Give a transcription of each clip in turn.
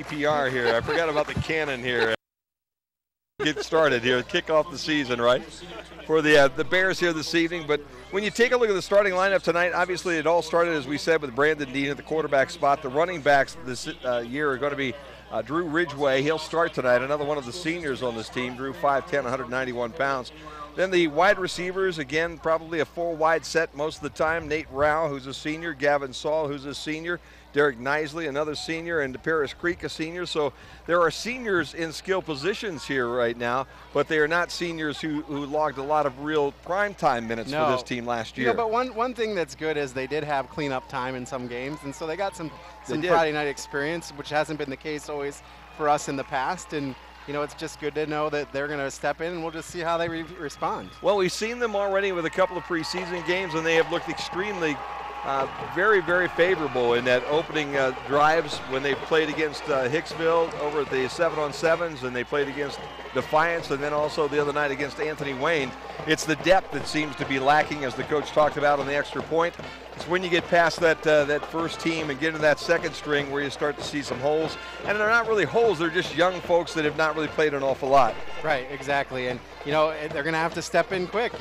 PPR here. I forgot about the cannon here. Get started here, kick off the season, right, for the Bears here this evening. But when you take a look at the starting lineup tonight, obviously it all started, as we said, with Brandon Dean at the quarterback spot. The running backs this year are going to be Drew Ridgway. He'll start tonight, another one of the seniors on this team. Drew 5'10", 191 pounds. Then the wide receivers, again, probably a full wide set most of the time. Nate Rao, who's a senior. Gavin Saul, who's a senior. Derek Nisley, another senior, and DeParis Creek, a senior. So there are seniors in skill positions here right now, but they are not seniors who logged a lot of real primetime minutes for this team last year. Yeah, but one thing that's good is they did have cleanup time in some games, and so they got some Friday night experience, which hasn't been the case always for us in the past. And it's just good to know that they're going to step in, and we'll just see how they respond. Well, we've seen them already with a couple of preseason games, and they have looked extremely very, very favorable in that opening drives when they played against Hicksville over at the 7-on-7s, and they played against Defiance, and then also the other night against Anthony Wayne. It's the depth that seems to be lacking, as the coach talked about on the extra point. It's when you get past that first team and get into that second string where you start to see some holes. And they're not really holes, they're just young folks that have not really played an awful lot. Right, exactly. And, they're going to have to step in quick,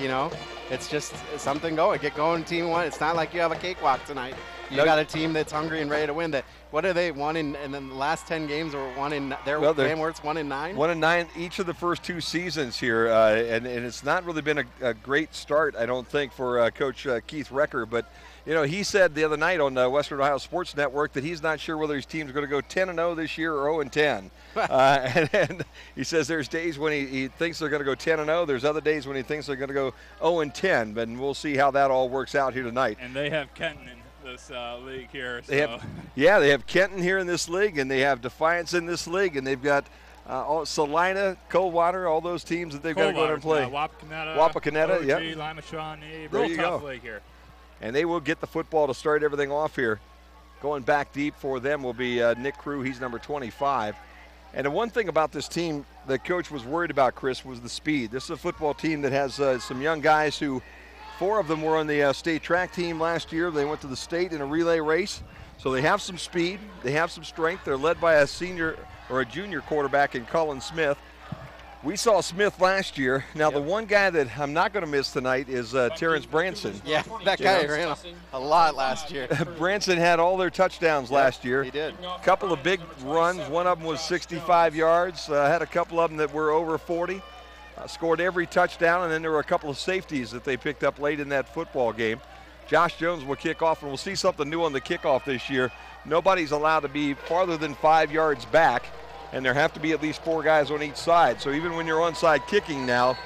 It's just something going. Get going, team one. It's not like you have a cakewalk tonight. You got a team that's hungry and ready to win. What are they, and then the last 10 games are 1-9? Van Wert's 1-9? 1-9 each of the first two seasons here. And it's not really been a great start, I don't think, for Coach Keith Recker. But, he said the other night on Western Ohio Sports Network that he's not sure whether his team's going to go 10-0 this year or 0-10. And he says there's days when he thinks they're going to go 10-0. There's other days when he thinks they're going to go 0-10. But we'll see how that all works out here tonight. And they have Kenton in this league here. So. They have Kenton here in this league, and they have Defiance in this league, and they've got Salina, Coldwater, all those teams that they've got to go there and play. Wapakoneta, yep. Lima Shawnee, real tough league here. And they will get the football to start everything off here. Going back deep for them will be Nick Crew. He's number 25. And the one thing about this team that Coach was worried about, Chris, was the speed. This is a football team that has some young guys who, 4 of them were on the state track team last year. They went to the state in a relay race. So they have some speed. They have some strength. They're led by a senior or a junior quarterback in Colin Smith. We saw Smith last year. Now, the one guy that I'm not going to miss tonight is Terrence Branson. Yeah, that guy ran a lot last year. Branson had all their touchdowns last year. He did. A couple of big runs. One of them was 65 yards. Had a couple of them that were over 40. Scored every touchdown, and then there were a couple of safeties that they picked up late in that football game. Josh Jones will kick off, and we'll see something new on the kickoff this year. Nobody's allowed to be farther than 5 yards back, and there have to be at least 4 guys on each side. So even when you're onside kicking now,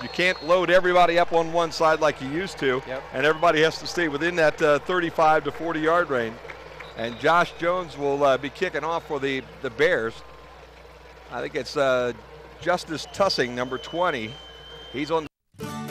you can't load everybody up on one side like you used to, and everybody has to stay within that 35 to 40-yard range. And Josh Jones will be kicking off for the Bears. I think it's Justice Tussing, number 20. He's on.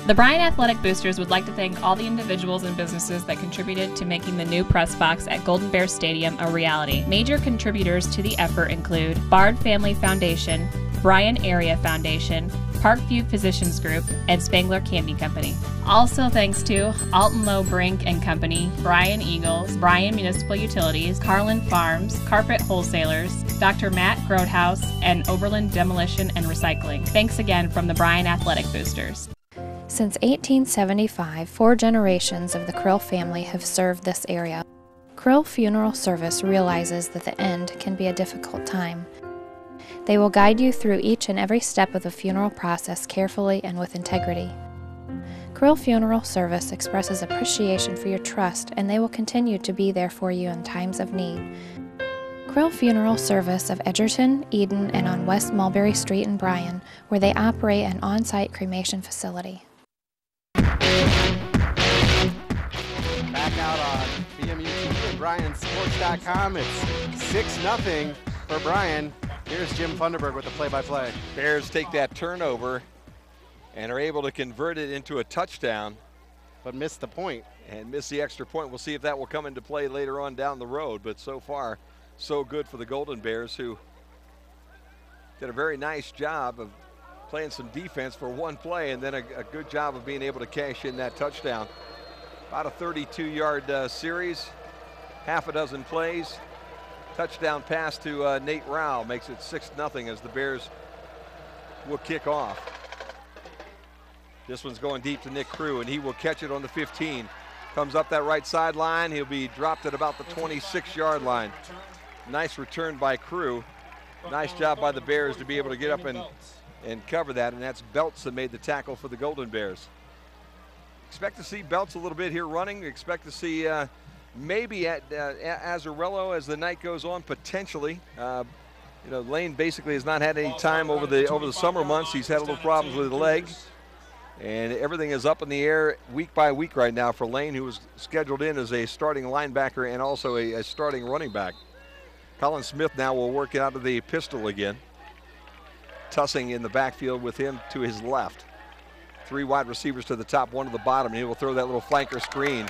The Bryan Athletic Boosters would like to thank all the individuals and businesses that contributed to making the new press box at Golden Bear Stadium a reality. Major contributors to the effort include Bard Family Foundation, Bryan Area Foundation, Parkview Physicians Group, and Spangler Candy Company. Also thanks to Alton Low Brink and Company, Bryan Eagles, Bryan Municipal Utilities, Carlin Farms, Carpet Wholesalers, Dr. Matt Grotehouse, and Overland Demolition and Recycling. Thanks again from the Bryan Athletic Boosters. Since 1875, 4 generations of the Krill family have served this area. Krill Funeral Service realizes that the end can be a difficult time. They will guide you through each and every step of the funeral process carefully and with integrity. Krill Funeral Service expresses appreciation for your trust, and they will continue to be there for you in times of need. Krill Funeral Service of Edgerton, Eden, and on West Mulberry Street in Bryan, where they operate an on-site cremation facility. Back out on BMU TV and BryanSports.com. It's 6-0 for Bryan. Here's Jim Funderburg with the play-by-play. Bears take that turnover and are able to convert it into a touchdown. But missed the point. And missed the extra point. We'll see if that will come into play later on down the road. But so far, so good for the Golden Bears, who did a very nice job of playing some defense for one play, and then a good job of being able to cash in that touchdown. About a 32-yard series, half a dozen plays. Touchdown pass to Nate Rao makes it 6-0 as the Bears will kick off. This one's going deep to Nick Crew, and he will catch it on the 15. Comes up that right sideline. He'll be dropped at about the 26-yard line. Nice return by Crew. Nice job by the Bears to be able to get up and cover that, and that's Belts that made the tackle for the Golden Bears. Expect to see Belts a little bit here running. Expect to see maybe at Azzarello as the night goes on, potentially. You know, Lane basically has not had any time over the summer months. He's had a little problems with his leg, and everything is up in the air week by week right now for Lane, who was scheduled in as a starting linebacker and also a starting running back. Colin Smith now will work out of the pistol again. Tussing in the backfield with him to his left. 3 wide receivers to the top, 1 to the bottom, and he will throw that little flanker screen.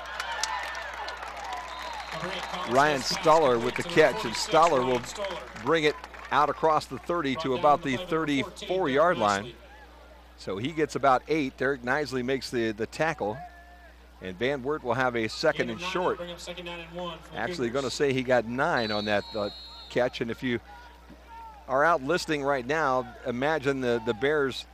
Ryan Stoller with the catch, and Stoller will bring it out across the 30 to about the 34-yard line. So he gets about 8. Derek Knisley makes the tackle, and Van Wert will have a second and short. Actually going to say he got 9 on that catch, and if you are out listening right now, imagine the Bears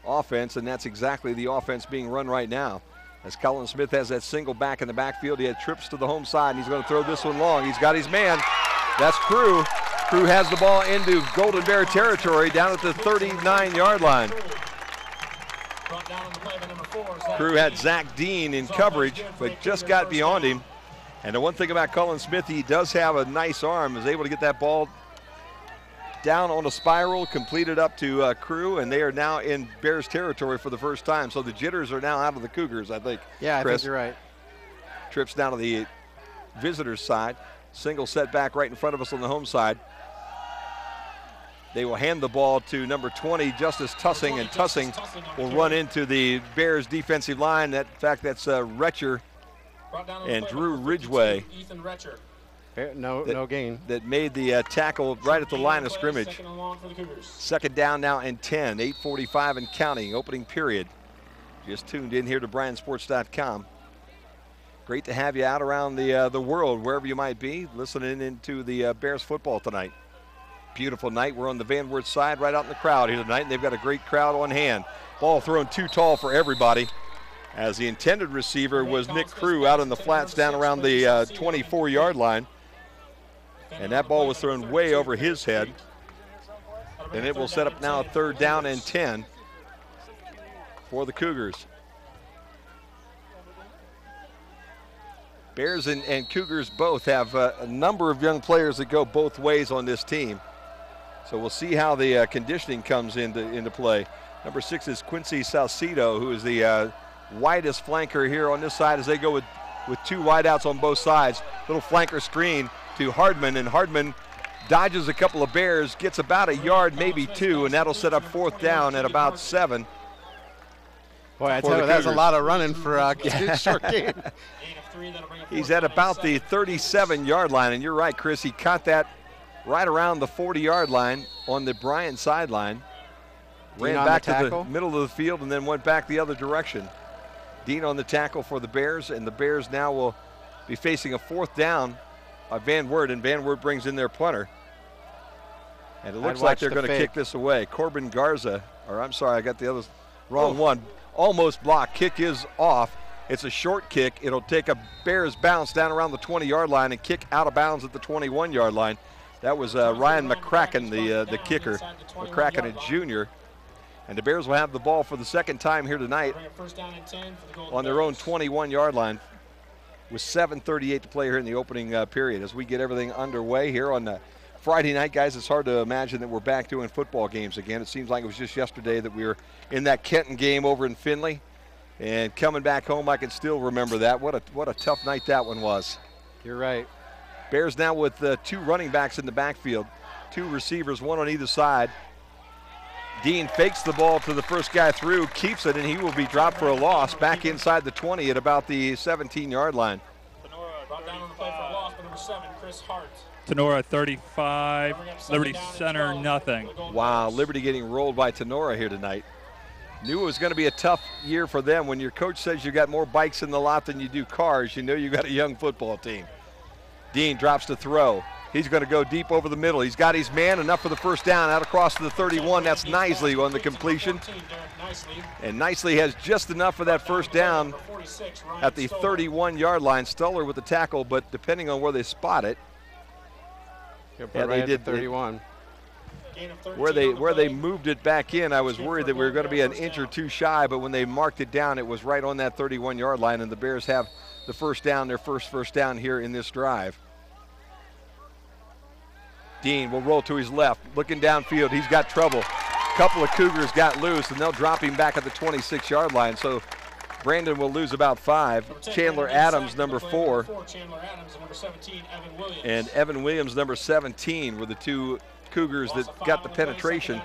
offense, and that's exactly the offense being run right now. As Colin Smith has that single back in the backfield, he had trips to the home side, and he's going to throw this one long. He's got his man. That's Crew. Crew has the ball into Golden Bear territory down at the 39-yard line. Crew had Zach Dean in coverage, but just got beyond him. And the one thing about Colin Smith, he does have a nice arm, is able to get that ball down on a spiral, completed up to Crew, and they are now in Bears territory for the first time. So the jitters are now out of the Cougars, I think. Yeah, Chris. I think you're right. Trips down to the visitors' side. Single setback right in front of us on the home side. They will hand the ball to number 20, Justice Tussing, and Tussing will run into the Bears defensive line. In fact, that's Retcher and Drew Ridgway. No gain. That made the tackle right at the line of scrimmage. Second down now and 10, 8:45 and counting, opening period. Just tuned in here to BryanSports.com. Great to have you out around the world, wherever you might be, listening into the Bears football tonight. Beautiful night. We're on the Van Wert side, right out in the crowd here tonight, and they've got a great crowd on hand. Ball thrown too tall for everybody, as the intended receiver was Nick Crew out in the flats down around the 24-yard line. And that ball was thrown way over his head. And it will set up now a 3rd down and 10 for the Cougars. Bears and Cougars both have a number of young players that go both ways on this team. So we'll see how the conditioning comes into play. Number 6 is Quincy Salcido, who is the widest flanker here on this side as they go with 2 wideouts on both sides. Little flanker screen to Hardman, and Hardman dodges a couple of Bears, gets about a yard, maybe 2, and that'll set up 4th down at about 7. Boy, I tell you, that's a lot of running for a short game. He's at about the 37-yard line, and you're right, Chris. He caught that right around the 40-yard line on the Bryan sideline. Ran back to the middle of the field and then went back the other direction. Dean on the tackle for the Bears, and the Bears now will be facing a 4th down by Van Wert, and Van Wert brings in their punter. And it looks like they're going to kick this away. Corbin Garza, or I'm sorry, I got the other wrong one. Almost blocked. Kick is off. It's a short kick. It'll take a Bears bounce down around the 20-yard line and kick out of bounds at the 21-yard line. That was Ryan McCracken, the kicker. McCracken, a junior. And the Bears will have the ball for the 2nd time here tonight on their own 21-yard line with 7:38 to play here in the opening period. As we get everything underway here on Friday night, guys, it's hard to imagine that we're back doing football games again. It seems like it was just yesterday that we were in that Kenton game over in Findlay. And coming back home, I can still remember that. What a tough night that one was. You're right. Bears now with 2 running backs in the backfield, 2 receivers, 1 on either side. Dean fakes the ball to the first guy through, keeps it, and he will be dropped for a loss back inside the 20 at about the 17-yard line. Tenora 35, Liberty Center nothing. Wow, Liberty getting rolled by Tenora here tonight. Knew it was going to be a tough year for them. When your coach says you got more bikes in the lot than you do cars, you know you got a young football team. Dean drops to throw. He's going to go deep over the middle. He's got his man, enough for the first down, out across to the 31. That's Nicely on the completion. And Nicely has just enough for that first down at the 31-yard line. Stuller with the tackle, but depending on where they spot it. Yeah, they did 31. Where they moved it back in, I was worried that we were going to be an inch or two shy, but when they marked it down, it was right on that 31-yard line, and the Bears have the first down, their first down here in this drive. Dean will roll to his left, looking downfield. He's got trouble. A couple of Cougars got loose, and they'll drop him back at the 26-yard line. So Brandon will lose about 5. Chandler Adams, number 4. And Evan Williams, number 17, were the two Cougars that got the penetration.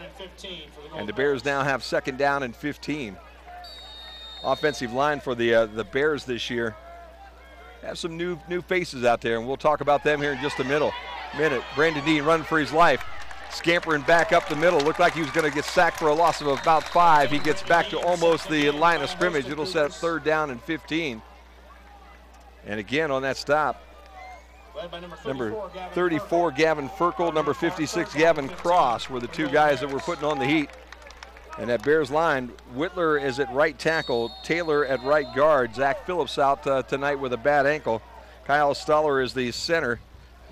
And the Bears now have second down and 15. Offensive line for the Bears this year have some new faces out there, and we'll talk about them here in just a minute. Brandon Dean running for his life, scampering back up the middle. Looked like he was going to get sacked for a loss of about 5. He gets back to almost the line of scrimmage. It'll set up third down and 15. And again on that stop, number 34, Gavin Ferkel, number 56, Gavin Cross were the two guys that were putting on the heat. And that Bears line, Whitler is at right tackle, Taylor at right guard. Zach Phillips out tonight with a bad ankle. Kyle Stuller is the center.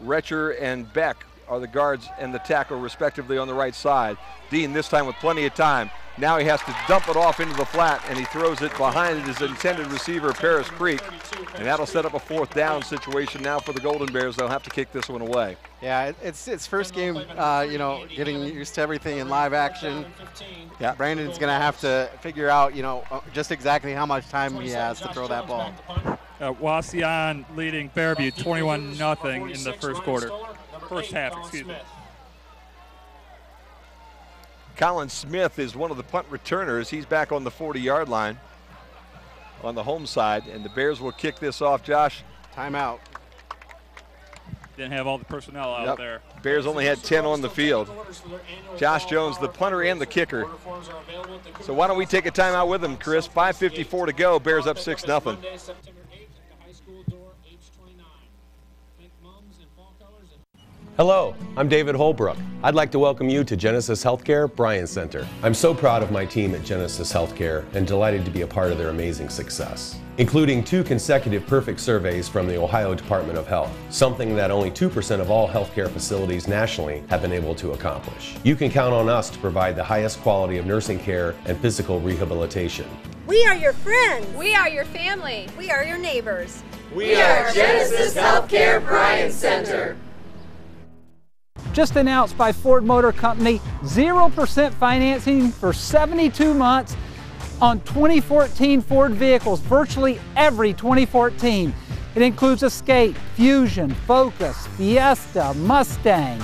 Retcher and Beck are the guards and the tackle respectively on the right side. Dean this time with plenty of time. Now he has to dump it off into the flat, and he throws it behind his intended receiver, Paris Creek. And that'll set up a fourth down situation now for the Golden Bears. They'll have to kick this one away. Yeah, it's first game, getting used to everything in live action. Yeah, Brandon's going to have to figure out, just exactly how much time he has to throw that ball. Wasion leading Fairview 21-0 in the first half, excuse me. Colin Smith is one of the punt returners. He's back on the 40-yard line on the home side, and the Bears will kick this off. Josh? Timeout. Didn't have all the personnel out there. Bears only had 10 on the field. Josh Jones, the punter and the kicker. So why don't we take a timeout with him, Chris? 5:54 to go. Bears up 6-0. Hello, I'm David Holbrook. I'd like to welcome you to Genesis Healthcare Bryan Center. I'm so proud of my team at Genesis Healthcare and delighted to be a part of their amazing success, including 2 consecutive perfect surveys from the Ohio Department of Health, something that only 2% of all healthcare facilities nationally have been able to accomplish. You can count on us to provide the highest quality of nursing care and physical rehabilitation. We are your friends. We are your family. We are your neighbors. We are Genesis Healthcare Bryan Center. Just announced by Ford Motor Company, 0% financing for 72 months on 2014 Ford vehicles, virtually every 2014. It includes Escape, Fusion, Focus, Fiesta, Mustang,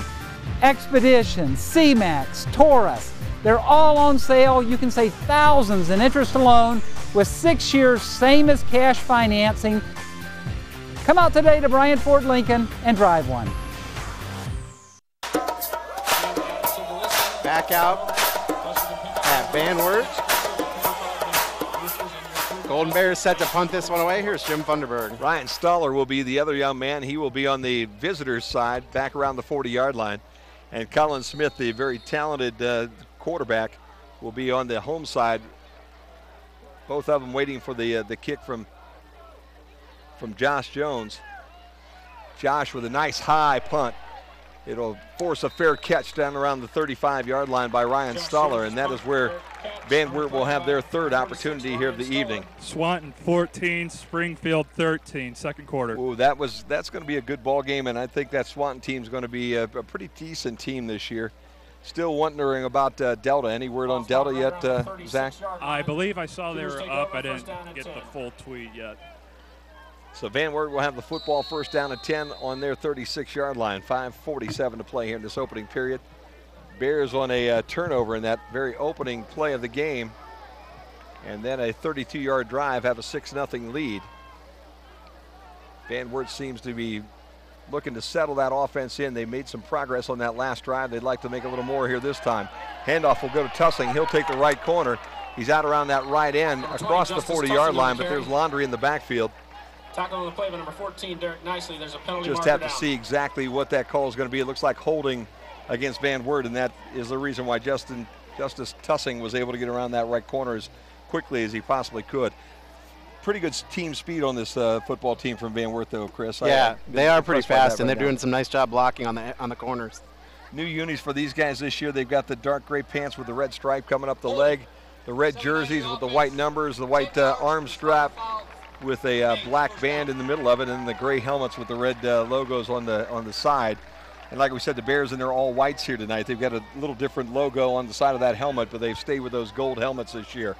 Expedition, C-Max, Taurus. They're all on sale. You can save thousands in interest alone with 6 years, same as cash financing. Come out today to Bryan Ford Lincoln and drive one. Back out at Van Wert. Golden Bears set to punt this one away. Here's Jim Funderburg. Ryan Stoller will be the other young man. He will be on the visitors' side, back around the 40-yard line. And Colin Smith, the very talented quarterback, will be on the home side. Both of them waiting for the kick from Josh Jones. Josh with a nice high punt. It'll force a fair catch down around the 35-yard line by Ryan Stoller, and that is where Van Wert will have their third opportunity here of the evening. Swanton 14, Springfield 13, second quarter. Ooh, that's going to be a good ball game, and I think that Swanton team is going to be a pretty decent team this year. Still wondering about Delta. Any word on Delta yet, Zach? I believe I saw they were up. I didn't get the full tweet yet. So Van Wert will have the football, first down at 10 on their 36-yard line. 5:47 to play here in this opening period. Bears on a turnover in that very opening play of the game. And then a 32-yard drive, have a 6-0 lead. Van Wert seems to be looking to settle that offense in. They made some progress on that last drive. They'd like to make a little more here this time. Handoff will go to Tussing. He'll take the right corner. He's out around that right end across the 40-yard line, but there's Laundry in the backfield. Tackle on the play by number 14, Derek Nicely. There's a penalty. Just have to see exactly what that call is going to be. It looks like holding against Van Wert, and that is the reason why Justice Tussing was able to get around that right corner as quickly as he possibly could. Pretty good team speed on this football team from Van Wert, though, Chris. Yeah, they are pretty fast, and they're doing some nice job blocking on the corners. New unis for these guys this year. They've got the dark gray pants with the red stripe coming up the leg, the red jerseys with the white numbers, the white arm strap with a black band in the middle of it, and the gray helmets with the red logos on the side. And like we said, the Bears in their all whites here tonight. They've got a little different logo on the side of that helmet, but they've stayed with those gold helmets this year.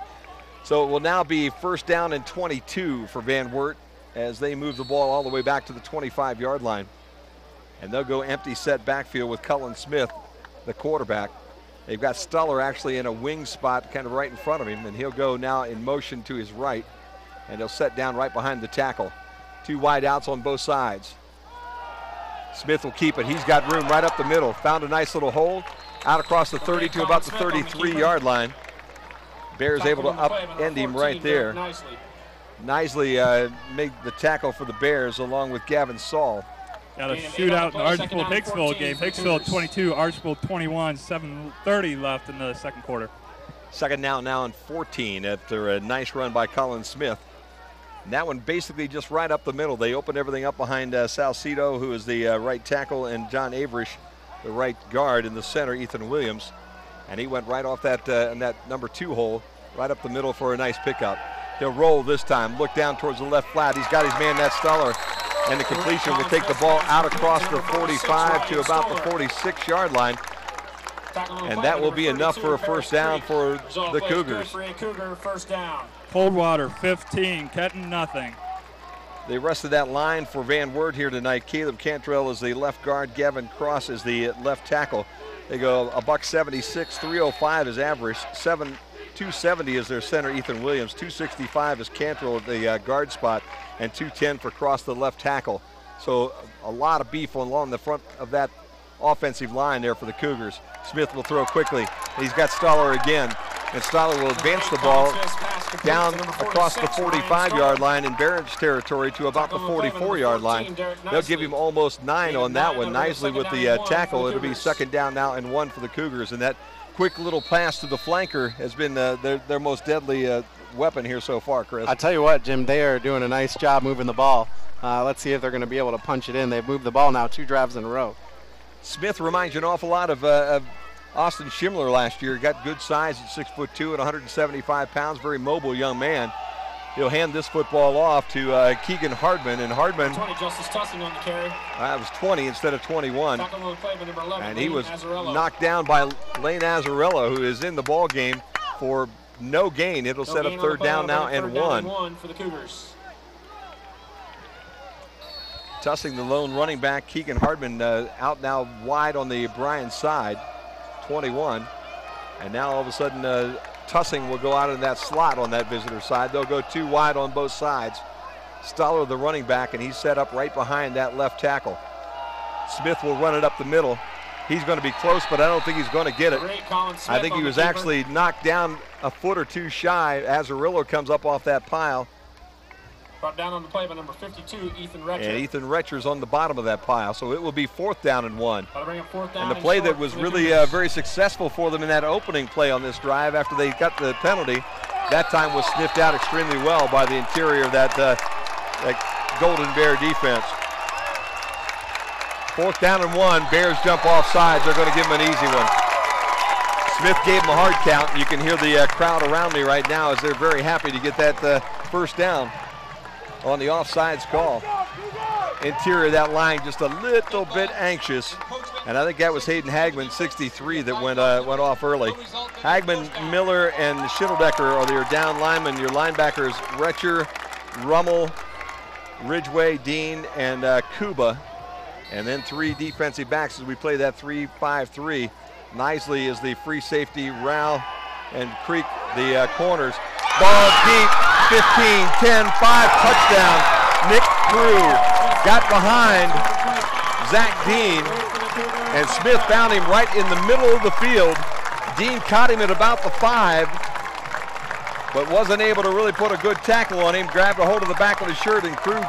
So it will now be 1st down and 22 for Van Wert as they move the ball all the way back to the 25-yard line. And they'll go empty set backfield with Cullen Smith, the quarterback. They've got Stuller actually in a wing spot kind of right in front of him, and he'll go now in motion to his right, and he'll set down right behind the tackle. 2 wide outs on both sides. Smith will keep it. He's got room right up the middle. Found a nice little hole out across the 30 to about the 33-yard line. Bears able to upend him right there. Nicely made the tackle for the Bears along with Gavin Saul. Got a shootout in the Archibald-Hicksville game. Hicksville 22, Archibald 21, 7:30 left in the second quarter. 2nd down now and 14 after a nice run by Colin Smith. And that one basically just right up the middle. They opened everything up behind Salcedo, who is the right tackle, and John Averish, the right guard. In the center, Ethan Williams. And he went right off that in that number 2 hole, right up the middle for a nice pickup. He'll roll this time, look down towards the left flat. He's got his man, that Stuller, and the completion will take the ball out across the 45 to about the 46-yard line. And that will be enough for a 1st down for the Cougars. Coldwater 15, Kenton nothing. The rest of that line for Van Wert here tonight, Caleb Cantrell is the left guard, Gavin Cross is the left tackle. They go $176, 305 is average, 270 is their center, Ethan Williams, 265 is Cantrell at the guard spot, and 210 for Cross, the left tackle. So a lot of beef along the front of that offensive line there for the Cougars. Smith will throw quickly. He's got Stoller again, and Stoller will advance the ball down across the 45-yard line in Barron's territory to about the 44-yard line. They'll give him almost 9 on that one. Nicely with the tackle. It'll be 2nd down now and 1 for the Cougars, and that quick little pass to the flanker has been their most deadly weapon here so far, Chris. I tell you what, Jim, they are doing a nice job moving the ball. Let's see if they're going to be able to punch it in. They've moved the ball now 2 drives in a row. Smith reminds you an awful lot of Austin Schimler last year. Got good size at 6'2" and 175 pounds. Very mobile young man. He'll hand this football off to Keegan Hardman, and Hardman. 20, Justice Tussing on the carry. That was 20 instead of 21. And he was knocked down by Lane Azzarello, who is in the ball game for no gain. It'll set up 3rd down now and 1 for the Cougars. Tussing, the lone running back. Keegan Hardman out now wide on the Bryan side, 21. And now all of a sudden Tussing will go out in that slot on that visitor side. They'll go 2 wide on both sides. Stoller, the running back, and he's set up right behind that left tackle. Smith will run it up the middle. He's going to be close, but I don't think he's going to get it. I think he was actually knocked down a foot or 2 shy. Azzarello comes up off that pile. Brought down on the play by number 52, Ethan Retcher. And Ethan Retcher's on the bottom of that pile, so it will be 4th down and 1. And the play that was really very successful for them in that opening play on this drive after they got the penalty, that time was sniffed out extremely well by the interior of that Golden Bear defense. 4th down and 1, Bears jump off sides. They're going to give them an easy one. Smith gave them a hard count. You can hear the crowd around me right now as they're very happy to get that 1st down on the offsides call. Interior of that line just a little bit anxious, and I think that was Hayden Hagman, 63, that went off early. Hagman, Miller, and Schitteldecker are your down linemen. Your linebackers, Retcher, Rummel, Ridgway, Dean, and Kuba. And then 3 defensive backs as we play that 3-5-3. Knisley is the free safety, Rao and Creek the corners. Ball deep, 15, 10, 5, touchdown. Nick Crew got behind Zach Dean, and Smith found him right in the middle of the field. Dean caught him at about the 5, but wasn't able to really put a good tackle on him. Grabbed a hold of the back of his shirt, and Crew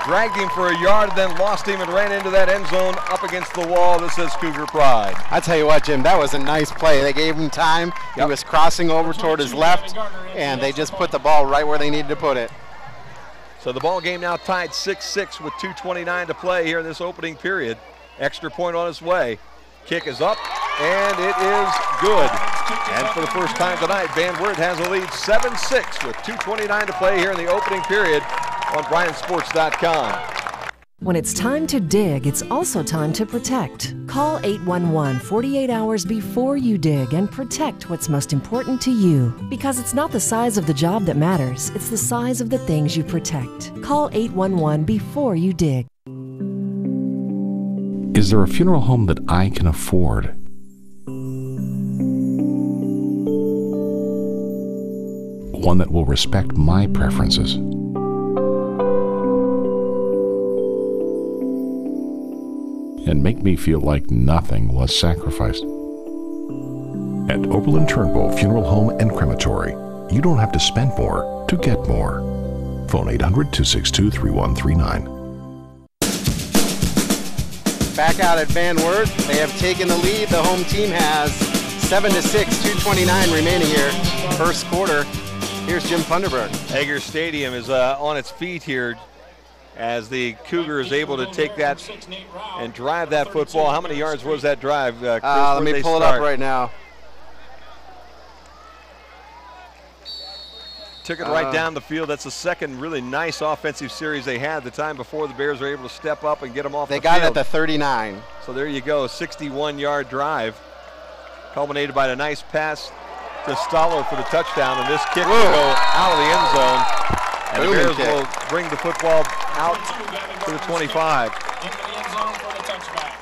dragged him for a yard, then lost him and ran into that end zone up against the wall that says Cougar Pride. I tell you what, Jim, that was a nice play. They gave him time. He was crossing over toward his left, and they just put the ball right where they needed to put it. So the ball game now tied 6-6 with 2:29 to play here in this opening period. Extra point on its way. Kick is up, and it is good. And for the first time tonight, Van Wert has a lead 7-6 with 2:29 to play here in the opening period on BryanSports.com. When it's time to dig, it's also time to protect. Call 811 48 hours before you dig and protect what's most important to you. Because it's not the size of the job that matters, it's the size of the things you protect. Call 811 before you dig. Is there a funeral home that I can afford? One that will respect my preferences? And make me feel like nothing was sacrificed. At Oberlin Turnbull Funeral Home and Crematory, you don't have to spend more to get more. Phone 800-262-3139. Back out at Van Wert. They have taken the lead. The home team has 7-6, 2:29 remaining here. First quarter. Here's Jim Funderburg. Hager Stadium is on its feet here as the Cougar is able to take that and drive that football. How many yards was that drive, Chris? Let me pull it up right now. Took it right down the field. That's the second really nice offensive series they had the time before the Bears were able to step up and get them off the field. They got it at the 39. So there you go, a 61-yard drive, culminated by a nice pass to Stoller for the touchdown, and this kick will go out of the end zone, and the Bears will bring the football out to the 25. Into the end zone for the touchback.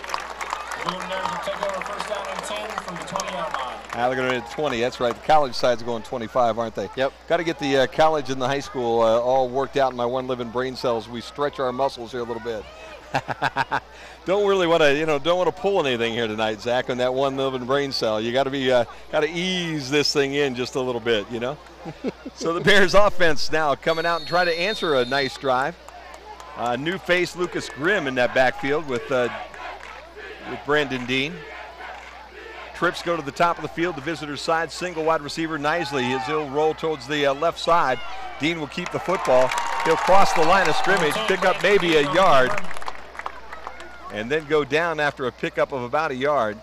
The Bears will take over first down and 10 from the 20-yard line. They're going to hit 20. That's right. The college side's going 25, aren't they? Yep. Got to get the college and the high school all worked out in my one living brain cells. We stretch our muscles here a little bit. Don't really want to, don't want to pull anything here tonight, Zach, on that one living brain cell. You got to be, got to ease this thing in just a little bit, So the Bears offense now coming out and try to answer a nice drive. New face Lucas Grimm in that backfield with Brandon Dean. Trips go to the top of the field, the visitor's side, single wide receiver Nisley. He'll roll towards the left side. Dean will keep the football. He'll cross the line of scrimmage, pick up maybe a yard, and then go down after a pickup of about a yard.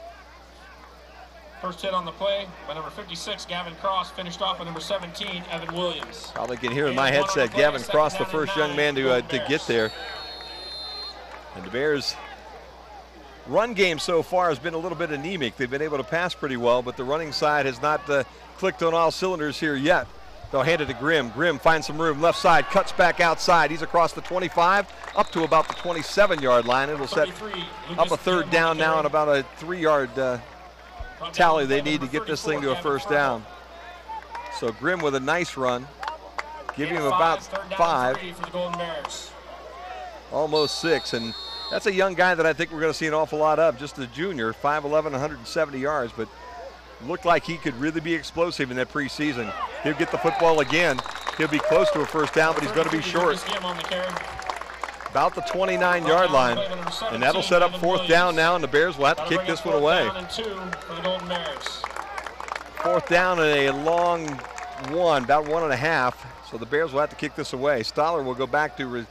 First hit on the play by number 56, Gavin Cross, finished off with number 17, Evan Williams. Probably can hear in my headset, Gavin Cross, the first young man to get there. And the Bears' run game so far has been a little bit anemic. They've been able to pass pretty well, but the running side has not clicked on all cylinders here yet. They'll hand it to Grimm. Grimm finds some room, left side, cuts back outside. He's across the 25, up to about the 27-yard line. It'll set up a third down now and about a 3-yard tally they need to get this thing to a first down. So Grimm with a nice run, giving him about 5, almost 6, and that's a young guy that I think we're going to see an awful lot of, just a junior, 5'11", 170 yards, but looked like he could really be explosive in that preseason. He'll get the football again. He'll be close to a first down, but he's going to be short. About the 29-yard line, and that'll set up fourth down now, and the Bears will have to kick this one away. Fourth down and a long one, about 1.5, so the Bears will have to kick this away. Stoller will go back to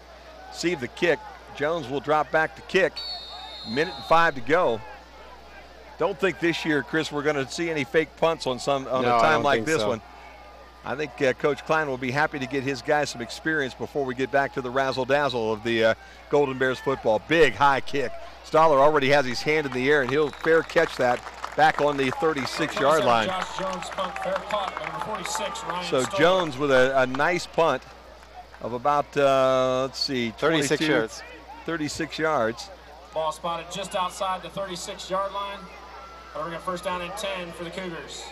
receive the kick. Jones will drop back to kick. 1:05 to go. Don't think this year, Chris, we're going to see any fake punts on a time like this one. I think Coach Klein will be happy to get his guys some experience before we get back to the razzle-dazzle of the Golden Bears football. Big, high kick. Stoller already has his hand in the air, and he'll fair catch that back on the 36-yard line. So Jones with a nice punt of about, 36 yards. 36 yards. Ball spotted just outside the 36-yard line. We're going to first down and 10 for the Cougars.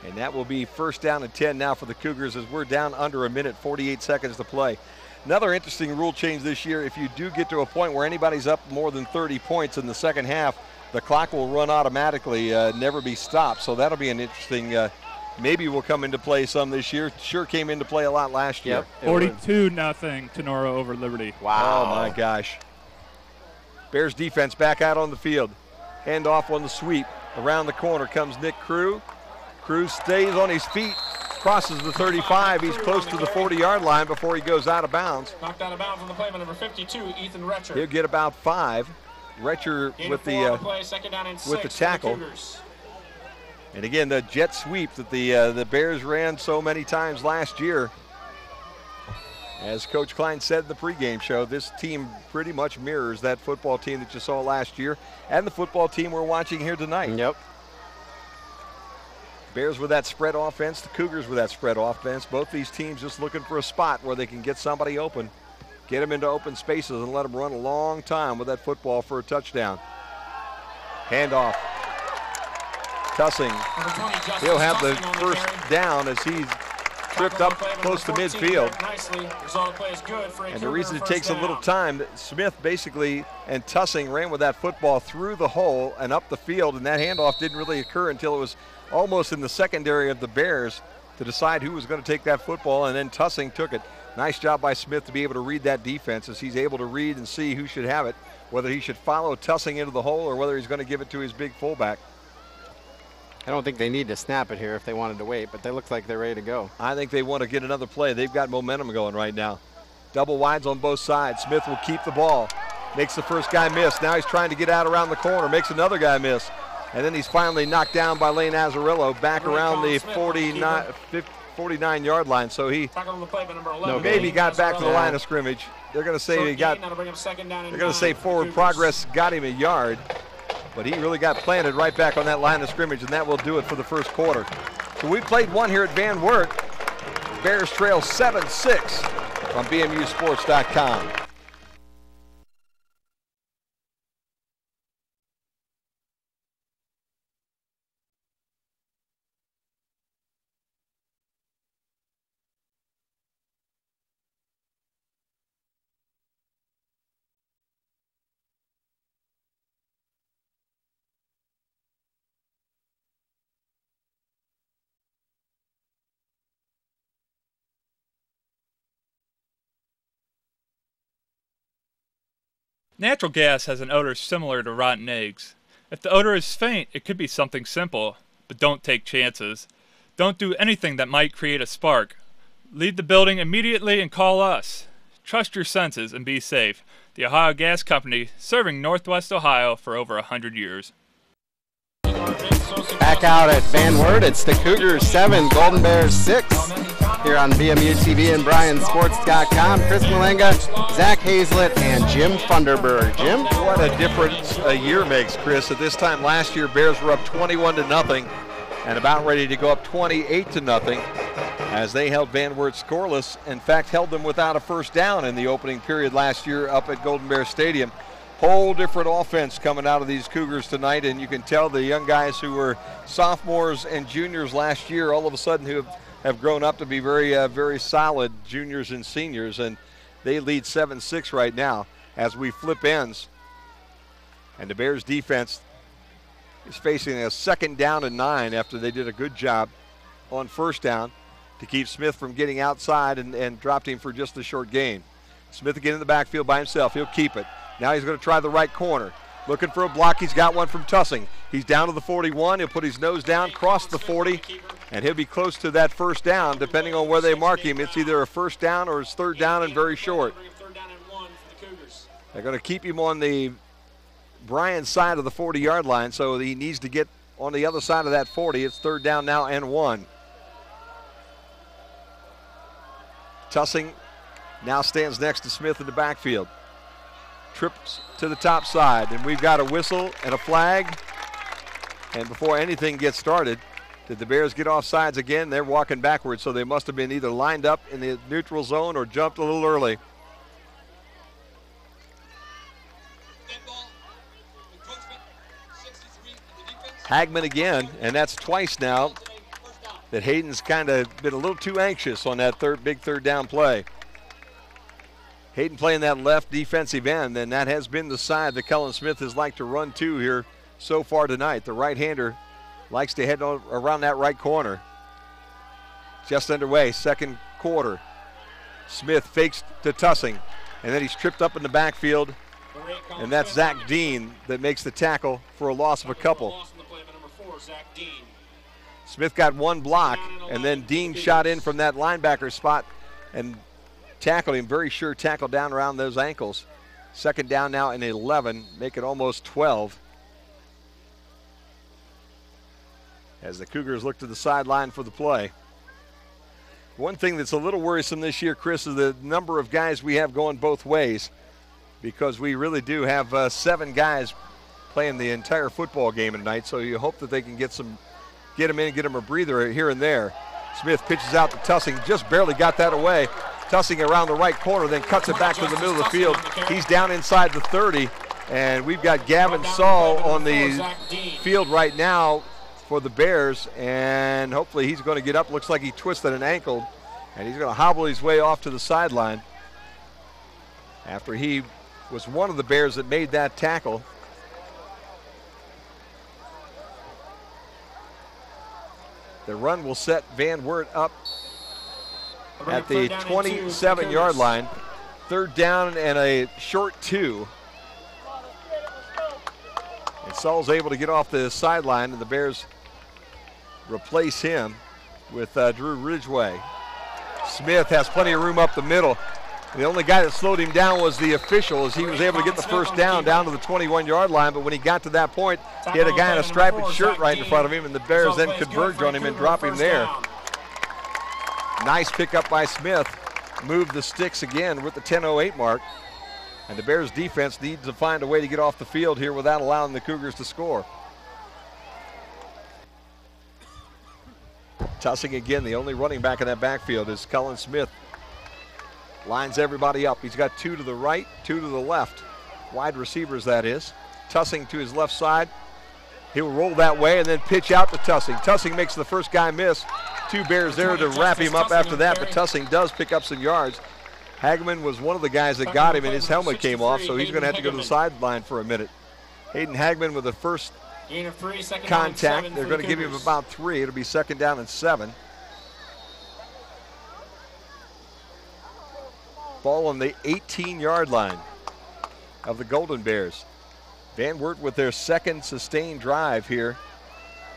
And that will be first down and 10 now for the Cougars as we're down under a minute, 48 seconds to play. Another interesting rule change this year, if you do get to a point where anybody's up more than 30 points in the second half, the clock will run automatically, never be stopped. So that'll be an interesting maybe will come into play some this year. Sure came into play a lot last year. 42-0 Tenora over Liberty. Wow. Oh, my gosh. Bears defense back out on the field. Hand off on the sweep. Around the corner comes Nick Crew. Crew stays on his feet, crosses the 35. He's close to the 40-yard line before he goes out of bounds. Knocked out of bounds on the play by number 52, Ethan Retcher. He'll get about 5. Retcher with the tackle. And again, the jet sweep that the Bears ran so many times last year. As Coach Klein said in the pregame show, this team pretty much mirrors that football team that you saw last year and the football team we're watching here tonight. Yep. Bears with that spread offense, the Cougars with that spread offense. Both these teams just looking for a spot where they can get somebody open, get them into open spaces and let them run a long time with that football for a touchdown. Handoff. Tussing. He'll have the first down as he's tripped up close to midfield. And the reason it takes a little time, Smith basically and Tussing ran with that football through the hole and up the field, and that handoff didn't really occur until it was almost in the secondary of the Bears to decide who was going to take that football, and then Tussing took it. Nice job by Smith to be able to read that defense as he's able to read and see who should have it, whether he should follow Tussing into the hole or whether he's going to give it to his big fullback. I don't think they need to snap it here if they wanted to wait, but they look like they're ready to go. I think they want to get another play. They've got momentum going right now. Double wides on both sides. Smith will keep the ball. Makes the first guy miss. Now he's trying to get out around the corner. Makes another guy miss. And then he's finally knocked down by Lane Azzarillo back around the 49-yard line. So he maybe got back to the line of scrimmage. They're going to say they're going to say forward progress got him a yard. But he really got planted right back on that line of scrimmage, and that will do it for the first quarter. So we played one here at Van Wert. Bears trail 7-6 on BMUsports.com. Natural gas has an odor similar to rotten eggs. If the odor is faint, it could be something simple, but don't take chances. Don't do anything that might create a spark. Leave the building immediately and call us. Trust your senses and be safe. The Ohio Gas Company, serving Northwest Ohio for over 100 years. Back out at Van Wert, it's the Cougars 7, Golden Bears 6. Here on BMU TV and BryanSports.com. Chris Malenga, Zach Hazlett, and Jim Funderburg. Jim? What a difference a year makes, Chris. At this time last year, Bears were up 21-0 and about ready to go up 28-0 as they held Van Wert scoreless. In fact, held them without a first down in the opening period last year up at Golden Bear Stadium. Whole different offense coming out of these Cougars tonight, and you can tell the young guys who were sophomores and juniors last year all of a sudden who have grown up to be very solid juniors and seniors, and they lead 7-6 right now as we flip ends. And the Bears defense is facing a 2nd down and 9 after they did a good job on first down to keep Smith from getting outside and dropped him for just a short gain. Smith again in the backfield by himself. He'll keep it. Now he's going to try the right corner. Looking for a block. He's got one from Tussing. He's down to the 41. He'll put his nose down, cross the 40, and he'll be close to that first down. Depending on where they mark him, it's either a first down or it's 3rd down and very short. They're going to keep him on the Bryan side of the 40-yard line, so he needs to get on the other side of that 40. It's 3rd down now and 1. Tussing now stands next to Smith in the backfield. Trips to the top side, and we've got a whistle and a flag. And before anything gets started, did the Bears get off sides again? They're walking backwards, so they must have been either lined up in the neutral zone or jumped a little early. Hagman again, and that's twice now that Hayden's kind of been a little too anxious on that big third down play. Hayden playing that left defensive end, and that has been the side that Cullen Smith has liked to run to here so far tonight. The right-hander likes to head around that right corner. just underway, second quarter. Smith fakes to Tussing, and then he's tripped up in the backfield, and that's Zach Dean that makes the tackle for a loss of a couple. Smith got one block, and then Dean shot in from that linebacker spot and tackled him. Very sure tackle down around those ankles. Second down now and 11, make it almost 12. As the Cougars look to the sideline for the play. One thing that's a little worrisome this year, Chris, is the number of guys we have going both ways, because we really do have 7 guys playing the entire football game tonight, so you hope that they can get them in and get them a breather here and there. Smith pitches out to Tussing, just barely got that away. Tussing around the right corner, then cuts it back to the middle of the field. He's down inside the 30, and we've got Gavin Saul on the field right now for the Bears, and hopefully he's going to get up. Looks like he twisted an ankle, and he's going to hobble his way off to the sideline after he was one of the Bears that made that tackle. The run will set Van Wert up at the 27-yard line. Third down and a short 2. And Saul's able to get off the sideline, and the Bears replace him with Drew Ridgway. Smith has plenty of room up the middle. The only guy that slowed him down was the official, as he was able to get the first down to the 21-yard line. But when he got to that point, he had a guy in a striped shirt right in front of him, and the Bears then converged on him and drop him there. Nice pickup by Smith. Moved the sticks again with the 10:08 mark. And the Bears defense needs to find a way to get off the field here without allowing the Cougars to score. Tussing again, the only running back in that backfield is Cullen Smith. Lines everybody up. He's got 2 to the right, 2 to the left. Wide receivers, that is. Tussing to his left side. He'll roll that way and then pitch out to Tussing. Tussing makes the first guy miss. 2 Bears there to wrap him up after that, but Tussing does pick up some yards. Hagman was one of the guys that got him, and his helmet came off, so he's going to have to go to the sideline for a minute. Hayden Hagman with the first contact. They're going to give him about 3. It'll be second down and 7. Ball on the 18-yard line of the Golden Bears. Van Wert with their second sustained drive here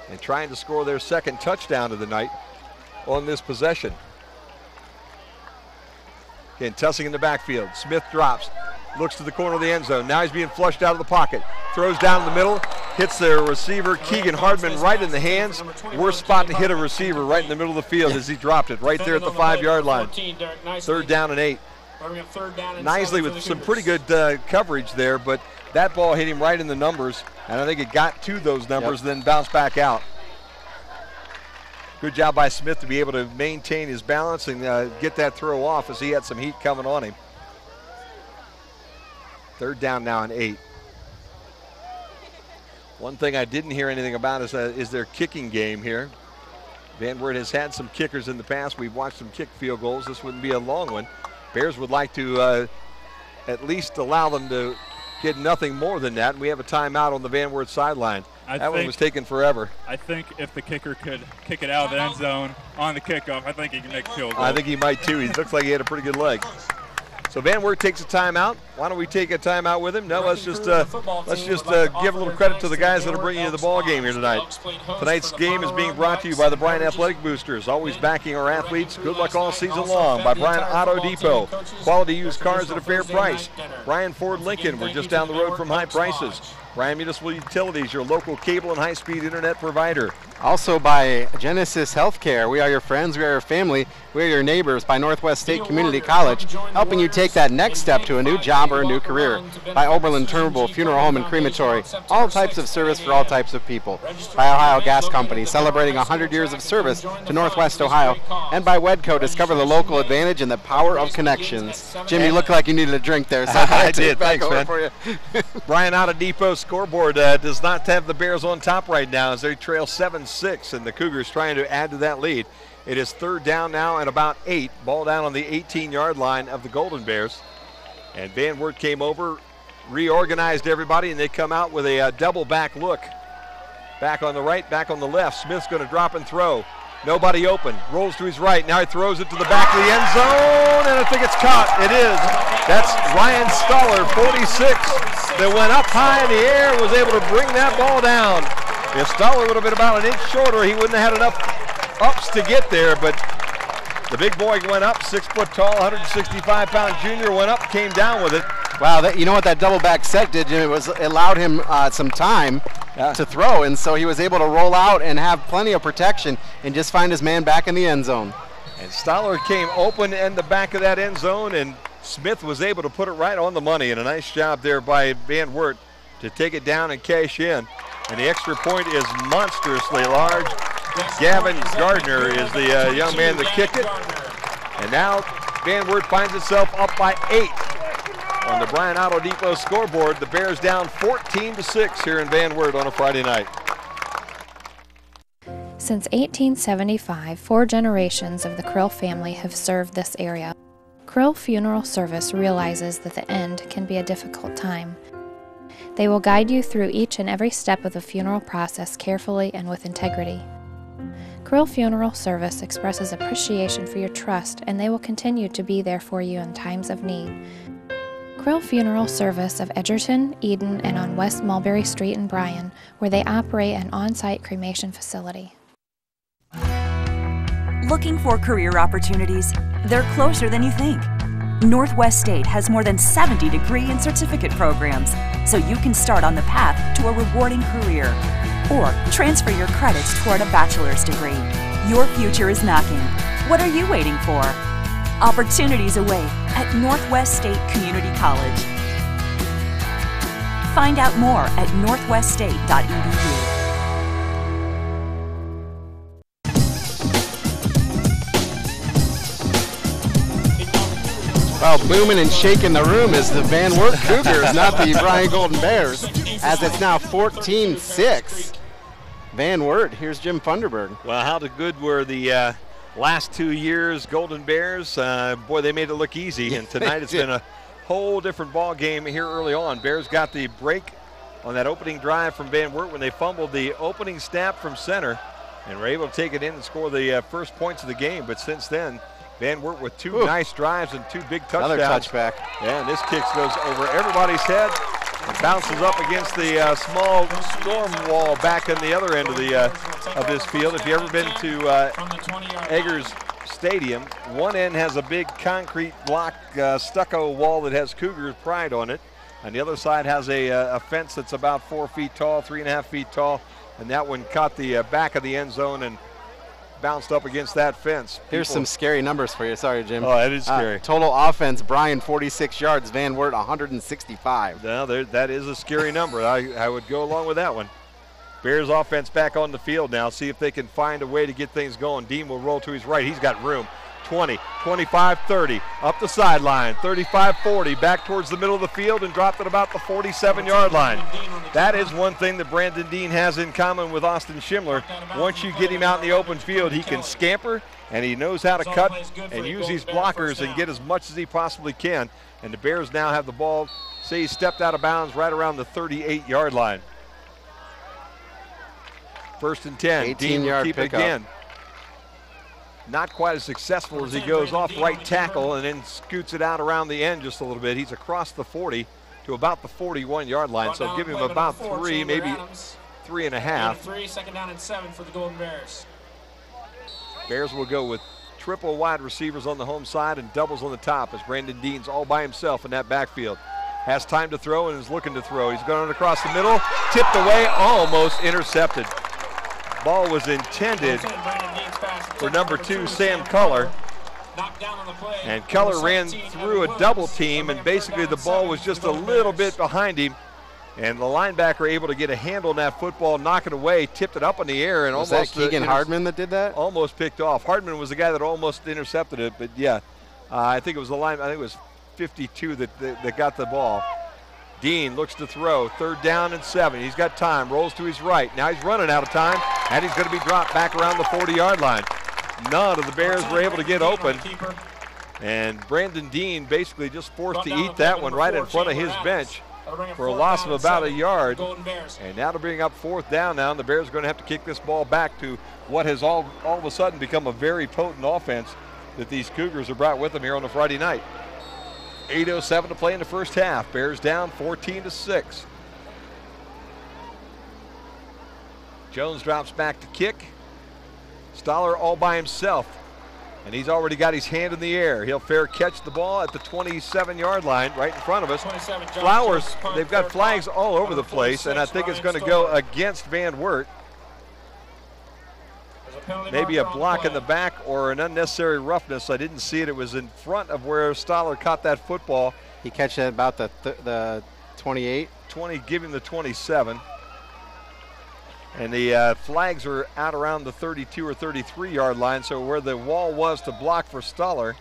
and trying to score their second touchdown of the night on this possession. Again, Tussing in the backfield. Smith drops, looks to the corner of the end zone. Now he's being flushed out of the pocket. Throws down in the middle, hits their receiver, Keegan Hardman, right in the hands. Worst spot to hit a receiver, right in the middle of the field as he dropped it, right there at the 5-yard line. Third down and 8. Nisley with some pretty good coverage there, but that ball hit him right in the numbers, and I think it got to those numbers, then bounced back out. Good job by Smith to be able to maintain his balance and get that throw off as he had some heat coming on him. Third down now and 8. One thing I didn't hear anything about is their kicking game here. Van Wert has had some kickers in the past. We've watched them kick field goals. This wouldn't be a long one. Bears would like to at least allow them to get nothing more than that. And we have a timeout on the Van Wert sideline. That one was taking forever. I think if the kicker could kick it out of the end zone on the kickoff, I think he can make a field goal. I think he might too. He looks like he had a pretty good leg. So Van Wert takes a timeout. Why don't we take a timeout with him? No, let's just give a little credit to the guys that are bringing you the ball game here tonight. Tonight's game is being brought to you by the Bryan Athletic Boosters, always backing our athletes. Good luck all season long. By Bryan Auto Depot, quality used cars at a fair price. Bryan Ford Lincoln, we're just down the road from high prices. Bryan Municipal Utilities, your local cable and high-speed internet provider. Also by Genesis Healthcare. We are your friends, we are your family, we are your neighbors. By Northwest State Community College, helping you take that next step to a new job or a new career. By Oberlin Turnbull Funeral Home and Crematory, all types of service for all types of people. By Ohio Gas Company, celebrating 100 years of service to Northwest Ohio. And by Wedco, discover the local advantage and the power of connections. Jim, you look like you needed a drink there. So I did, thanks, man. For you. Bryan Auto Depot scoreboard does not have the Bears on top right now as they trail 7-6, and the Cougars trying to add to that lead. It is third down now and about 8. Ball down on the 18-yard line of the Golden Bears. And Van Wert came over, reorganized everybody, and they come out with a double back look. Back on the right, back on the left. Smith's going to drop and throw. Nobody open. Rolls to his right. Now he throws it to the back of the end zone, and I think it's caught. It is. That's Ryan Stoller, 46, that went up high in the air, was able to bring that ball down. If Stoller would have been about an inch shorter, he wouldn't have had enough ups to get there, but the big boy went up, 6 foot tall, 165-pound junior, went up, came down with it. Wow, you know what that double back set did, Jim? It allowed him some time to throw, and so he was able to roll out and have plenty of protection and just find his man back in the end zone. And Stoller came open in the back of that end zone, and Smith was able to put it right on the money, and a nice job there by Van Wert to take it down and cash in. And the extra point is monstrously large. Gavin Gardner is the young man that kicked it. And now Van Wert finds itself up by 8 on the Bryan Auto Depot scoreboard. The Bears down 14-6 here in Van Wert on a Friday night. Since 1875, 4 generations of the Krill family have served this area. Krill Funeral Service realizes that the end can be a difficult time. They will guide you through each and every step of the funeral process carefully and with integrity. Krill Funeral Service expresses appreciation for your trust, and they will continue to be there for you in times of need. Krill Funeral Service of Edgerton, Eden, and on West Mulberry Street in Bryan, where they operate an on-site cremation facility. Looking for career opportunities? They're closer than you think. Northwest State has more than 70 degree and certificate programs, so you can start on the path to a rewarding career or transfer your credits toward a bachelor's degree. Your future is knocking. What are you waiting for? Opportunities await at Northwest State Community College. Find out more at northweststate.edu. Well, booming and shaking the room is the Van Wert Cougars, not the Bryan Golden Bears, as it's now 14-6. Van Wert, here's Jim Funderburg. Well, how good were the last 2 years Golden Bears? Boy, they made it look easy, and tonight it's been a whole different ball game here early on. Bears got the break on that opening drive from Van Wert when they fumbled the opening snap from center and were able to take it in and score the first points of the game. But since then, Van Wert with 2 nice drives and 2 big touchdowns. Another touchback. Yeah, and this kick goes over everybody's head and bounces up against the small storm wall back on the other end of this field. If you've ever been to Eggers Stadium, one end has a big concrete block stucco wall that has Cougars pride on it, and the other side has a fence that's about 4 feet tall, 3.5 feet tall, and that one caught the back of the end zone and bounced up against that fence. Here's some scary numbers for you. Sorry, Jim. Oh, that is scary. Total offense, Bryan 46 yards, Van Wert 165. Now, that is a scary number. I would go along with that one. Bears offense back on the field now. See if they can find a way to get things going. Dean will roll to his right. He's got room. 20, 25, 30, up the sideline, 35, 40, back towards the middle of the field and dropped at about the 47-yard line. That is one thing that Brandon Dean has in common with Austin Schindler. Once you get him out in the open field, he can scamper, and he knows how to cut and use these blockers and get as much as he possibly can. And the Bears now have the ball, say he stepped out of bounds right around the 38-yard line. 1st and 10, Dean will keep it again. Not quite as successful as he goes off right tackle and then scoots it out around the end just a little bit. He's across the 40 to about the 41-yard line, so give him about 3, maybe 3.5. 3, 2nd down and 7 for the Golden Bears. Bears will go with triple wide receivers on the home side and doubles on the top as Brandon Dean's all by himself in that backfield. Has time to throw and is looking to throw. He's going across the middle, tipped away, almost intercepted. Ball was intended for number 2, Sam Culler. And Culler ran through a double team, and basically the ball was just a little bit behind him. And the linebacker able to get a handle on that football, knock it away, tipped it up in the air, and was almost. Was that Keegan Hardman that did that? Almost picked off. Hardman was the guy that almost intercepted it, but yeah, I think it was the line. I think it was 52 that got the ball. Dean looks to throw, 3rd down and 7. He's got time, rolls to his right. Now he's running out of time, and he's going to be dropped back around the 40-yard line. None of the Bears were able to get open. And Brandon Dean basically just forced to eat that one right in front of his bench. for a loss of about a yard. And now to bring up 4th down now, and the Bears are going to have to kick this ball back to what has all of a sudden become a very potent offense that these Cougars have brought with them here on a Friday night. 8:07 to play in the first half. Bears down 14-6. Jones drops back to kick. Stoller all by himself, and he's already got his hand in the air. He'll fair catch the ball at the 27-yard line right in front of us. Flowers, they've got flags all over the place, and I think it's going to go against Van Wert. Maybe a block in the back or an unnecessary roughness. I didn't see it. It was in front of where Stoller caught that football. He catch it about the 28. 20, give him the 27. And the flags are out around the 32 or 33-yard line, so where the wall was to block for Stoller,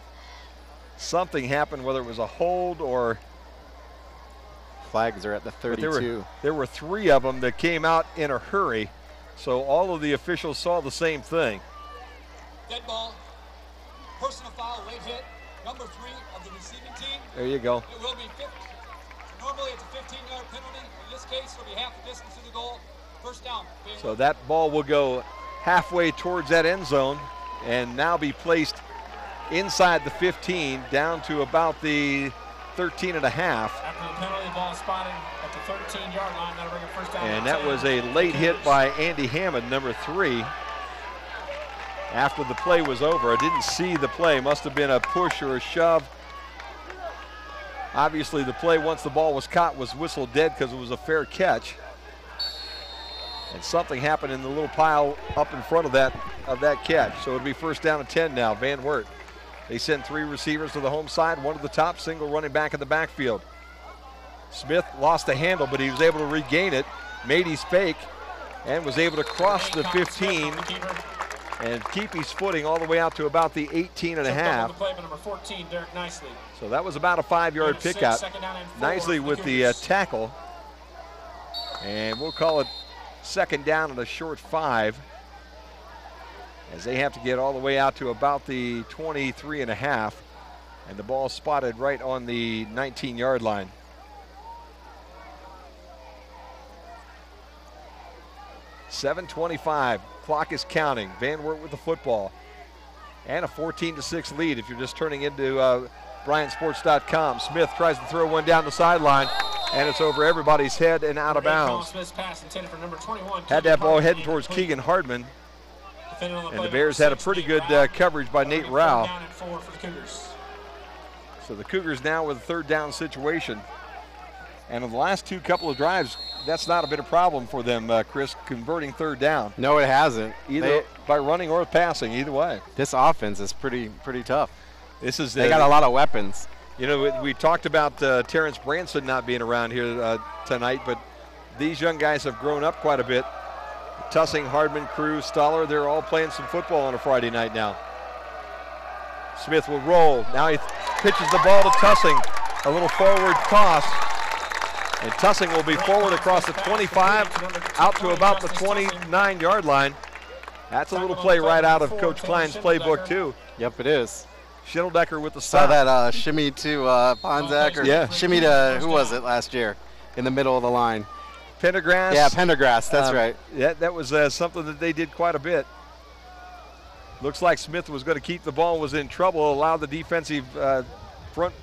something happened, whether it was a hold or... Flags are at the 32. There were 3 of them that came out in a hurry, so all of the officials saw the same thing. Dead ball, personal foul, late hit, number 3 of the receiving team. There you go. It will be 50. Normally it's a 15-yard penalty. In this case, it'll be half the distance to the goal. First down. So that ball will go halfway towards that end zone and now be placed inside the 15 down to about the 13 and a half. After the penalty, the ball spotted at the 13-yard line. That'll bring a first down. And that was a late hit by Andy Hammond, number 3. After the play was over, I didn't see the play. Must have been a push or a shove. Obviously, the play once the ball was caught was whistled dead because it was a fair catch. And something happened in the little pile up in front of that catch. So it'll be first down and 10 now, Van Wert. They send 3 receivers to the home side, 1 to the top, single running back in the backfield. Smith lost the handle, but he was able to regain it, made his fake, and was able to cross the 15 and keep his footing all the way out to about the 18 and a half. So that was about a 5-yard pick out. Nicely with the tackle. And we'll call it second down and a short 5 as they have to get all the way out to about the 23 and a half, and the ball spotted right on the 19-yard line. .7:25, clock is counting. Van Wert with the football and a 14-6 lead if you're just turning into BryanSports.com. Smith tries to throw one down the sideline, and it's over everybody's head and out of bounds. Had that ball heading towards Keegan Hardman, and the Bears had a pretty good coverage by Nate Rao. So the Cougars now with a 3rd down situation. And in the last couple of drives, that's not been a problem for them, Chris, converting 3rd down. No, it hasn't. Either by running or passing, either way. This offense is pretty tough. They got a lot of weapons. You know, we talked about Terrence Branson not being around here tonight, but these young guys have grown up quite a bit. Tussing, Hardman, Cruz, Stoller, they're all playing some football on a Friday night now. Smith will roll. Now he pitches the ball to Tussing. A little forward toss. And Tussing will be forward across the 25 out to about the 29-yard line. That's a little play right out of Coach Klein's playbook, too. Yep, it is. Schitteldecker with the stop. Saw that shimmy to Ponzak, or shimmy to, who was it last year, in the middle of the line? Pendergrass. Yeah, Pendergrass, that's right. Yeah, that was something that they did quite a bit. Looks like Smith was going to keep the ball, was in trouble, allowed the defensive front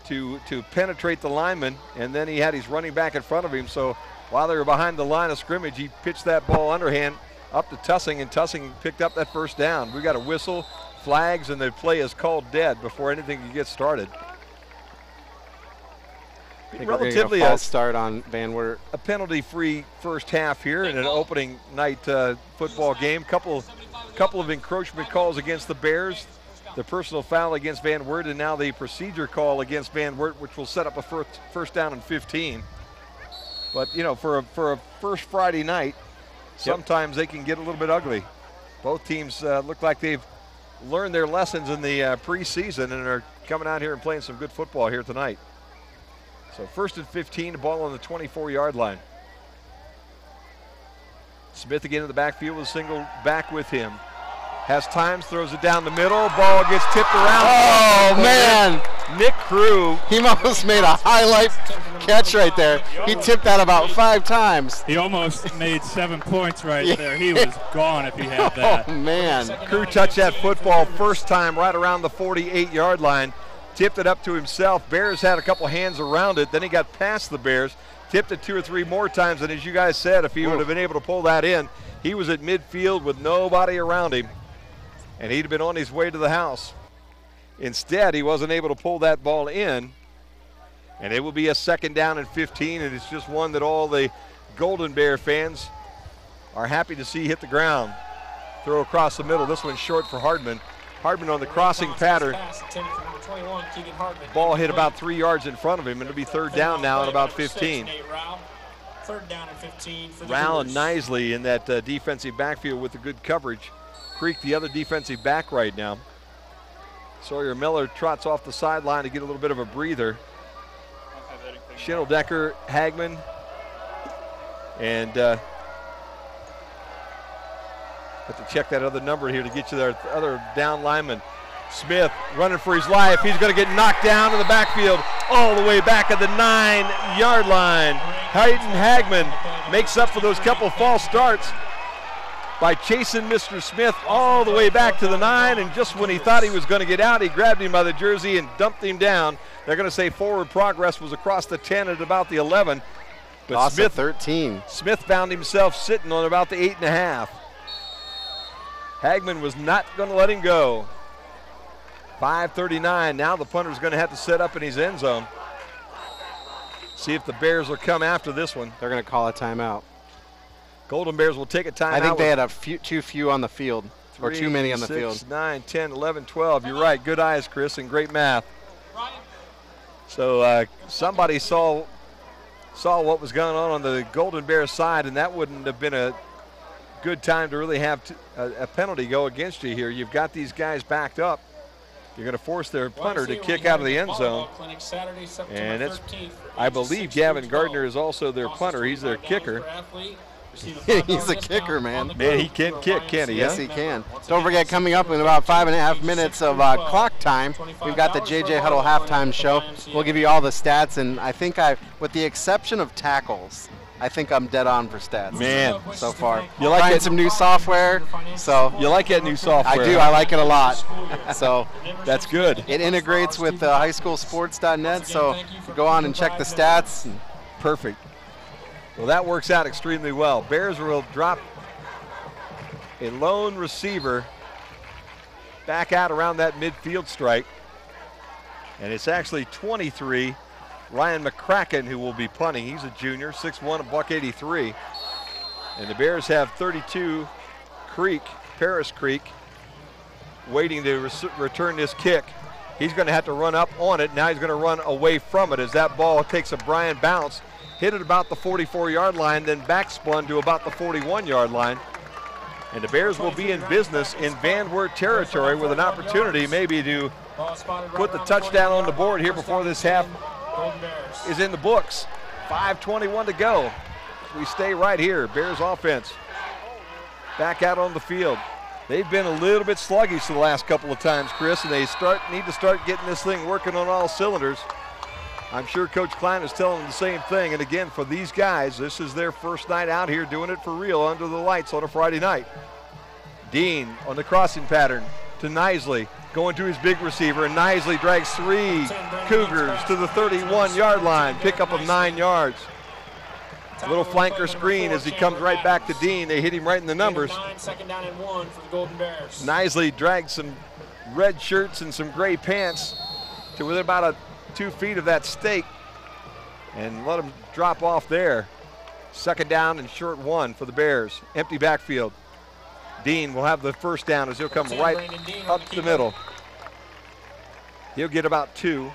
to penetrate the lineman, and then he had his running back in front of him. So while they were behind the line of scrimmage, he pitched that ball underhand up to Tussing, and Tussing picked up that first down. We got a whistle, flags, and the play is called dead before anything can get started. Relatively a false start on Van Wert. A penalty-free first half here in an opening night football game. Couple of encroachment calls against the Bears. The personal foul against Van Wert, and now the procedure call against Van Wert, which will set up a first down and 15. But you know, for a first Friday night, sometimes they can get a little bit ugly. Both teams look like they've learned their lessons in the preseason and are coming out here and playing some good football here tonight. So 1st and 15, the ball on the 24-yard line. Smith again in the backfield with a single back with him. Has times, throws it down the middle. Ball gets tipped around. Oh, man. Nick Crew. He almost made a highlight catch right there. He tipped that about 5 times. He almost made 7 points right there. He was gone if he had that. Oh, man. Crew touched that football first time right around the 48-yard line. Tipped it up to himself. Bears had a couple hands around it. Then he got past the Bears. Tipped it 2 or 3 more times. And as you guys said, if he would have been able to pull that in, he was at midfield with nobody around him. And he'd have been on his way to the house. Instead, he wasn't able to pull that ball in. And it will be a 2nd down and 15, and it's just one that all the Golden Bear fans are happy to see hit the ground. Throw across the middle. This one's short for Hardman. Hardman on the crossing pattern. Ball hit about 3 yards in front of him, and it'll be 3rd down now at about 15. 3rd down and 15 for the Rowell and Cougars. Nisley in that defensive backfield with the good coverage. Creek, the other defensive back right now. Sawyer Miller trots off the sideline to get a little bit of a breather. Schindeldecker, Hagman, and have to check that other number here to get you their other down lineman. Smith running for his life. He's going to get knocked down in the backfield all the way back at the 9-yard line. Hayden Hagman makes up for those couple false starts by chasing Mr. Smith all the way back to the 9, and just when he thought he was going to get out, he grabbed him by the jersey and dumped him down. They're going to say forward progress was across the 10 at about the 11. But Smith 13. Smith found himself sitting on about the 8.5. Hagman was not going to let him go. 5:39. Now the punter's going to have to set up in his end zone. See if the Bears will come after this one. They're going to call a timeout. Golden Bears will take a timeout. I think they had too few on the field, or too many on the 3, field. 6, 9, 10, 11, 12. You're right. Good eyes, Chris, and great math. So somebody saw what was going on the Golden Bears side, and that wouldn't have been a good time to really have a penalty go against you here. You've got these guys backed up. You're going to force their punter to kick out of the end zone. And it's, I believe Gavin Gardner is also their punter. He's their kicker. He's a kicker, man. Man, he can kick, can't he? Yes, he can. Don't forget, coming up in about 5.5 minutes of clock time, we've got the JJ Huddle halftime show. We'll give you all the stats, and I think with the exception of tackles, I think I'm dead on for stats. Man, so far. You like trying some new software, so you like that new software? I do. I like it a lot. So that's good. It integrates with highschoolsports.net, so go on and check the stats. Perfect. Well, that works out extremely well. Bears will drop a lone receiver back out around that midfield strike. And it's actually 23, Ryan McCracken, who will be punting. He's a junior, 6'1", $183. And the Bears have 32, Paris Creek, waiting to return this kick. He's going to have to run up on it. Now he's going to run away from it as that ball takes a Bryan bounce. Hit it about the 44-yard line, then back spun to about the 41-yard line. And the Bears will be in business in Van Wert territory with an opportunity maybe to put the touchdown on the board here before this half is in the books. 5:21 to go. We stay right here. Bears offense back out on the field. They've been a little bit sluggish the last couple of times, Chris, and they need to start getting this thing working on all cylinders. I'm sure Coach Klein is telling them the same thing. And again, for these guys, this is their first night out here doing it for real under the lights on a Friday night. Dean on the crossing pattern to Nisley, going to his big receiver, and Nisley drags 3 Cougars to the 31-yard line, pickup of 9 yards. A little flanker screen as he comes right back to Dean. They hit him right in the numbers. 2nd down and 1 for the Golden Bears. Nisley dragged some red shirts and some gray pants to within about 2 feet of that stake and let him drop off there. 2nd down and short 1 for the Bears. Empty backfield. Dean will have the first down as he'll come right up the middle. He'll get about 2.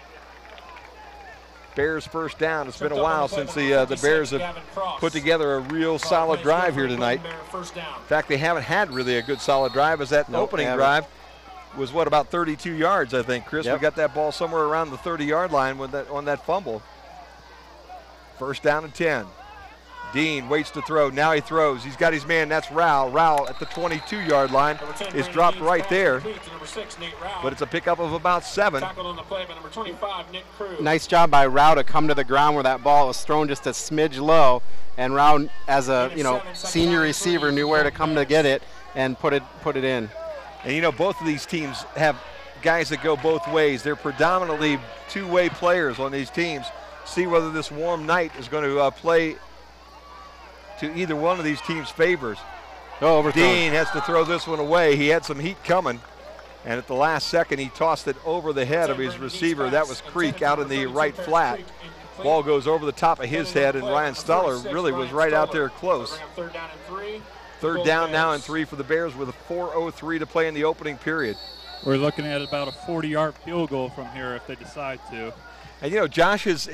Bears first down. It's been a while since the Bears have put together a real solid drive here tonight. In fact, they haven't had really a good solid drive, as that opening drive was about 32 yards, I think, Chris. Yep. We got that ball somewhere around the 30-yard line on that fumble. 1st down and 10. Dean waits to throw. Now he throws. He's got his man. That's Rao. Rao at the 22-yard line is dropped right there. But it's a pickup of about 7. Nice job by Rao to come to the ground where that ball was thrown just a smidge low. And Rao, as a senior receiver, knew where to come to get it and put it in. And both of these teams have guys that go both ways. They're predominantly two-way players on these teams. See whether this warm night is going to play to either one of these teams' favors. Dean has to throw this one away. He had some heat coming, and at the last second he tossed it over the head of his receiver. That was Creek out in the right flat. Ball goes over the top of his head, and Ryan Stuller really was right out there close. Third down now and 3 for the Bears with a 4:03 to play in the opening period. We're looking at about a 40-yard field goal from here if they decide to. And Josh is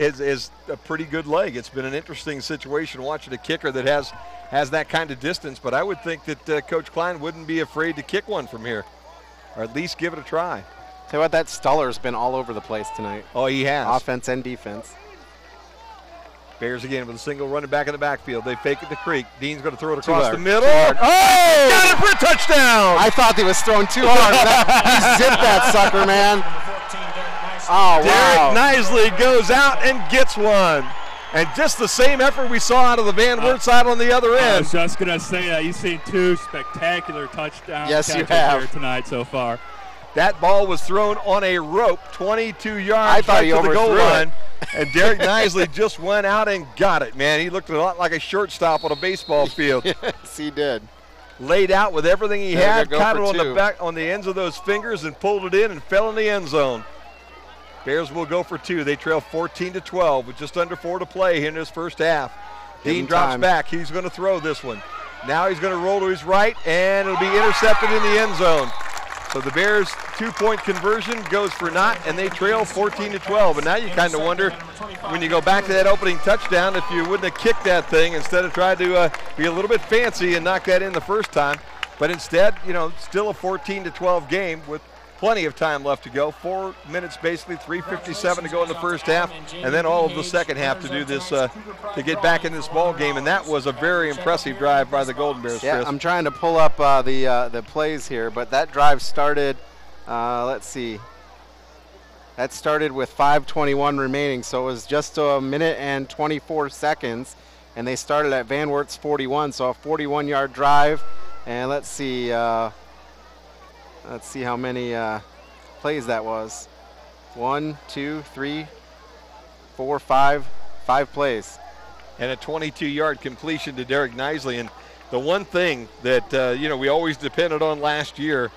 a pretty good leg. It's been an interesting situation watching a kicker that has that kind of distance, but I would think that Coach Klein wouldn't be afraid to kick one from here, or at least give it a try. Tell you what, that Stuller's been all over the place tonight. Oh, he has. Offense and defense. Bears again with a single running back in the backfield. They fake it to Creek. Dean's going to throw it across the middle. Oh! Got it for a touchdown! I thought he was throwing too hard. He zipped that sucker, man. Oh, wow. Derek Nisley goes out and gets one. And just the same effort we saw out of the Van Wert side on the other end. I was just going to say that. You've seen 2 spectacular touchdown catches here tonight so far. That ball was thrown on a rope, 22 yards I thought he to the goal line. it. And Derek Nisley just went out and got it, man. He looked a lot like a shortstop on a baseball field. Yes, he did. Laid out with everything he had, caught it on the back, on the ends of those fingers, and pulled it in and fell in the end zone. Bears will go for 2. They trail 14-12 with just under 4 to play here in this first half. Dean drops back. He's going to throw this one. Now he's going to roll to his right, and it'll be intercepted in the end zone. So the Bears' 2-point conversion goes for naught, and they trail 14-12. And now you kind of wonder, when you go back to that opening touchdown, if you wouldn't have kicked that thing instead of trying to be a little bit fancy and knock that in the first time. But instead, still a 14-12 game with plenty of time left to go. 4 minutes, basically 3:57 to go in the first half, and then all of the second half to do this, to get back in this ball game. And that was a very impressive drive by the Golden Bears. Yeah, Chris. I'm trying to pull up the plays here, but that drive started. Let's see. That started with 5:21 remaining, so it was just a minute and 24 seconds, and they started at Van Wert's 41, so a 41-yard drive. And let's see. Let's see how many plays that was. 1, 2, 3, 4, 5 plays. And a 22-yard completion to Derek Nisley. And the one thing that, we always depended on last year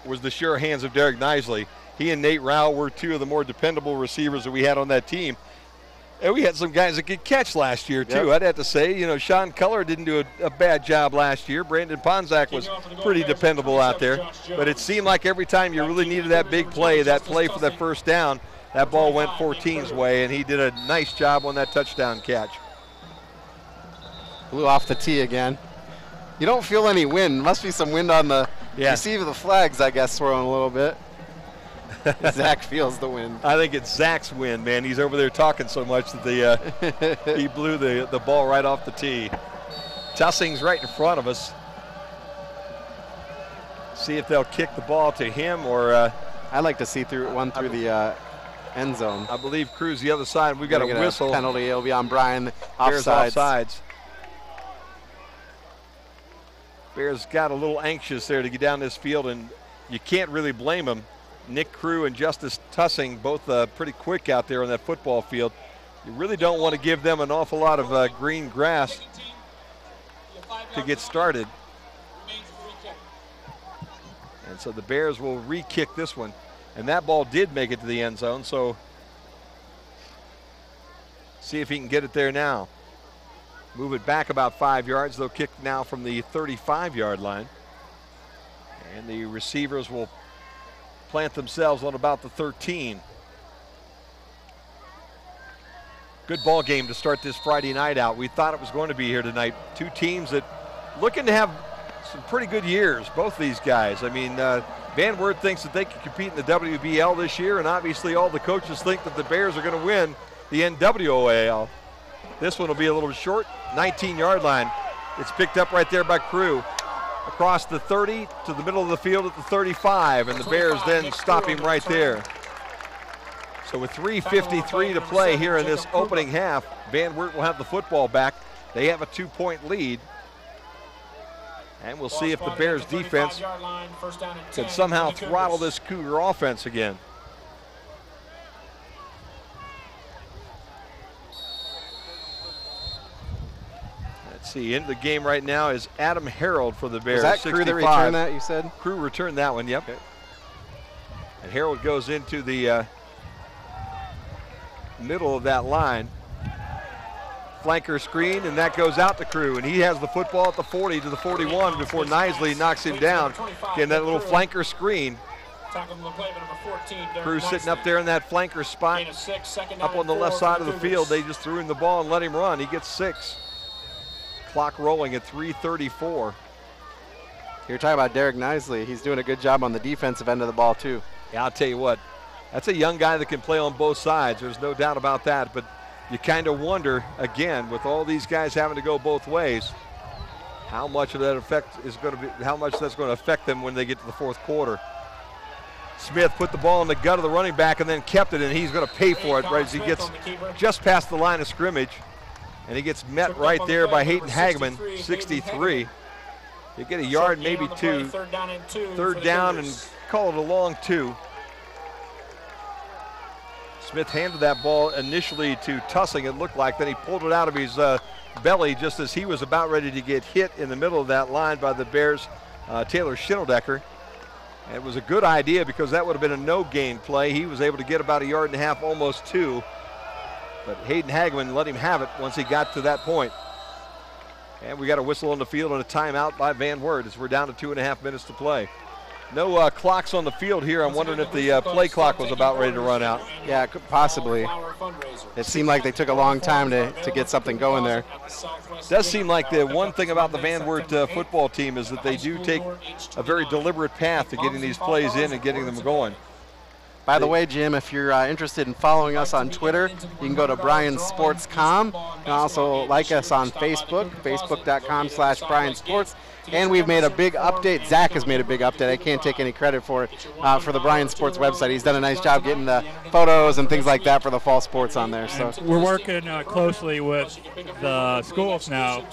was the sure hands of Derek Nisley. He and Nate Rao were 2 of the more dependable receivers that we had on that team. And we had some guys that could catch last year, too. Yep. I'd have to say, Sean Culler didn't do a bad job last year. Brandon Ponzak was pretty dependable out there. But it seemed like every time you really needed that big play, that play for that first down, that ball went 14's way, and he did a nice job on that touchdown catch. Blew off the tee again. You don't feel any wind. Must be some wind on the receive of the flags, I guess, swirling a little bit. Zach feels the wind. I think it's Zach's wind, man. He's over there talking so much that he blew the ball right off the tee. Tussing's right in front of us. See if they'll kick the ball to him or. I'd like to see one through the end zone. I believe Cruz the other side. We've got a whistle. Penalty. It'll be on Bryan. Offsides. Bears got a little anxious there to get down this field, and you can't really blame them. Nick Crew and Justice Tussing both pretty quick out there on that football field. You really don't want to give them an awful lot of green grass to get started. And so the Bears will re-kick this one. And that ball did make it to the end zone, so see if he can get it there now. Move it back about 5 yards. They'll kick now from the 35-yard line. And the receivers will plant themselves on about the 13. Good ball game to start this Friday night out. We thought it was going to be here tonight. 2 teams that looking to have some pretty good years, both these guys. I mean, Van Wert thinks that they can compete in the WBL this year, and obviously all the coaches think that the Bears are going to win the NWAL. This one will be a little short, 19-yard line. It's picked up right there by Crew. Across the 30 to the middle of the field at the 35, and the Bears then stop him right there. So with 3:53 to play here in this opening half, Van Wert will have the football back. They have a 2-point lead. And we'll see if the Bears defense can somehow throttle this Cougar offense again. Let's see, into the game right now is Adam Harold for the Bears. Was that Crew that returned that, you said? Crew returned that one, yep. Okay. And Harold goes into the middle of that line. Flanker screen, and that goes out to Crew, and he has the football at the 40 to the 41 before Nisley knocks him down. Again, that little flanker screen. Crew sitting up there in that flanker spot, up on the left side of the field. They just threw him the ball and let him run. He gets 6. Clock rolling at 3:34. You're talking about Derek Nisley. He's doing a good job on the defensive end of the ball, too. Yeah, I'll tell you what. That's a young guy that can play on both sides. There's no doubt about that, but you kind of wonder, again, with all these guys having to go both ways, how much of that effect is going to be, how much that's going to affect them when they get to the fourth quarter. Smith put the ball in the gut of the running back and then kept it, and he's going to pay for it right as he gets just past the line of scrimmage, and he gets met right there by Hayden Hagman, 63. You get a yard, maybe 2. Third down and call it a long 2. Smith handed that ball initially to Tussing, it looked like. Then he pulled it out of his belly just as he was about ready to get hit in the middle of that line by the Bears' Taylor Schindeldecker. And it was a good idea because that would have been a no-gain play. He was able to get about a yard and a half, almost 2. But Hayden Hagman let him have it once he got to that point. And we got a whistle on the field and a timeout by Van Wert as we're down to 2.5 minutes to play. No clocks on the field here. I'm wondering if the play clock was about ready to run out. Yeah, possibly. It seemed like they took a long time to get something going there. It does seem like the one thing about the Van Wert football team is that they do take a very deliberate path to getting these plays in and getting them going. By the way, Jim, if you're interested in following us on Twitter, you can go to BryanSports.com. You can also like us on Facebook, facebook.com/BryanSports. And we've made a big update. Zach has made a big update. I can't take any credit for it for the Bryan Sports website. He's done a nice job getting the photos and things like that for the fall sports on there. So we're working closely with the schools now,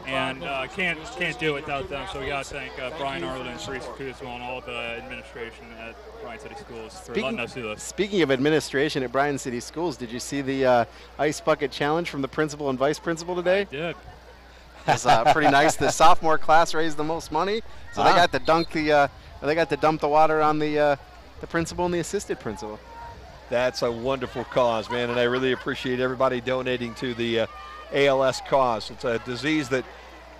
and can't do it without them. So we got to thank Brian Arlen and Teresa Kuzma and all the administration at Bryan City Schools for letting us do this. Speaking of administration at Bryan City Schools, did you see the ice bucket challenge from the principal and vice principal today? I did. It was pretty nice. The sophomore class raised the most money, so they got to dump the water on the principal and the assistant principal. That's a wonderful cause, man, and I really appreciate everybody donating to the ALS cause. It's a disease that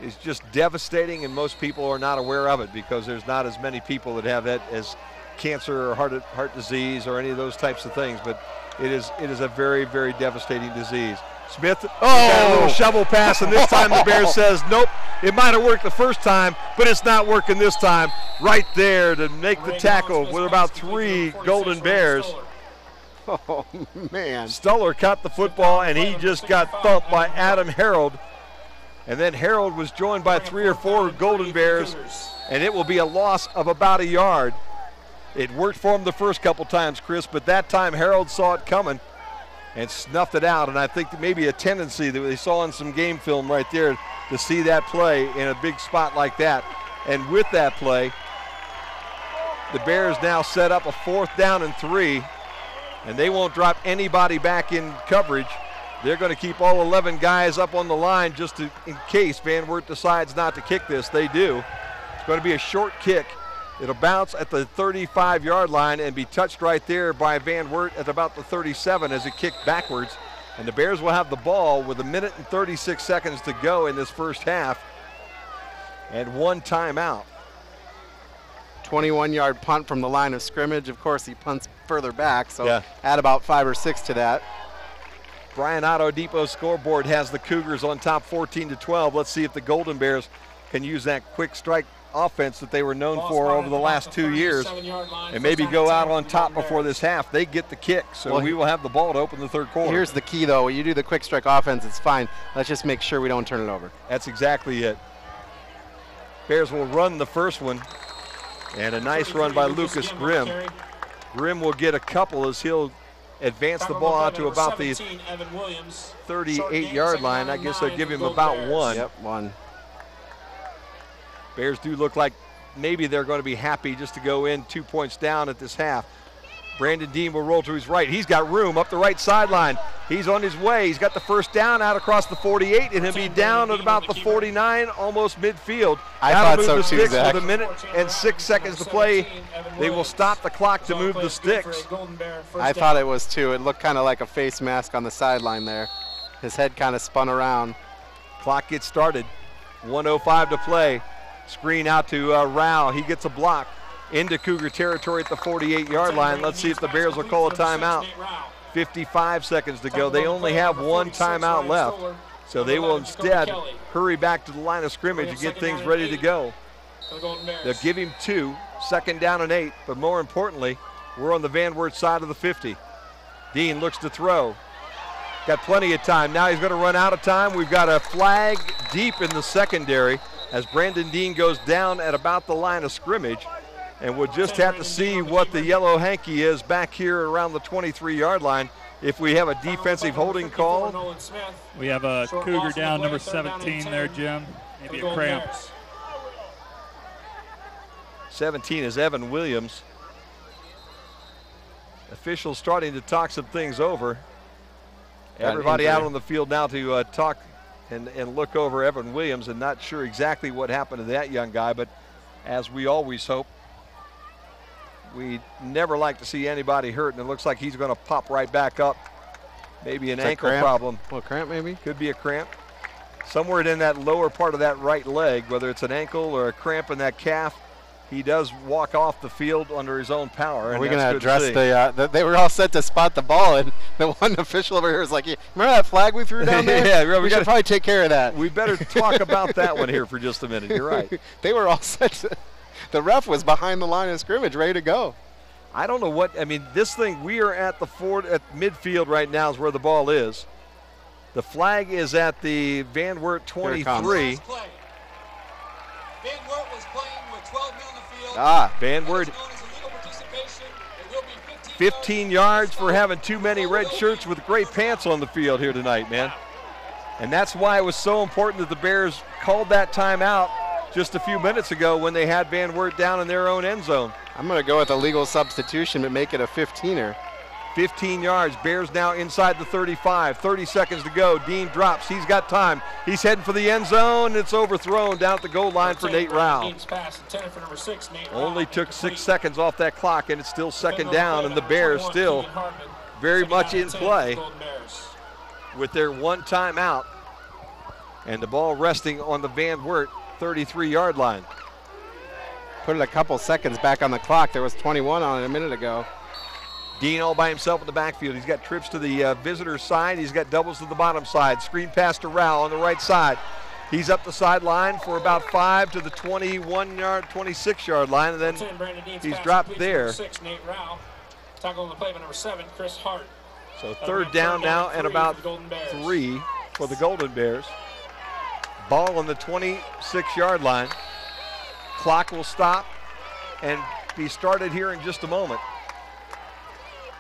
is just devastating, and most people are not aware of it because there's not as many people that have it as cancer or heart disease or any of those types of things. But it is a very, very devastating disease. Smith got a little shovel pass, and this time the Bears says, nope, it might have worked the first time, but it's not working this time. Right there to make the tackle with about 3 Golden Bears. Oh, man. Stuller caught the football, and he just got thumped by Adam Harold. And then Harold was joined by 3 or 4 Golden Bears, and it will be a loss of about a yard. It worked for him the first couple times, Chris, but that time Harold saw it coming and snuffed it out. And I think maybe a tendency that they saw in some game film right there to see that play in a big spot like that. And with that play, the Bears now set up a 4th down and 3, and they won't drop anybody back in coverage. They're going to keep all 11 guys up on the line just in case Van Wert decides not to kick this. They do. It's going to be a short kick. It'll bounce at the 35-yard line and be touched right there by Van Wert at about the 37 as it kicked backwards. And the Bears will have the ball with 1 minute and 36 seconds to go in this first half and 1 timeout. 21-yard punt from the line of scrimmage. Of course, he punts further back, so add about 5 or 6 to that. Bryan Auto Depot scoreboard has the Cougars on top 14-12. Let's see if the Golden Bears can use that quick strike offense that they were known for over the last 2 years and maybe go out on top before this half. They get the kick, so we will have the ball to open the third quarter. Here's the key, though. When you do the quick strike offense, it's fine. Let's just make sure we don't turn it over. That's exactly it. Bears will run the first one, and a nice run by Lucas Grimm. Grimm will get a couple as he'll advance the ball out to about the 38-yard line. I guess they'll give him about one. Yep, one. Bears do look like maybe they're going to be happy just to go in 2 points down at this half. Brandon Dean will roll to his right. He's got room up the right sideline. He's on his way. He's got the first down out across the 48, and he'll be down at about the 49, almost midfield. I thought so too, Zach. With a minute and 6 seconds to play, they will stop the clock to move the sticks. I thought it was too. It looked kind of like a face mask on the sideline there. His head kind of spun around. Clock gets started. 1:05 to play. Screen out to Rao. He gets a block into Cougar territory at the 48-yard line. Let's see if the Bears will call a timeout. 55 seconds to go. They only have one timeout left, so they will instead hurry back to the line of scrimmage and get things ready to go. They'll give him 2, 2nd down and 8, but more importantly, we're on the Van Wert side of the 50. Dean looks to throw. Got plenty of time. Now he's going to run out of time. We've got a flag deep in the secondary as Brandon Dean goes down at about the line of scrimmage. And we'll just have to see what the yellow hanky is back here around the 23-yard line. If we have a defensive holding call. We have a Cougar down, number 17 there, Jim. Maybe a cramp. 17 is Evan Williams. Officials starting to talk some things over. Everybody out on the field now to talk and look over Evan Williams, and not sure exactly what happened to that young guy, but as we always hope, we never like to see anybody hurt, and it looks like he's going to pop right back up. Maybe an ankle problem. A cramp maybe? Could be a cramp. Somewhere in that lower part of that right leg, whether it's an ankle or a cramp in that calf, he does walk off the field under his own power. Are we going to address they were all set to spot the ball, and the one official over here was like, remember that flag we threw down there? Yeah, we should probably take care of that. We better talk about that one here for just a minute. You're right. They were all set to, the ref was behind the line of scrimmage, ready to go. I don't know what, I mean, this thing, we are at the at midfield right now is where the ball is. The flag is at the Van Wert 23. Van Wert was playing with 12 men on the field. Van Wert. 15 yards for having too many red shirts with gray pants on the field here tonight, man. And that's why it was so important that the Bears called that timeout just a few minutes ago when they had Van Wert down in their own end zone. I'm going to go with a legal substitution but make it a 15er. 15 yards. Bears now inside the 35. 30 seconds to go. Dean drops. He's got time. He's heading for the end zone. It's overthrown down at the goal line for Nate Rao. Only took 6 seconds off that clock, and it's still 2nd down, and the Bears still very much in play with their one timeout, and the ball resting on the Van Wert 33-yard line. Put it a couple seconds back on the clock. There was 21 on it a minute ago. Dean all by himself in the backfield. He's got trips to the visitor side. He's got doubles to the bottom side. Screen pass to Rao on the right side. He's up the sideline for about 5 to the 21-yard, 26-yard line, and then he's dropped there. Tackle on the play by number 7, Chris Hart. So 3rd down now and about 3 for the Golden Bears. Ball on the 26-yard line. Clock will stop and be started here in just a moment.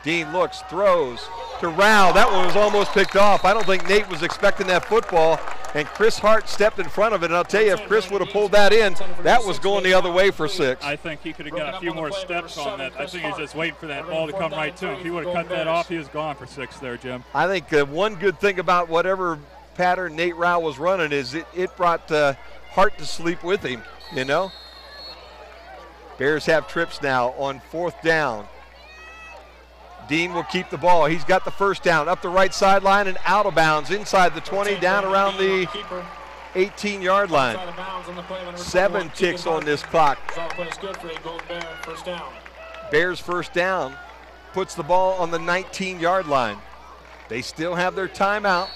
Dean looks, throws to Rao. That one was almost picked off. I don't think Nate was expecting that football, and Chris Hart stepped in front of it. And I'll tell you, if Chris would have pulled that in, that was going the other way for 6. I think he could have got a few more steps on that. I think he's just waiting for that ball to come right to him. If he would have cut that off, he was gone for 6 there, Jim. I think one good thing about whatever pattern Nate Rao was running is it brought Hart to sleep with him, you know. Bears have trips now on 4th down. Dean will keep the ball. He's got the first down up the right sideline and out of bounds inside the 20 down around the 18-yard line. 7 ticks on this clock. Bears first down puts the ball on the 19-yard line. They still have their timeout.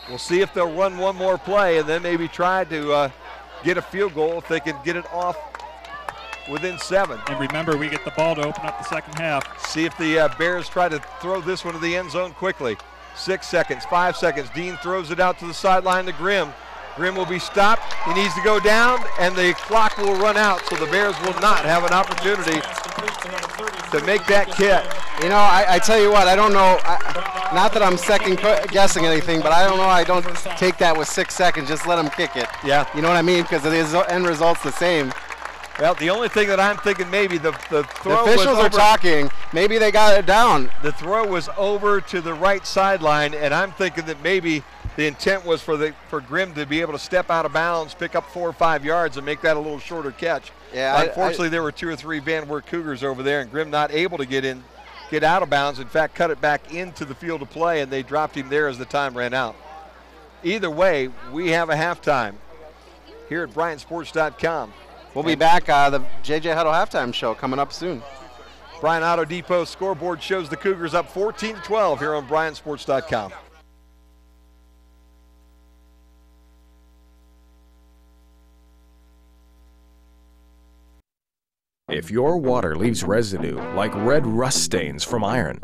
We'll see if they'll run one more play and then maybe try to get a field goal if they can get it off within 7. And remember, we get the ball to open up the second half. See if the Bears try to throw this one to the end zone quickly. 6 seconds, 5 seconds. Dean throws it out to the sideline to Grimm. Grimm will be stopped. He needs to go down, and the clock will run out, so the Bears will not have an opportunity to make that catch. You know, I tell you what, I don't know, not that I'm second guessing anything, but I don't know, I don't take that with 6 seconds. Just let him kick it. Yeah. You know what I mean? Because the end result's the same. Well, the only thing that I'm thinking, maybe the throw the officials was are talking. Maybe they got it down. The throw was over to the right sideline, and I'm thinking that maybe the intent was for Grimm to be able to step out of bounds, pick up 4 or 5 yards, and make that a little shorter catch. Yeah. Unfortunately, there were 2 or 3 Van Wert Cougars over there, and Grimm not able to get out of bounds. In fact, cut it back into the field of play, and they dropped him there as the time ran out. Either way, we have a halftime here at BryanSports.com. We'll be back, the JJ Huddle halftime show coming up soon. Bryan Auto Depot scoreboard shows the Cougars up 14-12 here on BryanSports.com. If your water leaves residue like red rust stains from iron,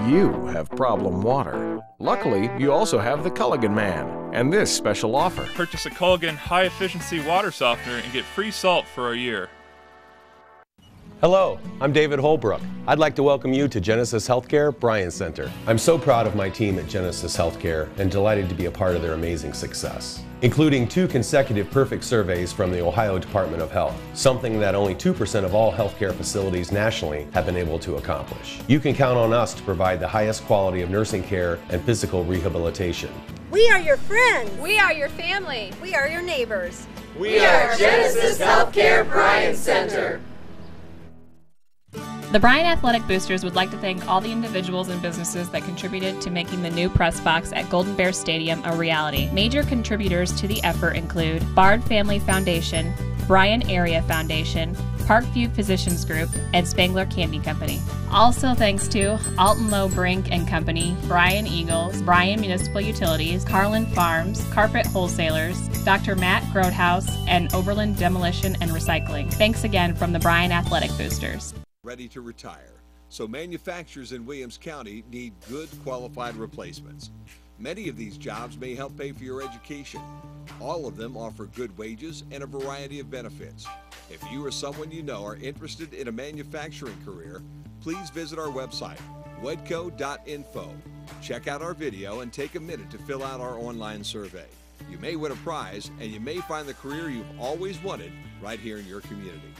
you have problem water. Luckily, you also have the Culligan Man and this special offer. Purchase a Culligan high-efficiency water softener and get free salt for a year. Hello, I'm David Holbrook. I'd like to welcome you to Genesis Healthcare Bryan Center. I'm so proud of my team at Genesis Healthcare and delighted to be a part of their amazing success, including 2 consecutive perfect surveys from the Ohio Department of Health, something that only 2% of all healthcare facilities nationally have been able to accomplish. You can count on us to provide the highest quality of nursing care and physical rehabilitation. We are your friends. We are your family. We are your neighbors. We are Genesis Healthcare Bryan Center. The Bryan Athletic Boosters would like to thank all the individuals and businesses that contributed to making the new press box at Golden Bear Stadium a reality. Major contributors to the effort include Bard Family Foundation, Bryan Area Foundation, Parkview Physicians Group, and Spangler Candy Company. Also thanks to Alton Low Brink and Company, Bryan Eagles, Bryan Municipal Utilities, Carlin Farms, Carpet Wholesalers, Dr. Matt Grotehouse, and Oberlin Demolition and Recycling. Thanks again from the Bryan Athletic Boosters. Ready to retire, so manufacturers in Williams County need good qualified replacements. Many of these jobs may help pay for your education. All of them offer good wages and a variety of benefits. If you or someone you know are interested in a manufacturing career, please visit our website, wedco.info. Check out our video and take a minute to fill out our online survey. You may win a prize, and you may find the career you've always wanted right here in your community.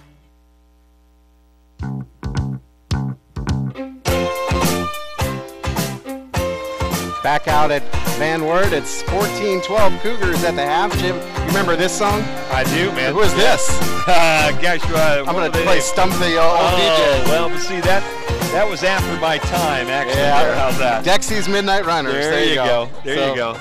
Back out at Van Wert, it's 14-12 Cougars at the half. Jim, you remember this song? I do, man. Who is this? Gosh, I'm going to play Stump the old DJ. Well, but see, that was after my time, actually. Yeah. How's that? Dexy's Midnight Runners. There you go. There you go.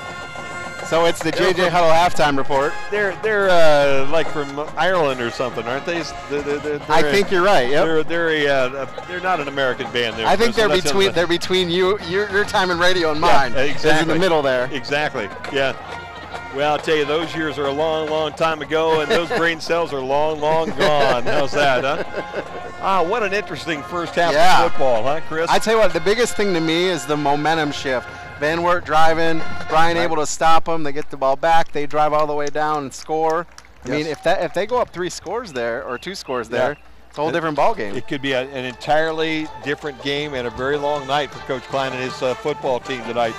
So it's the JJ Huddle halftime report. They're like from Ireland or something, aren't they? I think you're right. Yep. They're not an American band. I think they're between your time in radio and mine. Yeah, exactly. They're in the middle there. Exactly. Yeah. Well, I'll tell you, those years are a long, long time ago, and those brain cells are long, long gone. How's that, huh? What an interesting first half of football, huh, Chris? I tell you what, the biggest thing to me is the momentum shift. Van Wert driving, Bryan able to stop them. They get the ball back. They drive all the way down and score. I mean, if they go up 3 scores there or 2 scores there, it's a whole different ball game. It could be an entirely different game and a very long night for Coach Klein and his football team tonight.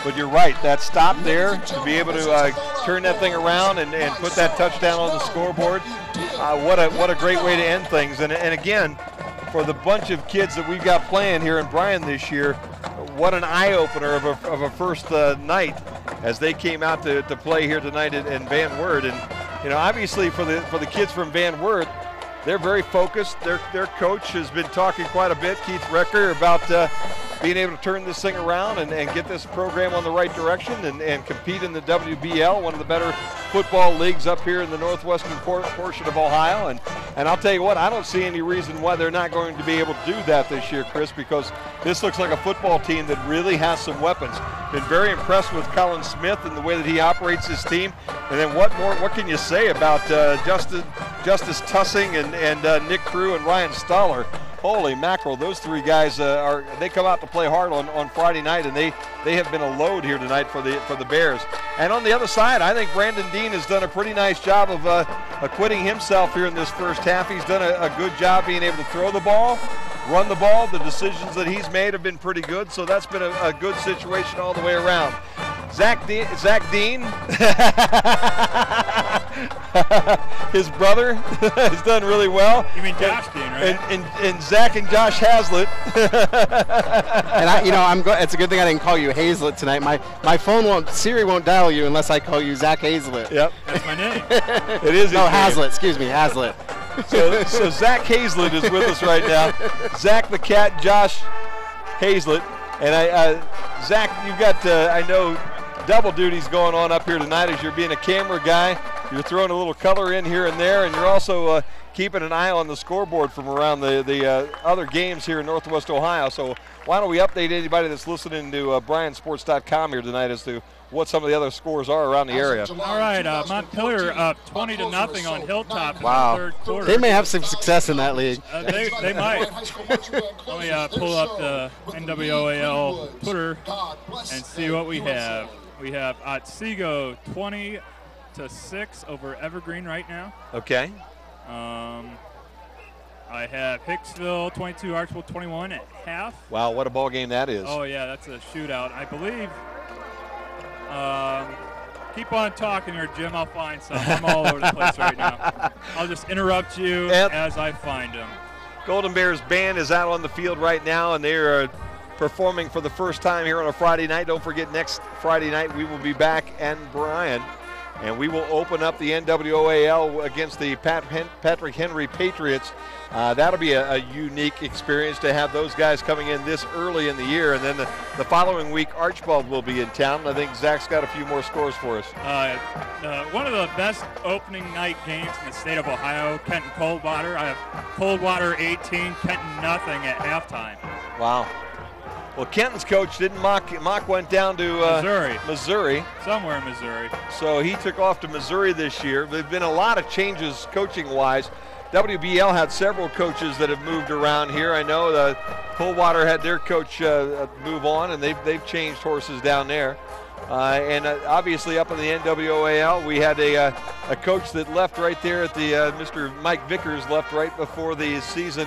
But you're right, that stop there to be able to turn that thing around and put that touchdown on the scoreboard. What a great way to end things. And again, for the bunch of kids that we've got playing here in Bryan this year, what an eye-opener of a first night as they came out to play here tonight in Van Wert. And obviously for the kids from Van Wert, they're very focused. Their coach has been talking quite a bit, Keith Recker, about being able to turn this thing around and get this program on the right direction and compete in the WBL, one of the better football leagues up here in the northwestern portion of Ohio. And I'll tell you what, I don't see any reason why they're not going to be able to do that this year, Chris, because this looks like a football team that really has some weapons. Been very impressed with Colin Smith and the way that he operates his team. And then what can you say about Justice Tussing and Nick Crew and Ryan Stoller? Holy mackerel, those three guys they come out to play hard on Friday night, and they have been a load here tonight for the Bears. And on the other side, I think Brandon Dean has done a pretty nice job of acquitting himself here in this first half. He's done a good job being able to throw the ball, run the ball. The decisions that he's made have been pretty good, so that's been a good situation all the way around. Zach Dean, his brother, has done really well. You mean Josh Dean, right? And Zach and Josh Hazlitt. And it's a good thing I didn't call you Hazlitt tonight. My phone Siri won't dial you unless I call you Zach Hazlitt. Yep, that's my name. It is. No, Hazlitt. Excuse me, Hazlitt. So Zach Hazlitt is with us right now. Zach the Cat, Josh Hazlitt, and Zach, you've got I know double duties going on up here tonight as you're being a camera guy. You're throwing a little color in here and there, and you're also keeping an eye on the scoreboard from around the other games here in Northwest Ohio. So why don't we update anybody that's listening to BryanSports.com here tonight as to what some of the other scores are around the area. All right, Montpelier up 20-0 on Hilltop in wow. the third quarter. They may have some success in that league. They might. Let me pull up the NWAL Twitter and see what we have. We have Otsego 20-6 over Evergreen right now. Okay. I have Hicksville 22, Archville 21 at half. Wow, what a ball game that is. Oh, yeah, that's a shootout. I believe. Keep on talking here, Jim. I'll find some. I'm all over the place right now. I'll just interrupt you as I find them. Golden Bears band is out on the field right now, and they are performing for the first time here on a Friday night. Don't forget, next Friday night we will be back in Bryan, and we will open up the NWAL against the Patrick Henry Patriots. That'll be a unique experience to have those guys coming in this early in the year. And then the following week, Archibald will be in town. I think Zach's got a few more scores for us. One of the best opening night games in the state of Ohio, Kenton Coldwater. I have Coldwater 18, Kenton nothing at halftime. Wow. Well, Kenton's coach didn't Mock went down to Missouri. Somewhere in Missouri. So he took off to Missouri this year. There've been a lot of changes coaching-wise. WBL had several coaches that have moved around here. I know Coldwater had their coach move on, and they've changed horses down there. And obviously up in the NWAL, we had a coach that left right there at the Mr. Mike Vickers left right before the season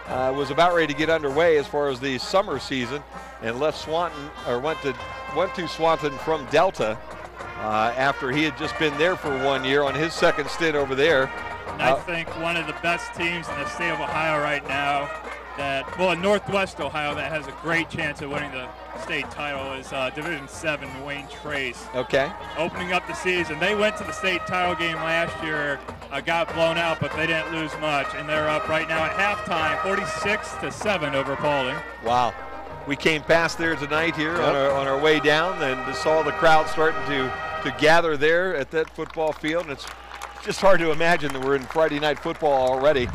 was about ready to get underway as far as the summer season, and left Swanton, or went to Swanton from Delta after he had just been there for 1 year on his second stint over there. And I think one of the best teams in the state of Ohio right now, in Northwest Ohio, that has a great chance of winning the state title is Division 7 Wayne Trace. Okay. Opening up the season. They went to the state title game last year, got blown out, but they didn't lose much, and they're up right now at halftime, 46-7 over Paulding. Wow. We came past there tonight here on our way down and saw the crowd starting to gather there at that football field, and it's just hard to imagine that we're in Friday night football already.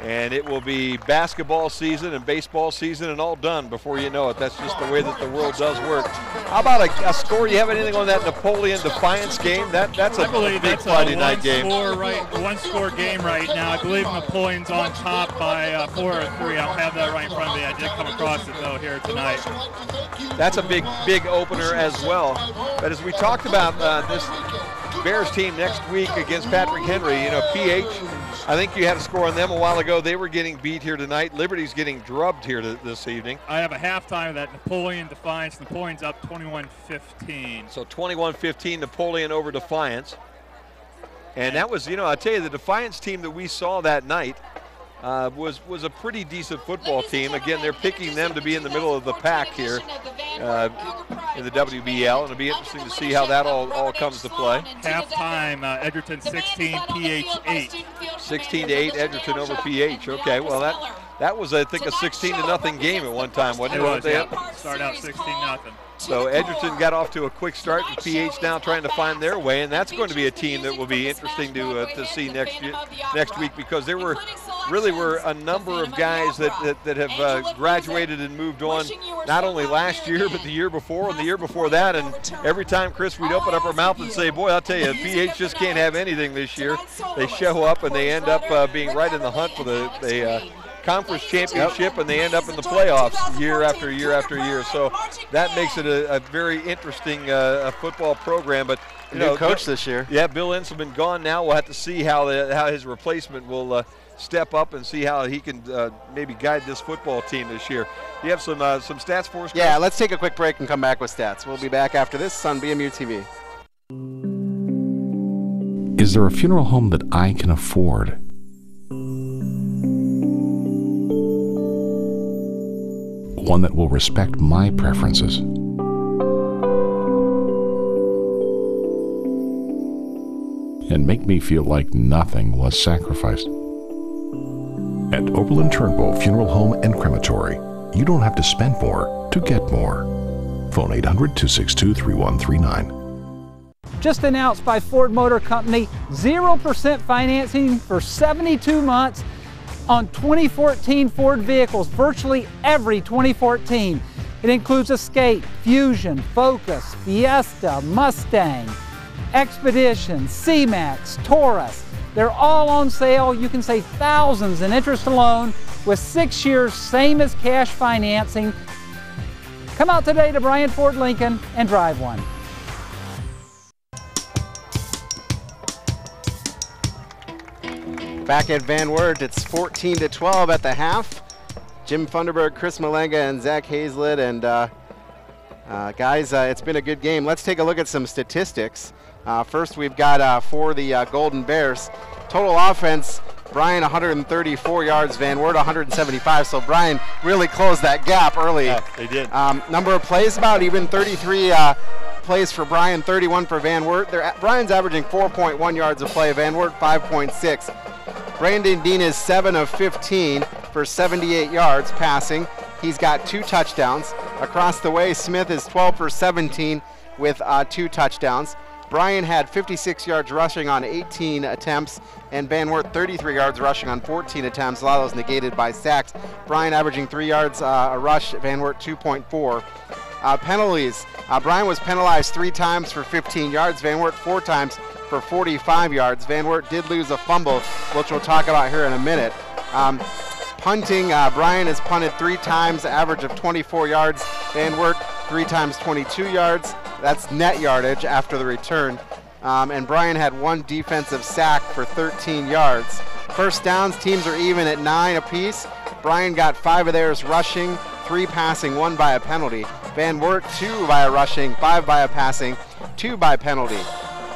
And it will be basketball season and baseball season and all done before you know it. That's just the way that the world does work. How about a score? You have anything on that Napoleon Defiance game? That's a big Friday night game. One-score game right now. I believe Napoleon's on top by 4 or 3. I don't have that right in front of me. I did come across it, though, here tonight. That's a big opener as well. But as we talked about this Bears team next week against Patrick Henry, PH, I think you had a score on them a while ago. They were getting beat here tonight. Liberty's getting drubbed here this evening. I have a halftime of that Napoleon Defiance. Napoleon's up 21-15. So 21-15 Napoleon over Defiance. And that was, I tell you, the Defiance team that we saw that night was a pretty decent football team. Again, they're picking them to be in the middle of the pack here in the WBL, and it'll be interesting to see how that all comes to play. Halftime, Edgerton 16, PH 8. 16-8, Edgerton over PH. Okay, well That was, I think, a 16-0 game at one time, wasn't it? It was, yeah. Started out 16-0. So Edgerton got off to a quick start, and PH now trying to find their way, and that's going to be a team that will be interesting to see next week, because there were a number of guys that have graduated and moved on, not only last year but the year before and the year before that. And every time, Chris, we'd open up our mouth and say, boy, I'll tell you, PH just can't have anything this year. They show up and they end up being right in the hunt for the conference championship, and they end up in the playoffs year after year after year. So that makes it a very interesting football program. But new coach this year. Yeah, Bill Enselman gone now. We'll have to see how his replacement will step up and see how he can maybe guide this football team this year. Do you have some stats for us, Chris? Yeah, let's take a quick break and come back with stats. We'll be back after this on BMU TV. Is there a funeral home that I can afford? One that will respect my preferences. And make me feel like nothing was sacrificed. At Oberlin Turnbull Funeral Home and Crematory, you don't have to spend more to get more. Phone 800-262-3139. Just announced by Ford Motor Company, 0% financing for 72 months on 2014 Ford vehicles, virtually every 2014. It includes Escape, Fusion, Focus, Fiesta, Mustang, Expedition, C-Max, Taurus. They're all on sale. You can save thousands in interest alone with 6 years, same as cash financing. Come out today to Bryan Ford Lincoln and drive one. Back at Van Wert, it's 14-12 at the half. Jim Funderburg, Chris Malenga, and Zach Hazlett. And guys, it's been a good game. Let's take a look at some statistics. First, we've got for the Golden Bears, total offense, Bryan 134 yards, Van Wert 175. So Bryan really closed that gap early. Yeah, they did. Number of plays, about even 33 plays for Bryan, 31 for Van Wert. Bryan's averaging 4.1 yards a play, Van Wert 5.6. Brandon Dean is 7 of 15 for 78 yards passing. He's got 2 touchdowns. Across the way, Smith is 12 for 17 with 2 touchdowns. Bryan had 56 yards rushing on 18 attempts, and Van Wert 33 yards rushing on 14 attempts. A lot of those negated by sacks. Bryan averaging 3 yards a rush, Van Wert 2.4. Penalties. Bryan was penalized 3 times for 15 yards, Van Wert 4 times for 45 yards. Van Wert did lose a fumble, which we'll talk about here in a minute. Punting, Bryan has punted 3 times, average of 24 yards. Van Wert 3 times 22 yards. That's net yardage after the return. And Bryan had 1 defensive sack for 13 yards. First downs, teams are even at 9 apiece. Bryan got 5 of theirs rushing, 3 passing, 1 by a penalty. Van Wert 2 by a rushing, 5 by a passing, 2 by penalty.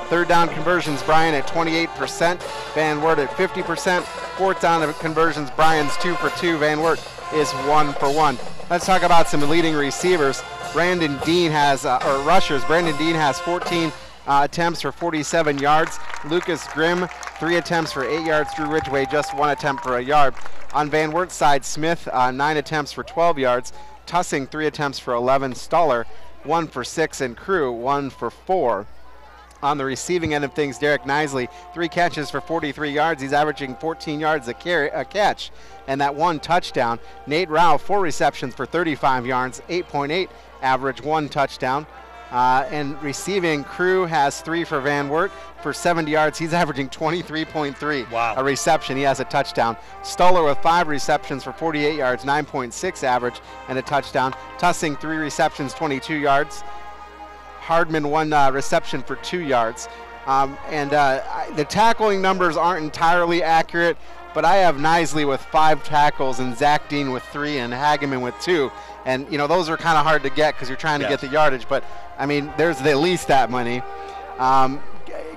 Third down conversions, Bryan at 28%, Van Wert at 50%. Fourth down conversions, Bryan's 2 for 2, Van Wert is 1 for 1. Let's talk about some leading receivers. Brandon Dean has, or rushers, Brandon Dean has 14 attempts for 47 yards. Lucas Grimm, 3 attempts for 8 yards. Drew Ridgway, just 1 attempt for a yard. On Van Wert's side, Smith, 9 attempts for 12 yards. Tussing, 3 attempts for 11. Stoller, 1 for 6. And Crew, 1 for 4. On the receiving end of things, Derek Nisley, 3 catches for 43 yards. He's averaging 14 yards a catch, and that 1 touchdown. Nate Rao, 4 receptions for 35 yards, 8.8 average, 1 touchdown. And receiving, Crew has 3 for Van Wert for 70 yards. He's averaging 23.3 a reception. He has a touchdown. Stoller with 5 receptions for 48 yards, 9.6 average, and a touchdown. Tussing, 3 receptions, 22 yards. Hardman, 1 reception for 2 yards. The tackling numbers aren't entirely accurate, but I have Nisley with 5 tackles and Zach Dean with 3 and Hageman with 2. And, you know, those are kind of hard to get because you're trying to get the yardage, but, I mean, there's at least that many.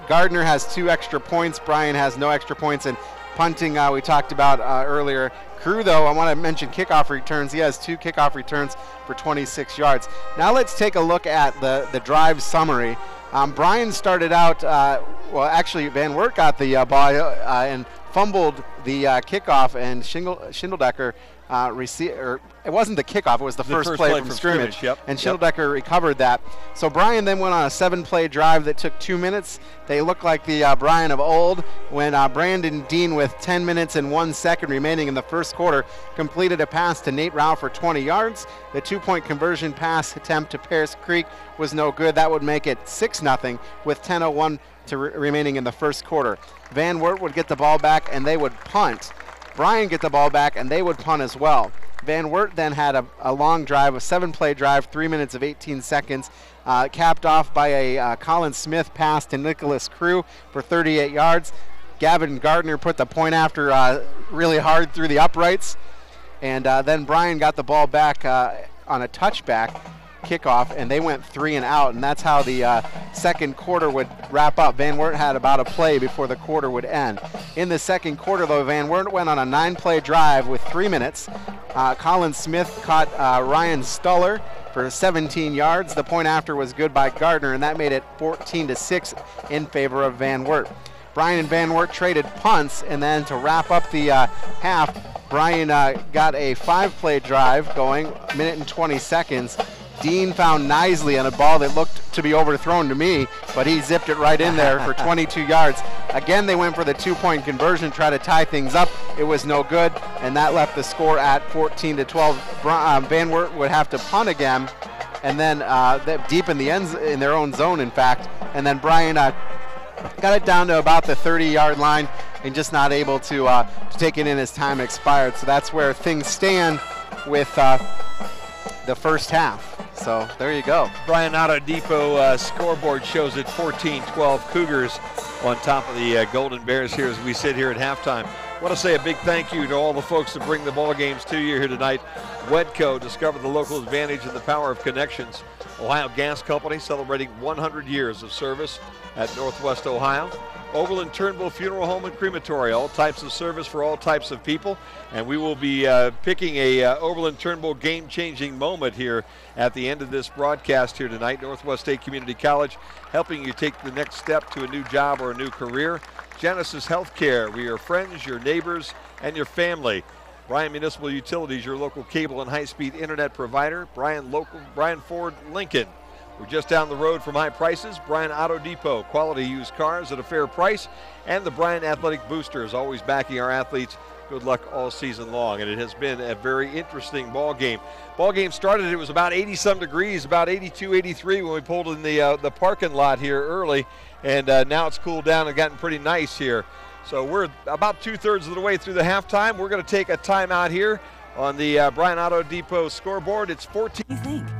Gardner has 2 extra points. Bryan has no extra points. And punting, we talked about earlier. Crew, though, I want to mention kickoff returns. He has 2 kickoff returns for 26 yards. Now let's take a look at the drive summary. Bryan started out, well, actually, Van Wert got the ball and fumbled the kickoff, and Schindeldecker it wasn't the kickoff, it was the first play from scrimmage. Yep. And Schildecker recovered that. So Bryan then went on a 7-play drive that took 2 minutes. They look like the Bryan of old when Brandon Dean, with 10 minutes and 1 second remaining in the first quarter, completed a pass to Nate Rao for 20 yards. The 2-point conversion pass attempt to Paris Creek was no good. That would make it 6-0 with 10:01 remaining in the first quarter. Van Wert would get the ball back and they would punt. Bryan get the ball back and they would punt as well. Van Wert then had a long drive, a 7-play drive, 3 minutes of 18 seconds, capped off by a Colin Smith pass to Nicholas Crew for 38 yards. Gavin Gardner put the point after really hard through the uprights. And then Bryan got the ball back on a touchback kickoff, and they went 3 and out, and that's how the second quarter would wrap up. Van Wert had about a play before the quarter would end. In the second quarter, though, Van Wert went on a 9-play drive with 3 minutes. Colin Smith caught Ryan Stuller for 17 yards. The point after was good by Gardner, and that made it 14-6 in favor of Van Wert. Bryan and Van Wert traded punts, and then to wrap up the half, Bryan got a 5-play drive going, a minute and 20 seconds. Dean found Nisley on a ball that looked to be overthrown to me, but he zipped it right in there for 22 yards. Again, they went for the 2-point conversion, try to tie things up. It was no good, and that left the score at 14-12. Van Wert would have to punt again, and then deep in their own zone, in fact. And then Bryan got it down to about the 30-yard line and just not able to take it in as time expired. So that's where things stand with the first half. So there you go. Bryan Auto Depot scoreboard shows it 14-12 Cougars on top of the Golden Bears here as we sit here at halftime. I want to say a big thank you to all the folks that bring the ball games to you here tonight. Wedco, discover the local advantage and the power of connections. Ohio Gas Company celebrating 100 years of service at Northwest Ohio. Overland Turnbull Funeral Home and Crematory, all types of service for all types of people. And we will be picking a Overland Turnbull game-changing moment here at the end of this broadcast here tonight. Northwest State Community College helping you take the next step to a new job or a new career. Genesis Healthcare, we are friends, your neighbors, and your family. Bryan Municipal Utilities, your local cable and high-speed internet provider. Bryan Ford Lincoln. We're just down the road from high prices. Bryan Auto Depot, quality used cars at a fair price. And the Bryan Athletic Boosters, always backing our athletes. Good luck all season long. And it has been a very interesting ball game. Ball game started, it was about 80-some degrees, about 82, 83 when we pulled in the parking lot here early. And now it's cooled down and gotten pretty nice here. So we're about 2/3 of the way through the halftime. We're going to take a timeout here on the Bryan Auto Depot scoreboard. It's 14.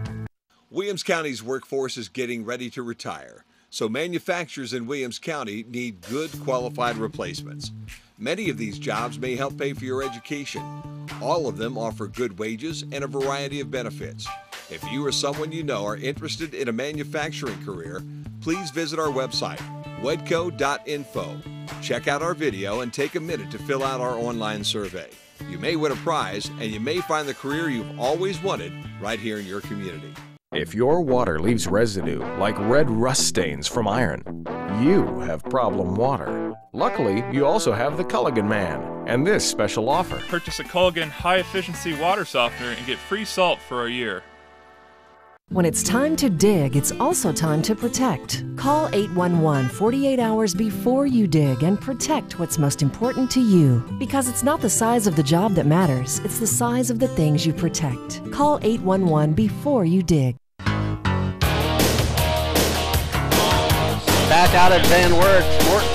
Williams County's workforce is getting ready to retire, so manufacturers in Williams County need good, qualified replacements. Many of these jobs may help pay for your education. All of them offer good wages and a variety of benefits. If you or someone you know are interested in a manufacturing career, please visit our website, wedco.info. Check out our video and take a minute to fill out our online survey. You may win a prize, and you may find the career you've always wanted right here in your community. If your water leaves residue like red rust stains from iron, you have problem water. Luckily, you also have the Culligan Man and this special offer. Purchase a Culligan high-efficiency water softener and get free salt for a year. When it's time to dig, it's also time to protect. Call 811 48 hours before you dig and protect what's most important to you. Because it's not the size of the job that matters, it's the size of the things you protect. Call 811 before you dig. Back out at Van Wert,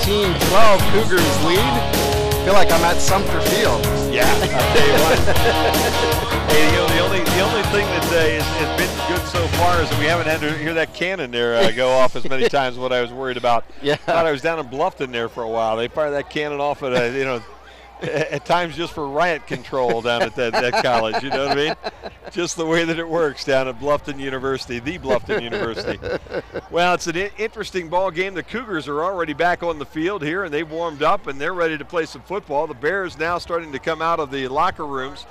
14-12, Cougars lead. I feel like I'm at Sumter Field. Yeah, I'll tell you what. Hey, the only thing that has been good so far is that we haven't had to hear that cannon there go off as many times as what I was worried about. Yeah. I thought I was down in Bluffton there for a while. They fired that cannon off at at times just for riot control down at that college, you know what I mean? Just the way that it works down at Bluffton University, the Bluffton University. Well, it's an interesting ball game. The Cougars are already back on the field here, and they've warmed up, and they're ready to play some football. The Bears now starting to come out of the locker rooms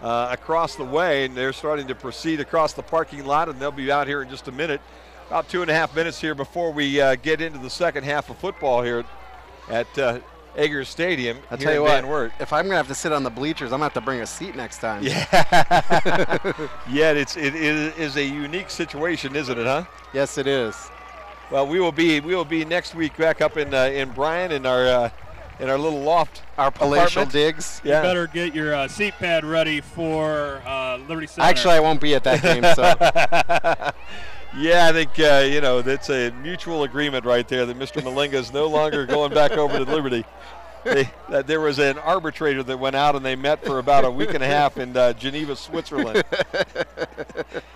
across the way, and they're starting to proceed across the parking lot, and they'll be out here in just a minute. About 2.5 minutes here before we get into the second half of football here at Eggers Stadium. I'll here tell you in Van what, Wert. if I'm going to have to sit on the bleachers, I'm going to have to bring a seat next time. Yeah. Yeah, it is a unique situation, isn't it, huh? Yes, it is. Well, we will be next week back up in Bryan in our little loft. Our palatial apartment. digs. Yeah. You better get your seat pad ready for Liberty Center. Actually, I won't be at that game, so. Yeah, I think, that's a mutual agreement right there that Mr. Malinga is no longer going back over to Liberty. There was an arbitrator that went out and they met for about a week and a half in Geneva, Switzerland.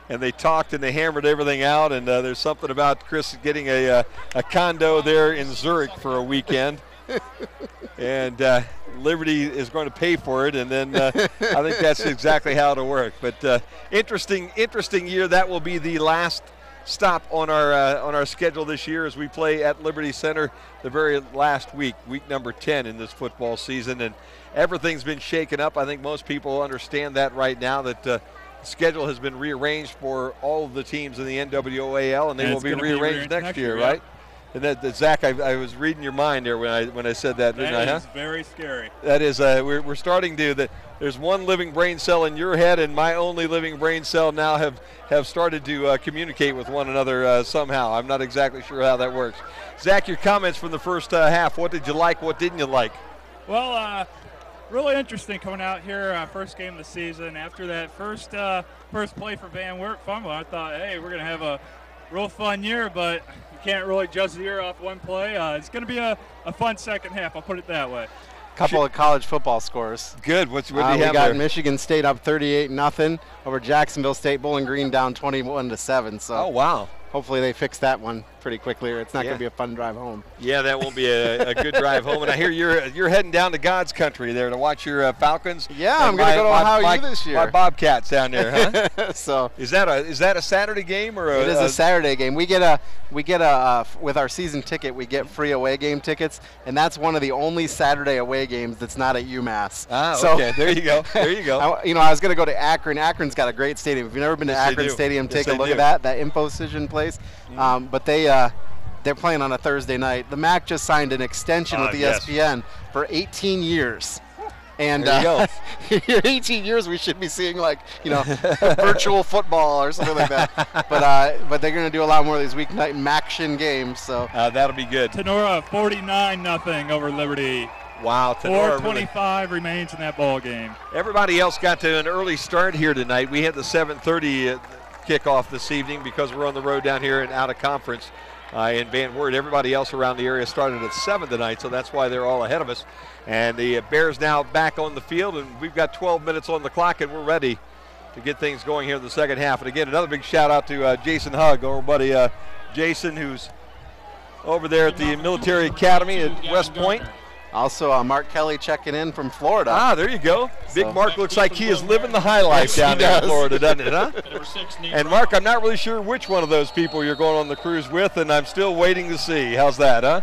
And they talked and they hammered everything out, and there's something about Chris getting a condo there in Zurich for a weekend. And Liberty is going to pay for it, and then I think that's exactly how it'll work. But interesting year. That will be the last stop on our schedule this year as we play at Liberty Center the very last week number 10 in this football season, and everything's been shaken up. I think most people understand that right now, that the schedule has been rearranged for all of the teams in the NWOAL, and they will be rearranged next year, right? And that Zach, I was reading your mind there when I said that, didn't I? That is very scary. That is, we're starting to. There's one living brain cell in your head, and my only living brain cell now have started to communicate with one another somehow. I'm not exactly sure how that works. Zach, your comments from the first half. What did you like? What didn't you like? Well, really interesting coming out here, first game of the season. After that first play for Van Wert fumble, I thought, hey, we're going to have a real fun year, but you can't really judge the year off one play. It's going to be a fun second half, I'll put it that way. Couple of college football scores. Good. What do you have we got there? Michigan State up 38-0 over Jacksonville State. Bowling Green down 21-7. So. Oh, wow. Hopefully they fix that one pretty quickly, or it's not going to be a fun drive home. Yeah, that won't be a good drive home. And I hear you're heading down to God's country there to watch your Falcons. Yeah, I'm going to go to Ohio U this year. My Bobcats down there, huh? So is that a Saturday game or it is a Saturday game. We get a with our season ticket, we get free away game tickets, and that's one of the only Saturday away games that's not at UMass. Ah, so, okay. There you go. There you go. I was going to go to Akron. Akron's got a great stadium. If you've never been to Akron Stadium, take a look at that InfoCision place. But they're playing on a Thursday night. The MAC just signed an extension with ESPN for 18 years. And there you go. 18 years, we should be seeing virtual football or something like that. But they're going to do a lot more of these weeknight MACtion games. So that'll be good. Tenora 49-0 over Liberty. Wow, Tenora 4:25 remains in that ball game. Everybody else got to an early start here tonight. We had the 7:30 kickoff this evening because we're on the road down here and out of conference in Van Wert. Everybody else around the area started at 7 tonight, so that's why they're all ahead of us. And the Bears now back on the field, and we've got 12 minutes on the clock, and we're ready to get things going here in the second half. And again, another big shout out to Jason Hugg, our buddy Jason, who's over there at the Military Academy at West Point. Also, Mark Kelly checking in from Florida. Ah, there you go. Big Mark looks like he is living the high life down there in Florida, doesn't it, huh? And Mark, I'm not really sure which one of those people you're going on the cruise with, and I'm still waiting to see. How's that, huh?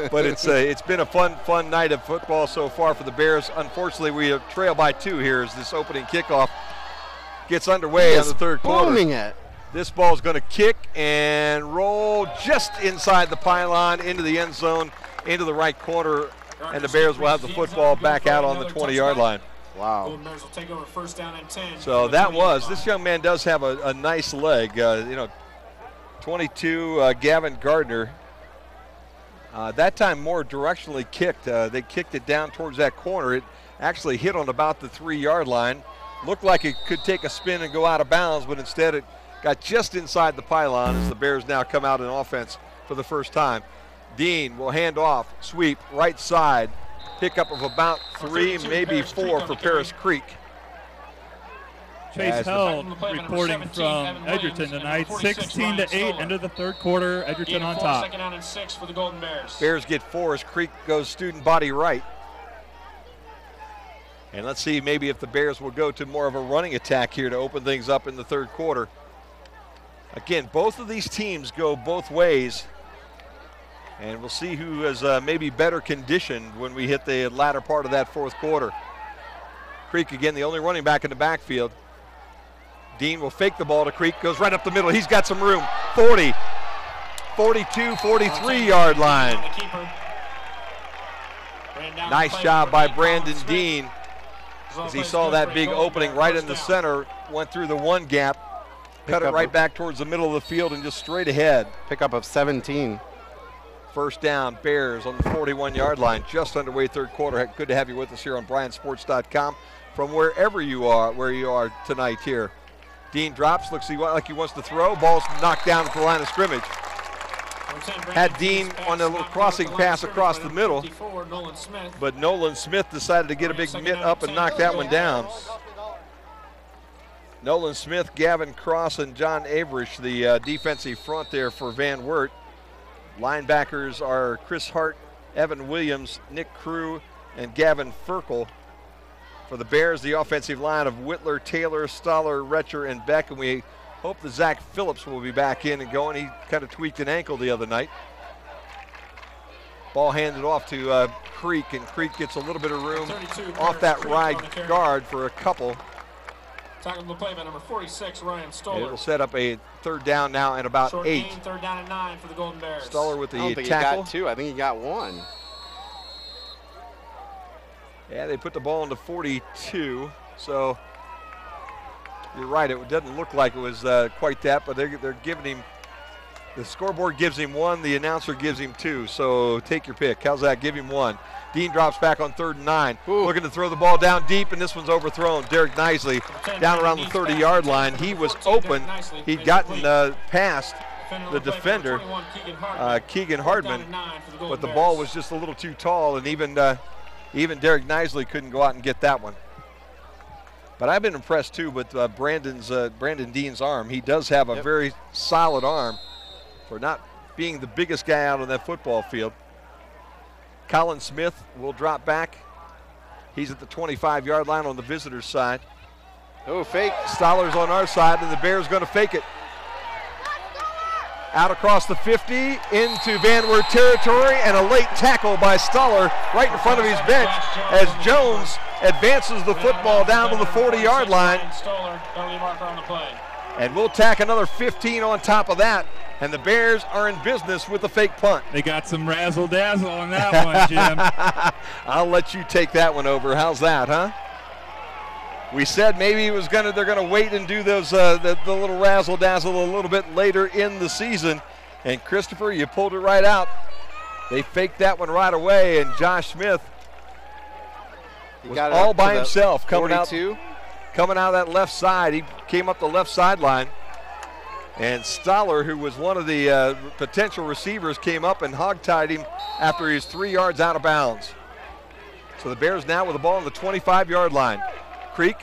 But it's been a fun night of football so far for the Bears. Unfortunately, we trail by 2 here as this opening kickoff gets underway in the third quarter. Booming it. This ball is going to kick and roll just inside the pylon into the end zone, into the right corner. And the Bears will have the football back out on the 20-yard line. Wow. Bears will take over first down and 10. So this young man does have a nice leg. 22, Gavin Gardner. That time more directionally kicked. They kicked it down towards that corner. It actually hit on about the 3-yard line. Looked like it could take a spin and go out of bounds, but instead it got just inside the pylon as the Bears now come out in offense for the first time. Dean will hand off, sweep, right side. Pickup of about 3, maybe 4 for Paris Creek. Chase Held reporting from Edgerton tonight. 16-8 into the third quarter. Edgerton on top. Second down and 6 for the Golden Bears. Bears get 4 as Creek goes student body right. And let's see maybe if the Bears will go to more of a running attack here to open things up in the third quarter. Again, both of these teams go both ways. And we'll see who is maybe better conditioned when we hit the latter part of that fourth quarter. Creek, again, the only running back in the backfield. Dean will fake the ball to Creek, goes right up the middle. He's got some room. 40, 42, 43-yard line. Nice job by Brandon Dean as he saw that big opening right in the center, went through the one gap, cut it right back towards the middle of the field and just straight ahead. Pickup of 17. First down, Bears on the 41-yard line, just underway third quarter. Good to have you with us here on BryanSports.com from wherever you are tonight here. Dean drops, looks like he wants to throw. Ball's knocked down at the line of scrimmage. Had Dean on a little crossing pass across the middle, but Nolan Smith decided to get a big mitt up and knock that one down. Nolan Smith, Gavin Cross, and John Averish, the defensive front there for Van Wert. Linebackers are Chris Hart, Evan Williams, Nick Crew, and Gavin Ferkel. For the Bears, the offensive line of Whitler, Taylor, Stoller, Retcher, and Beck, and we hope that Zach Phillips will be back in and going. He kind of tweaked an ankle the other night. Ball handed off to Creek, and Creek gets a little bit of room off that right guard for a couple. Tackling the play by number 46, Ryan Stoller. It'll set up a third down now and about Short 8. Gain, third down and 9 for the Golden Bears. Stoller with the tackle. I don't think he got 2. I think he got 1. Yeah, they put the ball into 42. So you're right. It doesn't look like it was quite that, but they're giving him. The scoreboard gives him 1. The announcer gives him 2. So take your pick. How's that? Give him 1. Dean drops back on 3rd and 9. Looking to throw the ball down deep, and this one's overthrown. Derek Knisley down around the 30-yard line. He was open. He'd gotten past the defender, Keegan Hardman, but the ball was just a little too tall, and even Derek Knisley couldn't go out and get that one. But I've been impressed, too, with Brandon Dean's arm. He does have a very solid arm for not being the biggest guy out on that football field. Colin Smith will drop back. He's at the 25-yard line on the visitor's side. Oh, fake. Stoller's on our side, and the Bears going to fake it. Out across the 50 into Van Wert territory, and a late tackle by Stoller right in front of his bench as Jones advances the football down to the 40-yard line. And we'll tack another 15 on top of that. And the Bears are in business with the fake punt. They got some razzle-dazzle on that one, Jim. I'll let you take that one over. How's that, huh? We said maybe they're gonna wait and do those the little razzle-dazzle a little bit later in the season. And Christopher, you pulled it right out. They faked that one right away, and Josh Smith was all by himself coming out of that left side. He came up the left sideline. And Stoller, who was one of the potential receivers, came up and hogtied him after he was 3 yards out of bounds. So the Bears now with the ball on the 25-yard line. Creek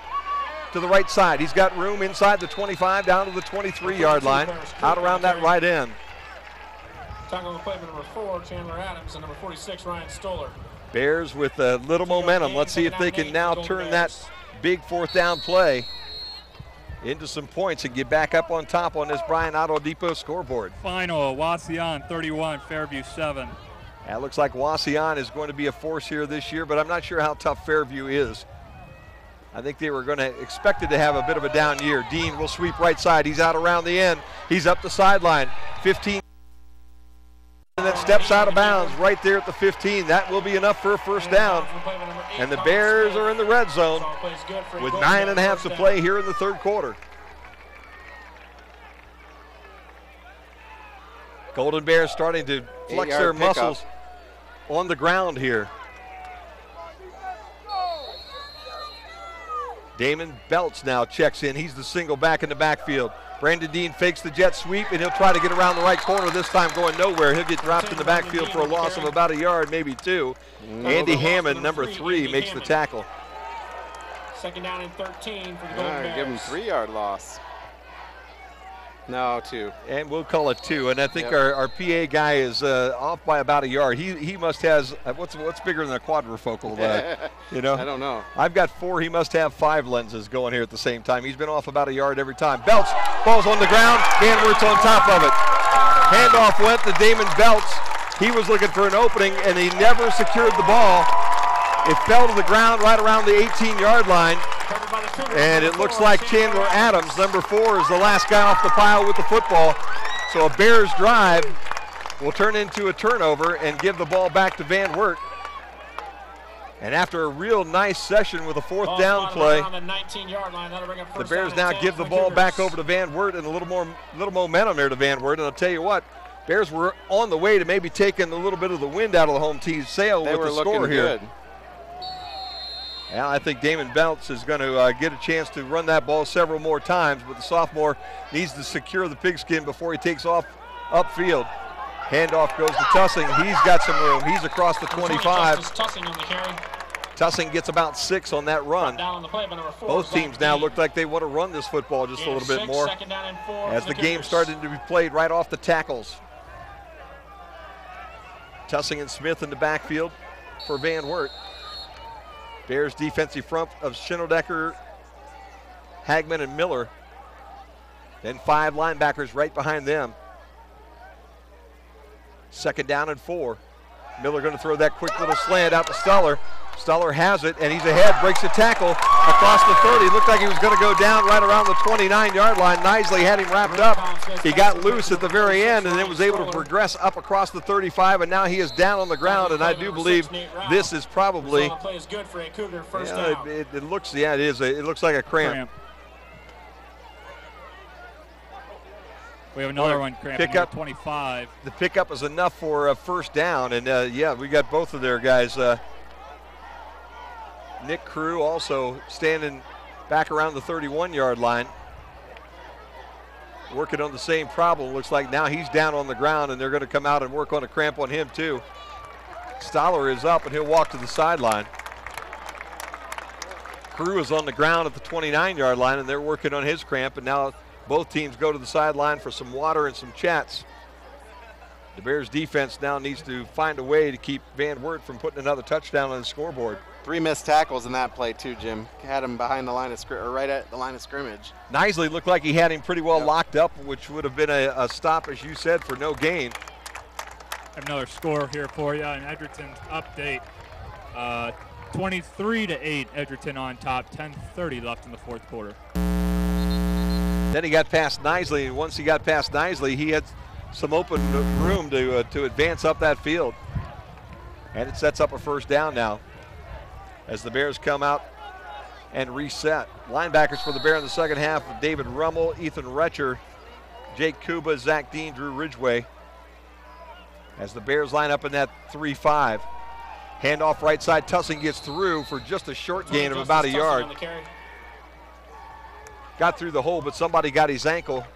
to the right side. He's got room inside the 25 down to the 23-yard line, out around that right end. Tackling the play by number 4, Chandler Adams, and number 46, Ryan Stoller. Bears with a little momentum. Let's see if they can now turn that big 4th down play into some points and get back up on top on this Bryan Auto Depot scoreboard. Final, Wasion 31, Fairview 7. That looks like Wasion is going to be a force here this year, but I'm not sure how tough Fairview is. I think they were going to expected to have a bit of a down year. Dean will sweep right side. He's out around the end. He's up the sideline. 15. And then steps out of bounds right there at the 15. That will be enough for a first down. And the Bears are in the red zone with 9.5 to play here in the third quarter. Golden Bears starting to flex their muscles on the ground here. Damon Belts now checks in. He's the single back in the backfield. Brandon Dean fakes the jet sweep, and he'll try to get around the right corner, this time going nowhere. He'll get dropped in the backfield for a loss of about a yard, maybe 2. Andy Hammond, number 3, makes the tackle. Second down and 13 for the Golden Bears. Give him 3-yard loss. No, 2. And we'll call it 2. And I think our PA guy is off by about a yard. He must has what's bigger than a quadrifocal? You know, I don't know. I've got 4. He must have 5 lenses going here at the same time. He's been off about a yard every time. Belts, ball's on the ground. Van Wert's on top of it. Handoff went to Damon Belts. He was looking for an opening, and he never secured the ball. It fell to the ground right around the 18-yard line. And it looks like Chandler Adams, number 4, is the last guy off the pile with the football. So a Bears drive will turn into a turnover and give the ball back to Van Wert. And after a real nice session with a fourth down play, the Bears now give the ball back over to Van Wert and a little momentum there to Van Wert. And I'll tell you what, Bears were on the way to maybe taking a little bit of the wind out of the home team's sail with the score here. Good. Yeah, I think Damon Belts is going to get a chance to run that ball several more times, but the sophomore needs to secure the pigskin before he takes off upfield. Handoff goes to Tussing. He's got some room. He's across the 25. Tussing gets about 6 on that run. Both teams now look like they want to run this football just a little bit more as the game started to be played right off the tackles. Tussing and Smith in the backfield for Van Wert. Bears defensive front of Schinodecker, Hagman, and Miller. Then 5 linebackers right behind them. 2nd down and 4. Miller going to throw that quick little slant out to Stuller. Stuller has it, and he's ahead, breaks a tackle across the 30. Looked like he was going to go down right around the 29-yard line. Knisley had him wrapped up. He got loose at the very end and then was able to progress up across the 35, and now he is down on the ground, and I do believe this is probably, it looks, yeah, it is. It looks like a cramp. We have another one cramping pick up 25. The pickup is enough for a first down, and yeah, we got both of their guys. Nick Crew also standing back around the 31-yard line, working on the same problem. Looks like now he's down on the ground, and they're going to come out and work on a cramp on him too. Stoller is up, and he'll walk to the sideline. Crew is on the ground at the 29-yard line, and they're working on his cramp, and now both teams go to the sideline for some water and some chats. The Bears defense now needs to find a way to keep Van Wert from putting another touchdown on the scoreboard. 3 missed tackles in that play too, Jim. Had him behind the line of right at the line of scrimmage. Knisley looked like he had him pretty well locked up, which would have been a stop, as you said, for no gain. Another score here for you, an Edgerton update. 23-8, Edgerton on top, 10:30 left in the fourth quarter. Then he got past Knisley, and once he got past Knisley, he had some open room to advance up that field. And it sets up a first down now as the Bears come out and reset. Linebackers for the Bear in the second half: David Rummel, Ethan Retcher, Jake Kuba, Zach Dean, Drew Ridgway. As the Bears line up in that 3-5. Handoff right side, Tussing gets through for just a short gain of about a yard. Got through the hole, but somebody got his ankle.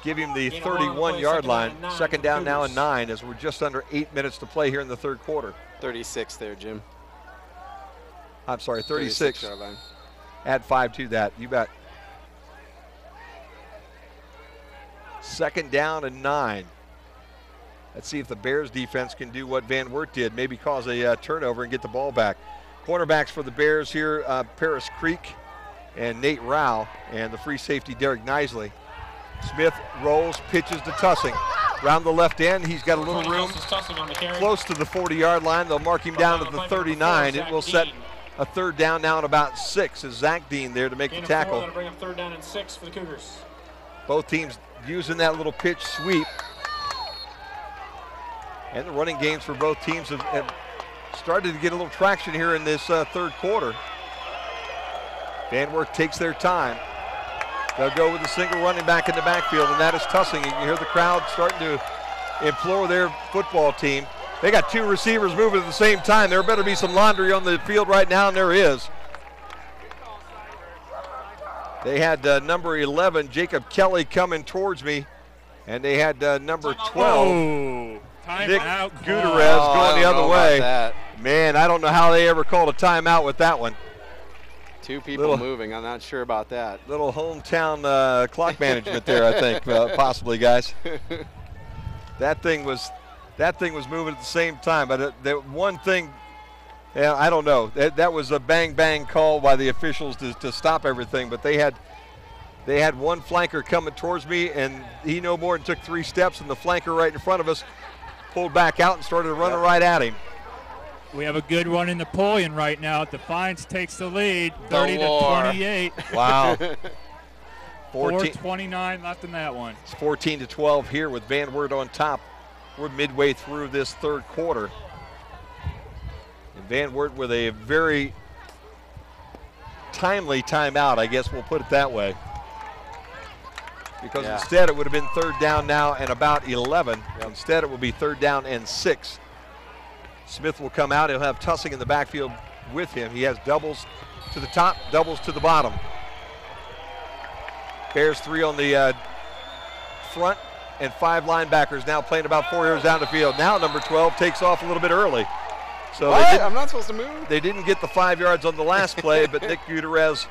Give him the 31-yard line. Second down now and 9 as we're just under 8 minutes to play here in the third quarter. 36 there, Jim. I'm sorry, 36. 36-yard line. Add 5 to that, you bet. Second down and 9. Let's see if the Bears defense can do what Van Wert did, maybe cause a turnover and get the ball back. Cornerbacks for the Bears here, Paris Creek and Nate Rao, and the free safety Derek Knisley. Smith rolls, pitches to Tussing. Round the left end, he's got a little room close to the 40-yard line. They'll mark him down at the 39. It will set a third down now and about 6 as Zach Dean there to make the tackle. Bring up 3rd down and 6 for the Cougars. Both teams using that little pitch sweep. And the running games for both teams have started to get a little traction here in this third quarter. Van Wert takes their time. They'll go with a single running back in the backfield, and that is Tussing. You can hear the crowd starting to implore their football team. They got 2 receivers moving at the same time. There better be some laundry on the field right now, and there is. They had number 11, Jacob Kelly, coming towards me, and they had number 12, Nick Gutierrez, going the other way. Man, I don't know how they ever called a timeout with that one. 2 people moving. I'm not sure about that. Little hometown clock management there, I think, possibly, guys. That thing was moving at the same time. But the one thing, yeah, I don't know. That was a bang call by the officials to stop everything. But they had one flanker coming towards me, and he no more than took 3 steps, and the flanker right in front of us pulled back out and started running right at him. We have a good one in Napoleon right now. Defiance takes the lead, 30-28. Wow. 4:29 left in that one. It's 14-12 here with Van Wert on top. We're midway through this third quarter. And Van Wert with a very timely timeout, I guess we'll put it that way. Because instead it would have been 3rd down now and about 11. Instead it will be 3rd down and 6. Smith will come out. He'll have Tussing in the backfield with him. He has doubles to the top, doubles to the bottom. Bears 3 on the front and 5 linebackers now playing about 4 yards down the field. Now number 12 takes off a little bit early. So I'm not supposed to move? They didn't get the 5 yards on the last play, but Nick Gutierrez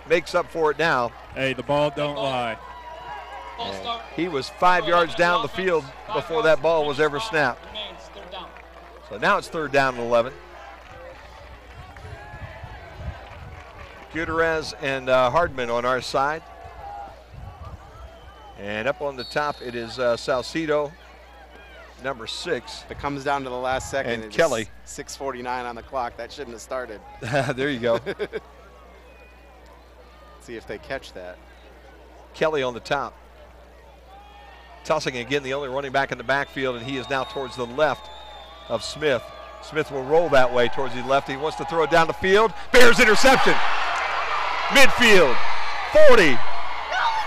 makes up for it now. Hey, the ball don't lie. He was 5 yards down the field before that ball was ever snapped. So now it's 3rd down and 11. Gutierrez and Hardman on our side. And up on the top it is Salcido, number 6. If it comes down to the last second, and it's Kelly. 6:49 on the clock. That shouldn't have started. There you go. See if they catch that. Kelly on the top. Tussing again, the only running back in the backfield, and he is now towards the left of Smith. Smith will roll that way towards the left. He wants to throw it down the field. Bears interception. Midfield. 40.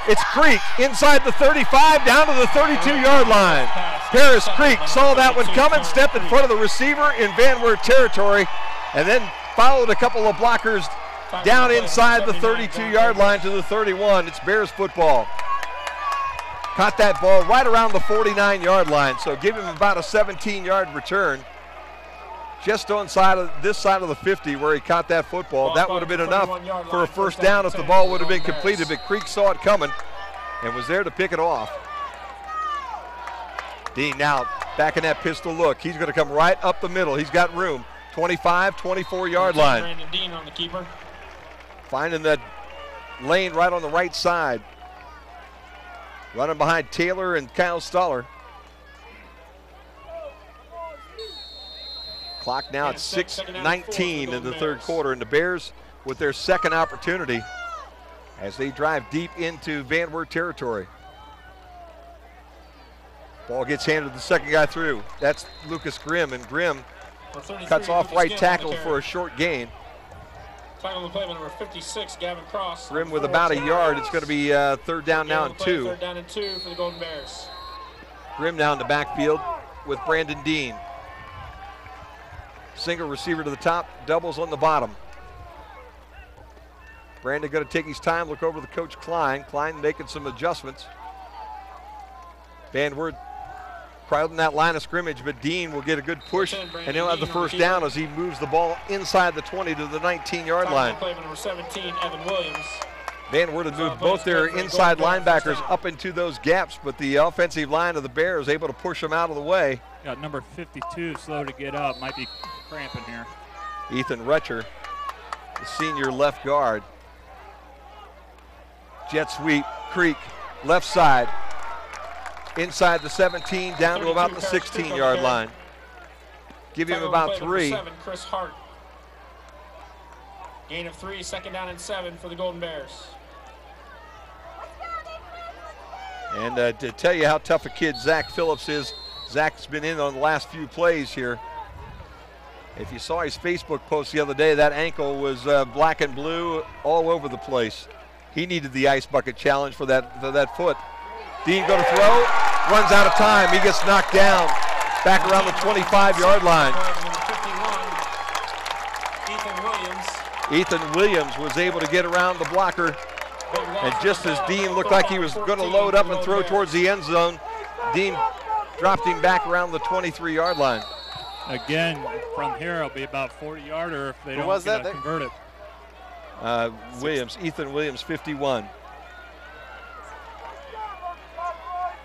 It's Creek inside the 35, down to the 32-yard line. Harris Creek saw that one coming, stepped in front of the receiver in Van Wert territory, and then followed a couple of blockers down inside the 32-yard line to the 31. It's Bears football. Caught that ball right around the 49-yard line, so give him about a 17-yard return. Just on this side of the 50 where he caught that football. That would have been enough for a first down if the ball would have been completed, but Creek saw it coming and was there to pick it off. Dean now back in that pistol look. He's going to come right up the middle. He's got room. 25, 24-yard line. Brandon Dean on the keeper. Finding that lane right on the right side. Running behind Taylor and Kyle Stoller. Clock now at 6:19 in the 3rd quarter, and the Bears with their second opportunity as they drive deep into Van Wert territory. Ball gets handed to the second guy through. That's Lucas Grimm, and Grimm cuts off right tackle for a short gain. Tackle the play number 56, Gavin Cross. Grimm with about a yard. It's going to be 3rd down now and 2. 3rd down and 2 for the Golden Bears. Grimm now in the backfield with Brandon Dean. Single receiver to the top, doubles on the bottom. Brandon going to take his time, look over to Coach Klein. Klein making some adjustments. Van Wert crowding that line of scrimmage, but Dean will get a good push, and he'll have the first down as he moves the ball inside the 20 to the 19-yard line. Play number 17, Evan Williams. Van Wert had moved both their inside linebackers up into those gaps, but the offensive line of the Bears able to push them out of the way. Got number 52 slow to get up. Might be cramping here. Ethan Retcher, the senior left guard. Jet sweep, Creek, left side. Inside the 17, down to about the 16-yard line. Give him about 3. 7, Chris Hart. Gain of 3, 2nd down and 7 for the Golden Bears. And to tell you how tough a kid Zach Phillips is, Zach's been in on the last few plays here. If you saw his Facebook post the other day, that ankle was black and blue all over the place. He needed the ice bucket challenge for that foot. Dean going to throw, runs out of time. He gets knocked down back around the 25-yard line. Ethan Williams was able to get around the blocker. And just as Dean looked like he was going to load up and throw towards the end zone, Dean dropped him back around the 23-yard line. Again, from here, it'll be about 40-yarder if they don't convert it. Ethan Williams, 51.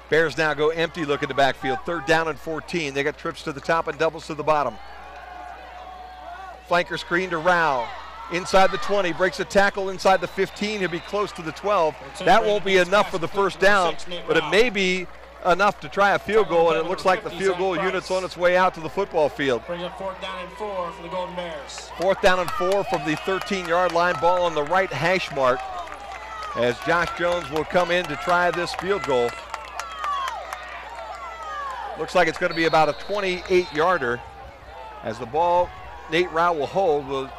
Bears now go empty look at the backfield. 3rd down and 14. They got trips to the top and doubles to the bottom. Flanker screen to Rao. Inside the 20, breaks a tackle inside the 15. He'll be close to the 12. That won't be enough for the first down, but it may be enough to try a field goal, and it looks like the field goal unit's on its way out to the football field. Brings up 4th down and 4 for the Golden Bears. 4th down and 4 from the 13-yard line. Ball on the right hash mark as Josh Jones will come in to try this field goal. Looks like it's going to be about a 28-yarder as the ball Nate Rao will hold will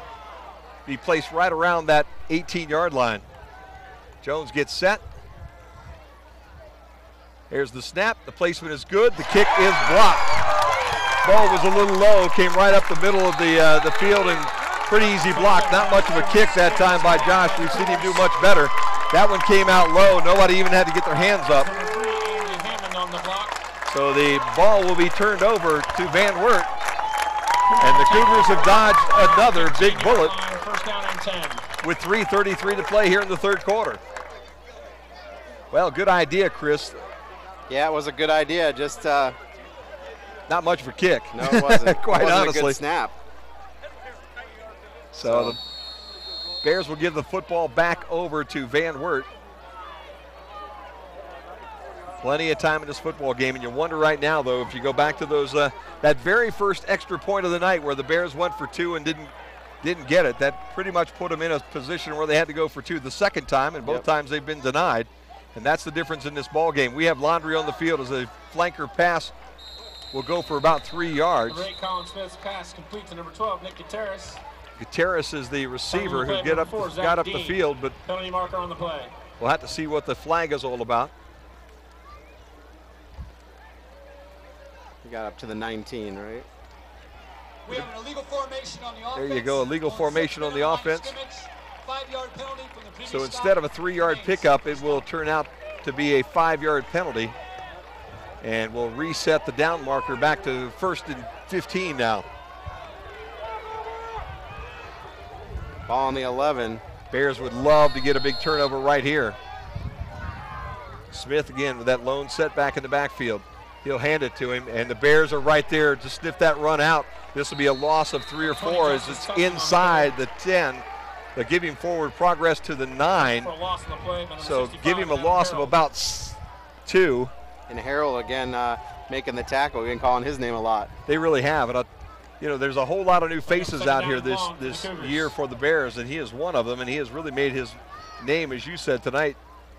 be placed right around that 18-yard line. Jones gets set. Here's the snap. The placement is good. The kick is blocked. Ball was a little low, came right up the middle of the field, and pretty easy block. Not much of a kick that time by Josh. We've seen him do much better. That one came out low. Nobody even had to get their hands up. So the ball will be turned over to Van Wert. And the Cougars have dodged another big bullet with 3:33 to play here in the third quarter. Well, good idea, Chris. Yeah, it was a good idea. Just not much of a kick. No, it wasn't. Quite it wasn't honestly. A good snap. So the Bears will give the football back over to Van Wert. Plenty of time in this football game, and you wonder right now, though, if you go back to those that very first extra point of the night where the Bears went for two and didn't get it, that pretty much put them in a position where they had to go for two the second time, and both times they've been denied. And that's the difference in this ball game. We have Laundrie on the field as a flanker pass will go for about 3 yards. Great Colin Smith's pass complete to number 12, Nick Gutierrez. Gutierrez is the receiver who got up the field, but penalty marker on the play. We'll have to see what the flag is all about. He got up to the 19, right? We have an illegal formation on the offense. There you go, illegal formation on the offense. 5-yard penalty from the previous So instead of a 3-yard pickup, it will turn out to be a 5-yard penalty. And we'll reset the down marker back to 1st and 15 now. Ball on the 11. Bears would love to get a big turnover right here. Smith again with that lone setback in the backfield. He'll hand it to him, and the Bears are right there to sniff that run out. This will be a loss of 3 or 4 as it's inside the 10. They'll give him forward progress to the 9. So give him a loss of about 2. And Harrell again making the tackle. We've been calling his name a lot. They really have. And there's a whole lot of new faces out here this year for the Bears, and he is one of them, and he has really made his name, as you said tonight,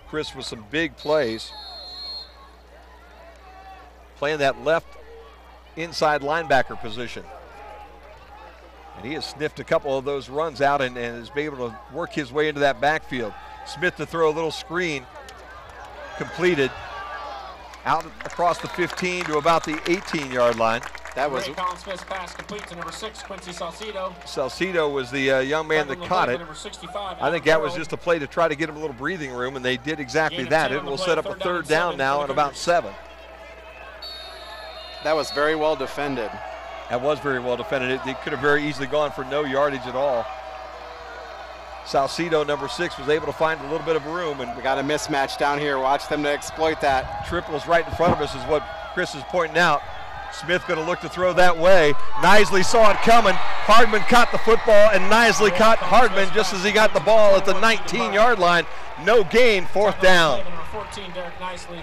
Chris, with some big plays. Playing that left inside linebacker position. And he has sniffed a couple of those runs out and has been able to work his way into that backfield. Smith to throw a little screen. Completed. Out across the 15 to about the 18-yard line. That was Colin Smith's pass complete to number 6, Quincy Salcido. Salcido was the young man that caught it. I think that was just a play to try to get him a little breathing room, and they did exactly that. It will set up a 3rd down now at about 7. That was very well defended. That was very well defended. It could have very easily gone for no yardage at all. Salcido, number 6, was able to find a little bit of room. And we got a mismatch down here. Watch them to exploit that. Triples right in front of us is what Chris is pointing out. Smith going to look to throw that way. Knisley saw it coming. Hardman caught the football, and Knisley caught Hardman just as he got the ball at the 19-yard line. No gain, 4th down.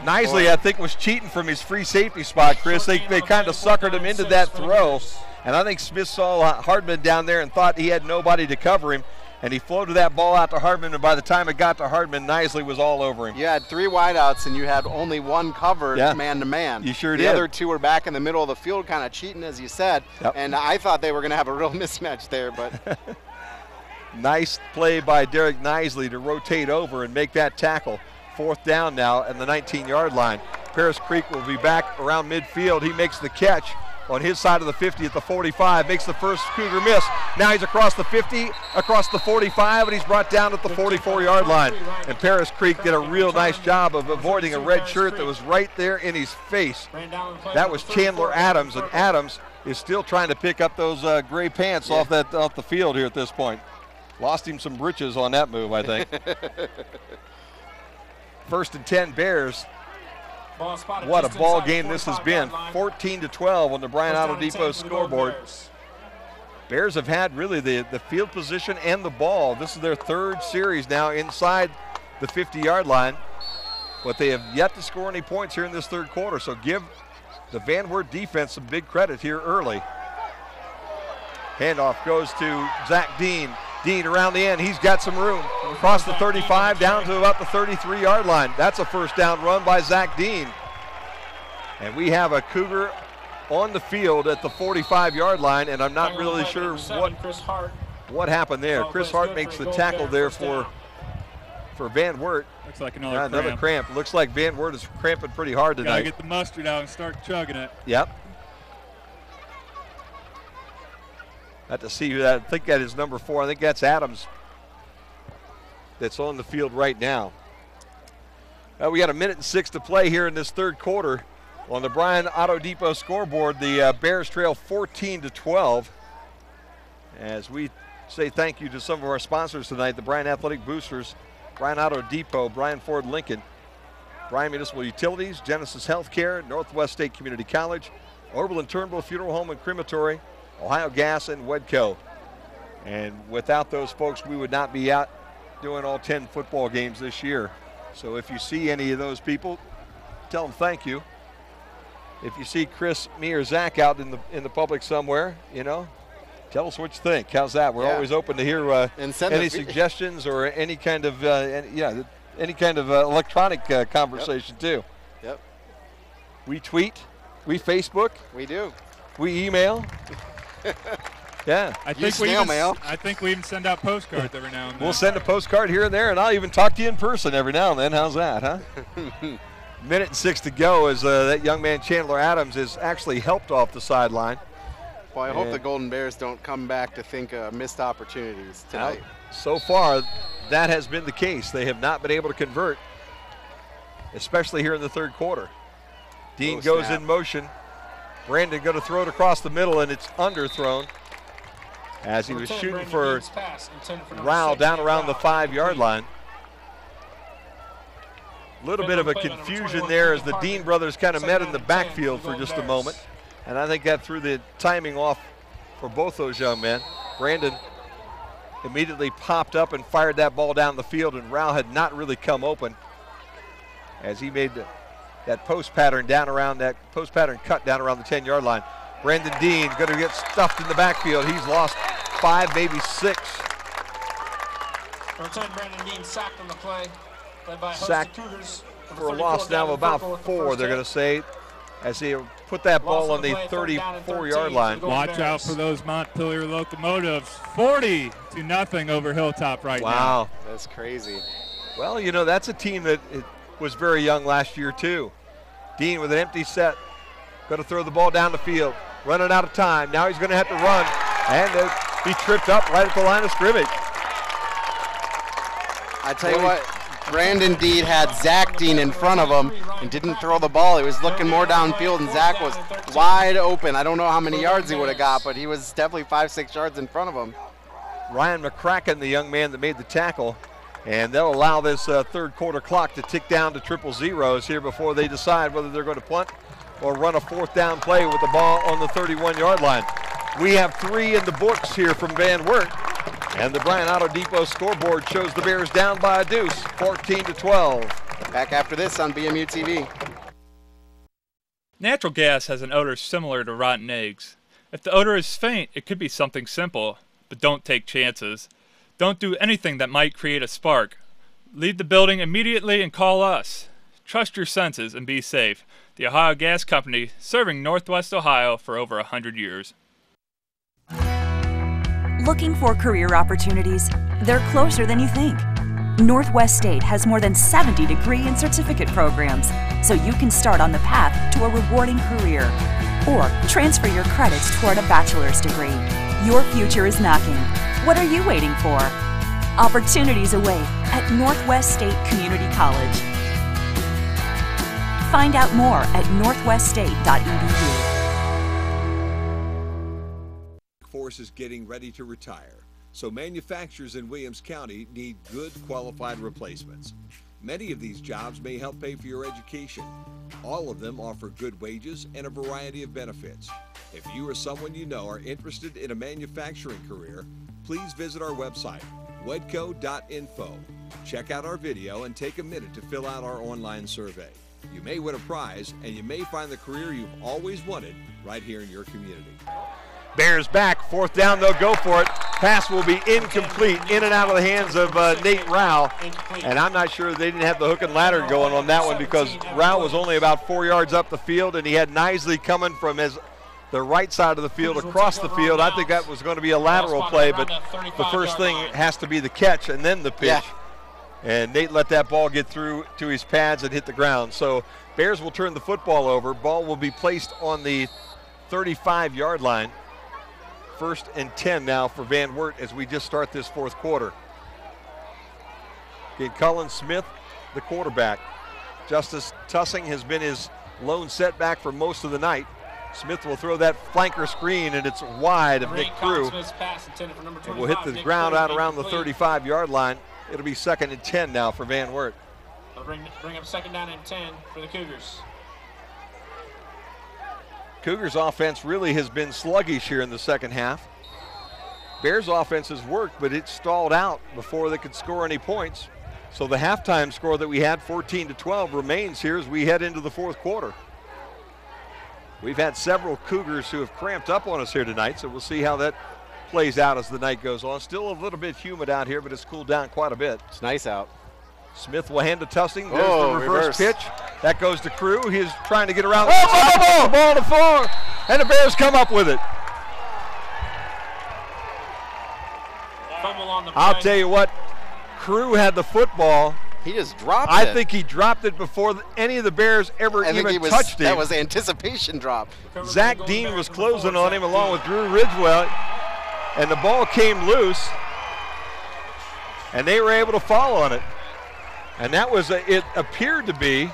Knisley, I think, was cheating from his free safety spot, Chris. They kind of suckered him into that throw. And I think Smith saw Hardman down there and thought he had nobody to cover him. And he floated that ball out to Hardman, and by the time it got to Hardman, Knisley was all over him. You had 3 wideouts, and you had only 1 covered man-to-man. You sure did. The other 2 were back in the middle of the field, kind of cheating, as you said. Yep. And I thought they were going to have a real mismatch there, but nice play by Derek Knisley to rotate over and make that tackle. 4th down now at the 19-yard line. Paris Creek will be back around midfield. He makes the catch on his side of the 50 at the 45, makes the first Cougar miss. Now he's across the 50, across the 45, and he's brought down at the 44-yard line. And Paris Creek did a real nice job of avoiding a red shirt that was right there in his face. That was Chandler Adams, and Adams is still trying to pick up those gray pants off the field here at this point. Lost him some britches on that move, I think. 1st and 10 Bears. What a ball game this has been. 14-12 on the Bryan Auto Depot scoreboard. Bears have had really the field position and the ball. This is their 3rd series now inside the 50-yard line, but they have yet to score any points here in this 3rd quarter. So give the Van Wert defense some big credit here early. Handoff goes to Zach Dean. Dean around the end, he's got some room. Across the 35 down to about the 33-yard line. That's a 1st down run by Zach Dean. And we have a Cougar on the field at the 45-yard line, and I'm not really sure what happened there. Chris Hart makes the tackle there for Van Wert. Looks like another cramp. Looks like Van Wert is cramping pretty hard tonight. Gotta get the mustard out and start chugging it. Yep. Got to see who that. I think that is number 4. I think that's Adams that's on the field right now. We got 1:06 to play here in this third quarter. On the Bryan Auto Depot scoreboard, the Bears trail 14-12. As we say thank you to some of our sponsors tonight, the Bryan Athletic Boosters, Bryan Auto Depot, Bryan Ford Lincoln, Bryan Municipal Utilities, Genesis Healthcare, Northwest State Community College, Oberlin Turnbull Funeral Home and Crematory, Ohio Gas, and Wedco. And without those folks, we would not be out doing all 10 football games this year. So if you see any of those people, tell them thank you. If you see Chris, me, or Zach out in the public somewhere, you know, tell us what you think. How's that? We're always open to hear any suggestions or any kind of any kind of electronic conversation too. Yep. We tweet, we Facebook, we do, we email. Yeah. I think we even send out postcards every now and then. We'll send a postcard here and there, and I'll even talk to you in person every now and then. How's that, huh? 1:06 to go as that young man Chandler Adams is actually helped off the sideline. Well, I hope the Golden Bears don't come back to think missed opportunities tonight. So far, that has been the case. They have not been able to convert, especially here in the third quarter. Dean goes in motion. Brandon going to throw it across the middle, and it's underthrown as he was shooting for Rao down around the 5-yard line. A little bit of a confusion there as the Dean brothers kind of met in the backfield for just a moment. And I think that threw the timing off for both those young men. Brandon immediately popped up and fired that ball down the field, and Rao had not really come open as he made that post pattern cut down around the 10-yard line. Brandon Dean going to get stuffed in the backfield. He's lost 5, maybe 6. Brandon Dean sacked on the play. Sacked for a loss now of about 4, they're going to say, as he put that ball on the 34-yard line. Watch out for those Montpelier locomotives. 40-0 over Hilltop right now. Wow. That's crazy. Well, you know, that's a team that was very young last year, too. Dean with an empty set. Going to throw the ball down the field. Running out of time. Now he's going to have to run. And he tripped up right at the line of scrimmage. I tell you what, Brandon Dean had Zach Dean in front of him and didn't throw the ball. He was looking more downfield, and Zach was wide open. I don't know how many yards he would have got, but he was definitely 5-6 yards in front of him. Ryan McCracken, the young man that made the tackle, and they'll allow this third quarter clock to tick down to 000s here before they decide whether they're going to punt or run a 4th down play with the ball on the 31-yard line. We have 3 in the books here from Van Wert. And the Bryan Auto Depot scoreboard shows the Bears down by a deuce, 14-12. Back after this on BMU TV. Natural gas has an odor similar to rotten eggs. If the odor is faint, it could be something simple, but don't take chances. Don't do anything that might create a spark. Leave the building immediately and call us. Trust your senses and be safe. The Ohio Gas Company, serving Northwest Ohio for over 100 years. Looking for career opportunities? They're closer than you think. Northwest State has more than 70 degree and certificate programs, so you can start on the path to a rewarding career or transfer your credits toward a bachelor's degree. Your future is knocking. What are you waiting for? Opportunities await at Northwest State Community College. Find out more at northweststate.edu. Force is getting ready to retire, so manufacturers in Williams County need good qualified replacements. Many of these jobs may help pay for your education. All of them offer good wages and a variety of benefits. If you or someone you know are interested in a manufacturing career, please visit our website, wedco.info. Check out our video and take a minute to fill out our online survey. You may win a prize, and you may find the career you've always wanted right here in your community. Bears back, 4th down, they'll go for it. Pass will be incomplete, in and out of the hands of Nate Rao. And I'm not sure they didn't have the hook and ladder going on that one because Rao was only about 4 yards up the field, and he had Nisley coming from as the right side of the field, across the field. I think that was going to be a lateral play, but the first thing has to be the catch and then the pitch. Yeah. And Nate let that ball get through to his pads and hit the ground. So Bears will turn the football over. Ball will be placed on the 35-yard line. 1st and 10 now for Van Wert as we just start this fourth quarter. Okay, Cullen Smith, the quarterback. Justice Tussing has been his lone setback for most of the night. Smith will throw that flanker screen, and it's wide of Nick Crew. It will hit the ground out around the 35-yard line. It'll be 2nd and 10 now for Van Wert. They'll bring up 2nd down and 10 for the Cougars. Cougars offense really has been sluggish here in the second half. Bears offense has worked, but it stalled out before they could score any points. So the halftime score that we had, 14-12, remains here as we head into the fourth quarter. We've had several Cougars who have cramped up on us here tonight, so we'll see how that plays out as the night goes on. Still a little bit humid out here, but it's cooled down quite a bit. It's nice out. Smith will hand to Tussing. There's the reverse pitch. That goes to Crew. He's trying to get around the ball to the floor, and the Bears come up with it. I'll tell you what, Crew had the football. He just dropped it. I think he dropped it before any of the Bears ever even touched him. That was anticipation drop. Zach Dean was closing on him along with Drew Ridgewell, and the ball came loose, and they were able to fall on it. And that was, it appeared to be,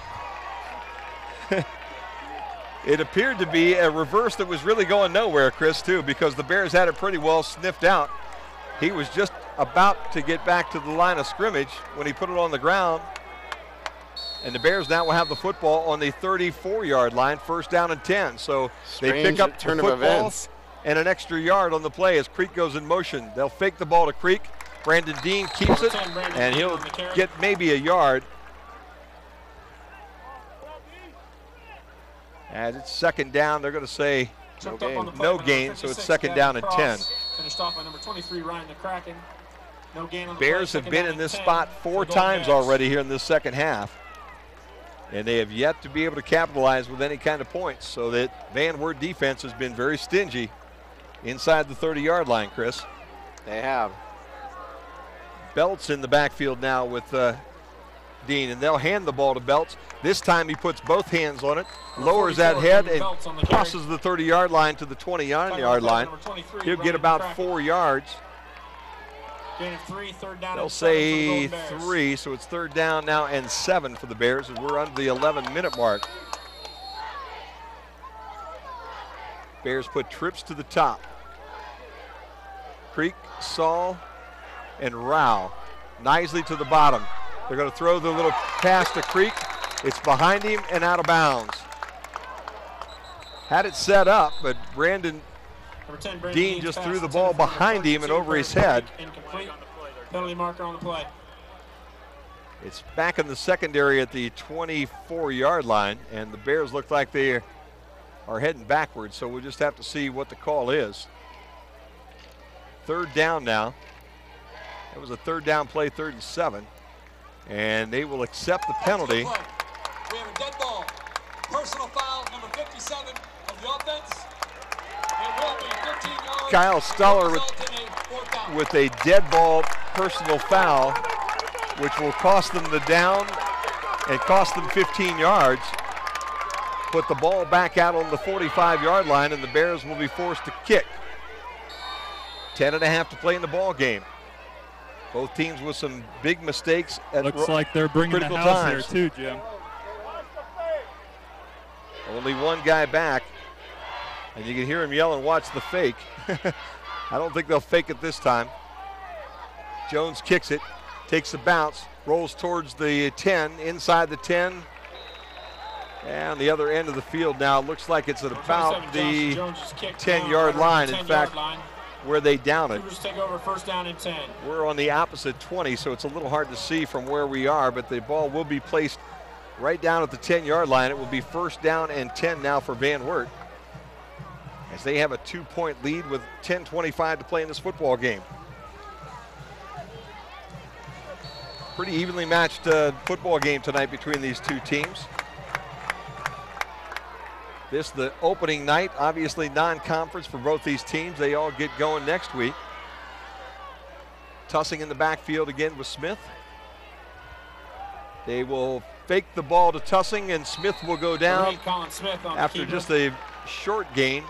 a reverse that was really going nowhere, Chris, too, because the Bears had it pretty well sniffed out. He was just about to get back to the line of scrimmage when he put it on the ground. And the Bears now will have the football on the 34-yard line, 1st down and 10. So they pick up the football and an extra yard on the play as Creek goes in motion. They'll fake the ball to Creek. Brandon Dean keeps it, and he'll get maybe a yard. As it's 2nd down, they're going to say no gain, so it's 2nd down and 10. Finished off by number 23, Ryan the Kraken. No gain on the Bears have been in this spot 4 times already here in this second half, and they have yet to be able to capitalize with any kind of points, so that Van Wert defense has been very stingy inside the 30-yard line, Chris. They have. Belts in the backfield now with Dean, and they'll hand the ball to Belts. This time he puts both hands on it, lowers that head, and crosses the 30-yard line to the 20-yard line. He'll get about 4 yards. They'll say 3, so it's 3rd down now and 7 for the Bears as we're under the 11-minute mark. Bears put trips to the top. Creek, Saul, and Rao. Nisley to the bottom. They're going to throw the little pass to Creek. It's behind him and out of bounds. Had it set up, but Brandon Dean just threw the ball behind him and over his head. Penalty marker on the play. It's back in the secondary at the 24-yard line, and the Bears look like they are heading backwards, so we'll just have to see what the call is. 3rd down now. It was a 3rd down play, 3rd and 7. And they will accept the penalty. We have a dead ball. Personal foul, number 57 of the offense. It will be 15 yards. Kyle Stuller with a dead ball personal foul, which will cost them the down and cost them 15 yards. Put the ball back out on the 45-yard line, and the Bears will be forced to kick. 10.5 to play in the ball game. Both teams with some big mistakes at looks like they're bringing the house times. Here too, Jim. Only one guy back, and you can hear him yelling, "Watch the fake." I don't think they'll fake it this time. Jones kicks it, takes a bounce, rolls towards the 10, inside the 10, and the other end of the field now. Looks like it's at about the 10-yard line. In fact, where they down it. Take over 1st down and 10. We're on the opposite 20, so it's a little hard to see from where we are, but the ball will be placed right down at the 10-yard line. It will be 1st down and 10 now for Van Wert, as they have a 2-point lead with 10:25 to play in this football game. Pretty evenly matched football game tonight between these two teams. This the opening night, obviously non-conference for both these teams. They all get going next week. Tussing in the backfield again with Smith. They will fake the ball to Tussing, and Smith will go down after just a short gain.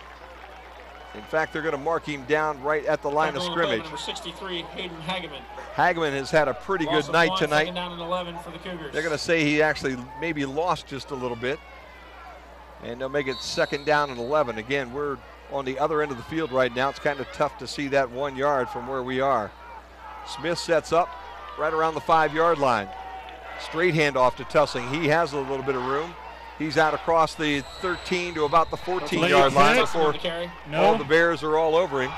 In fact, they're going to mark him down right at the line of scrimmage. Number 63, Hayden Hageman. Hageman has had a pretty good night tonight. Down and 11 for the Cougars. They're going to say he actually maybe lost just a little bit. And they'll make it 2nd down and 11. Again, we're on the other end of the field right now. It's kind of tough to see that 1 yard from where we are. Smith sets up right around the 5-yard line. Straight handoff to Tussing. He has a little bit of room. He's out across the 13 to about the 14-yard line before all the Bears are all over him.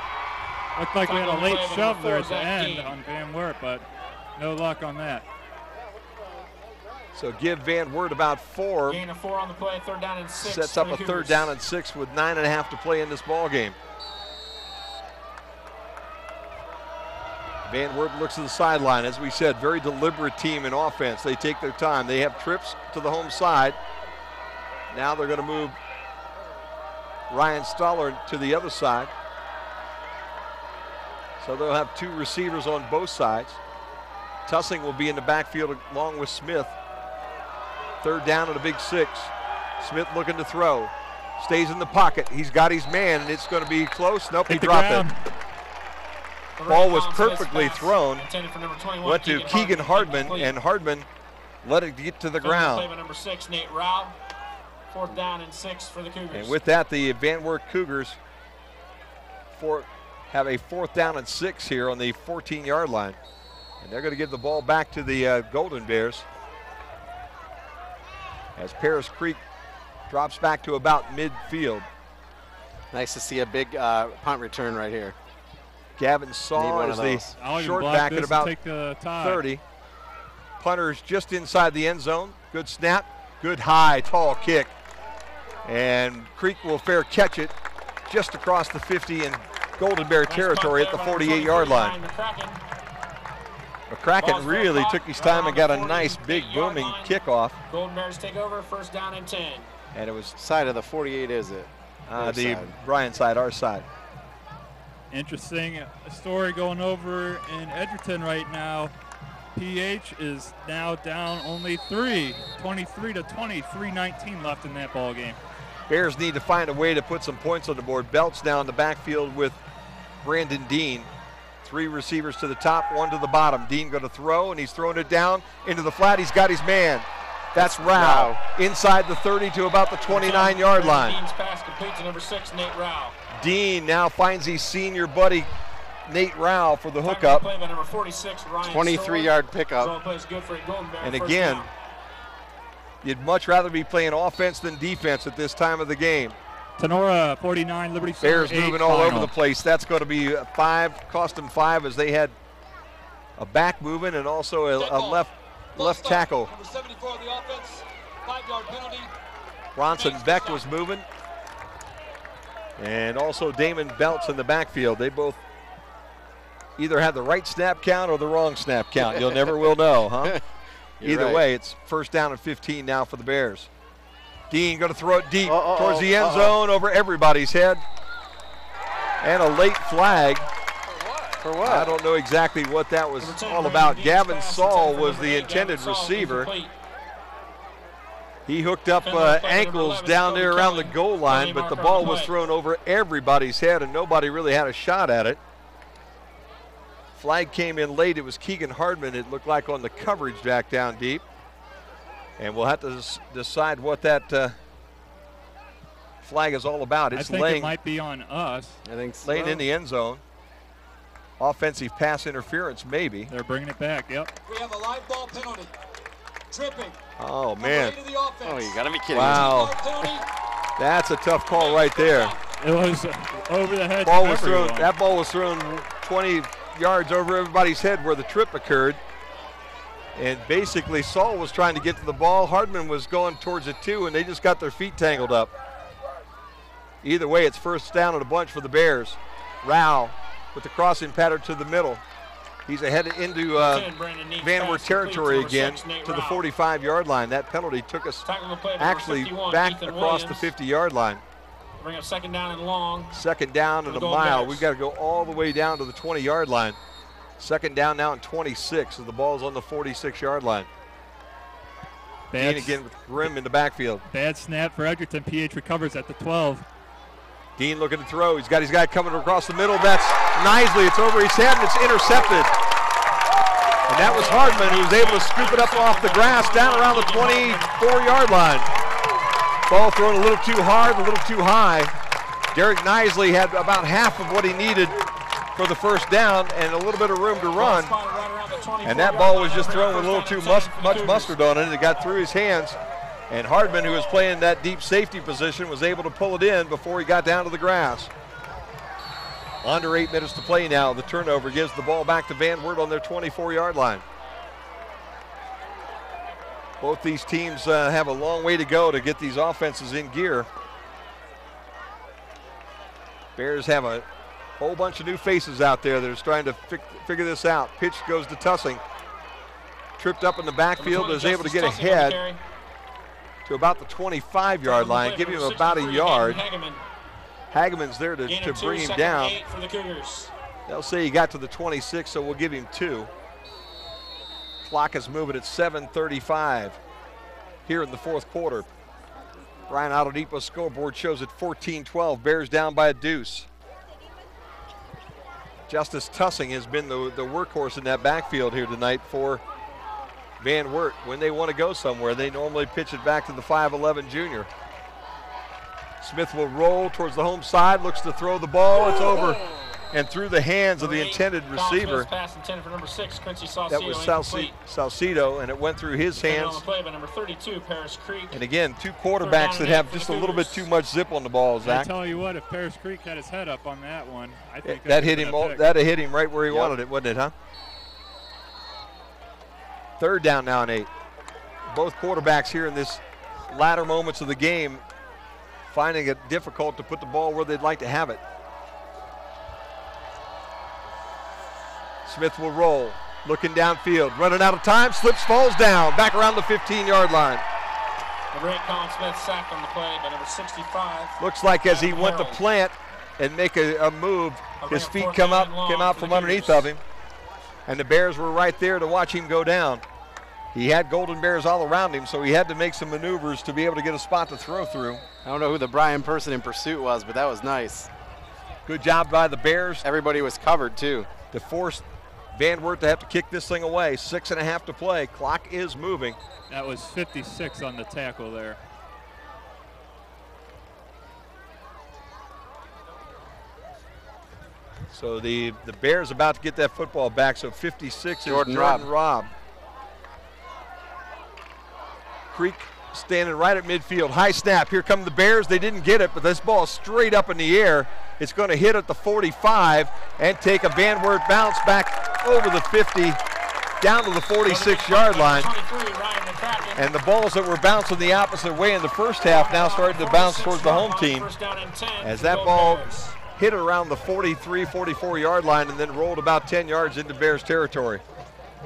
Looked like we had a late shove there at the end on Van Wert, but no luck on that. So give Van Wert about 4. Gain of 4 on the play, 3rd down and 6. Sets up a 3rd down and 6 with 9.5 to play in this ball game. Van Wert looks to the sideline. As we said, very deliberate team in offense. They take their time. They have trips to the home side. Now they're going to move Ryan Stoller to the other side. So they'll have 2 receivers on both sides. Tussing will be in the backfield along with Smith. 3rd down and a big 6. Smith looking to throw. Stays in the pocket. He's got his man, and it's going to be close. Nope, he dropped it. Ball was perfectly thrown. Went to Keegan Hardman, and Hardman let it get to the ground. Number 6, Nate Rao. 4th down and 6 for the Cougars. And with that, the Van Wert Cougars have a 4th down and 6 here on the 14-yard line. And they're going to give the ball back to the Golden Bears. As Paris Creek drops back to about midfield. Nice to see a big punt return right here. Gavin Saw is the short back at about 30. Punter's just inside the end zone. Good snap, good high, tall kick. And Creek will fair catch it just across the 50 in Golden Bear territory at the 48-yard line. McCracken really took his time and got a nice big booming kickoff. Golden Bears take over, 1st down and 10. And it was side of the 48, is it? The Bryan side, our side. Interesting story going over in Edgerton right now. PH is now down only 3, 23-20, 3:19 left in that ball game. Bears need to find a way to put some points on the board. Belts down the backfield with Brandon Dean. 3 receivers to the top, 1 to the bottom. Dean going to throw, and he's throwing it down into the flat. He's got his man. That's Rao. Inside the 30 to about the 29-yard line. Dean's pass complete to number 6, Nate Rao. Dean now finds his senior buddy, Nate Rao, for the hookup. 23-yard pickup. And again, you'd much rather be playing offense than defense at this time of the game. Tenora 49, Liberty Center Bears moving all over the place. That's going to be 5, cost them 5 as they had a back moving and also a left tackle. Number 74 of the offense, 5-yard penalty. Bronson Beck was moving. And also Damon Belts in the backfield. They both either had the right snap count or the wrong snap count. You'll never will know, huh? Either way, it's 1st down and 15 now for the Bears. Dean going to throw it deep towards the end zone over everybody's head. And a late flag. For what? I don't know exactly what that was all about. Gavin Saul was the intended receiver. He hooked up ankles down there around the goal line, but the ball was thrown over everybody's head and nobody really had a shot at it. Flag came in late. It was Keegan Hardman, it looked like, on the coverage back down deep. And we'll have to decide what that flag is all about. It's I think it might be on us. I think so. Laying in the end zone. Offensive pass interference, maybe. They're bringing it back, yep. We have a live ball penalty. Tripping. Oh, man. Oh, you got to be kidding wow. That's a tough call right there. It was over the head. Ball was thrown, that ball was thrown 20 yards over everybody's head where the trip occurred. And basically, Saul was trying to get to the ball. Hardman was going towards it too, and they just got their feet tangled up. Either way, it's 1st down and a bunch for the Bears. Rao with the crossing pattern to the middle. He's ahead into Van Wert territory again to the 45-yard line. That penalty took us actually back across the 50-yard line. Bring up second down and long. Second down and a mile. We've got to go all the way down to the 20-yard line. Second down now and 26 as the ball's on the 46-yard line. Dean again with Grimm in the backfield. Bad snap for Edgerton. PH recovers at the 12. Dean looking to throw. He's got his guy coming across the middle. That's Knisley. It's over his head and it's intercepted. And that was Hardman who was able to scoop it up off the grass down around the 24-yard line. Ball thrown a little too hard, a little too high. Derek Knisley had about half of what he needed for the first down and a little bit of room to run. And that ball was just thrown with a little too much mustard on it. It got through his hands. And Hardman, who was playing that deep safety position, was able to pull it in before he got down to the grass. Under 8 minutes to play now. The turnover gives the ball back to Van Wert on their 24-yard line. Both these teams have a long way to go to get these offenses in gear. Bears have a whole bunch of new faces out there that are trying to figure this out. Pitch goes to Tussing. Tripped up in the backfield, is able to get ahead to about the 25-yard line, give him about a yard. Hageman's there to bring him down. They'll say he got to the 26, so we'll give him 2. Clock is moving at 7:35 here in the fourth quarter. Bryan Auto Depot scoreboard shows it 14-12. Bears down by a deuce. Justice Tussing has been the workhorse in that backfield here tonight for Van Wert. When they want to go somewhere, they normally pitch it back to the 5'11 junior. Smith will roll towards the home side, looks to throw the ball. It's over and through the hands of the intended receiver. Pass intended for number 6, Quincy that was Salcido, and it went through his hands. On the play by number 32, Paris Creek. And again, 2 quarterbacks that have just a little bit too much zip on the ball, Zach. I tell you what, if Paris Creek had his head up on that one, I think that hit him. That'd hit him right where he wanted it, wouldn't it, huh? Third down now and 8. Both quarterbacks here in this latter moments of the game finding it difficult to put the ball where they'd like to have it. Smith will roll, looking downfield, running out of time, slips, falls down, back around the 15-yard line. Number 8, Colin Smith, sacked on the play by number 65. Looks like as he went to plant and make a move, his feet came out from underneath of him, and the Bears were right there to watch him go down. He had Golden Bears all around him, so he had to make some maneuvers to be able to get a spot to throw through. I don't know who the Bryan person in pursuit was, but that was nice. Good job by the Bears. Everybody was covered, too. To force Van Wert to have to kick this thing away. 6.5 to play. Clock is moving. That was 56 on the tackle there. So the Bears about to get that football back. So 56 Jordan is Jordan Robb. Creek standing right at midfield. High snap. Here come the Bears. They didn't get it, but this ball is straight up in the air. It's going to hit at the 45 and take a Van Wert bounce back over the 50 down to the 46-yard line. And the balls that were bouncing the opposite way in the first half now started to bounce towards the home team as that ball hit around the 43, 44-yard line and then rolled about 10 yards into Bears territory.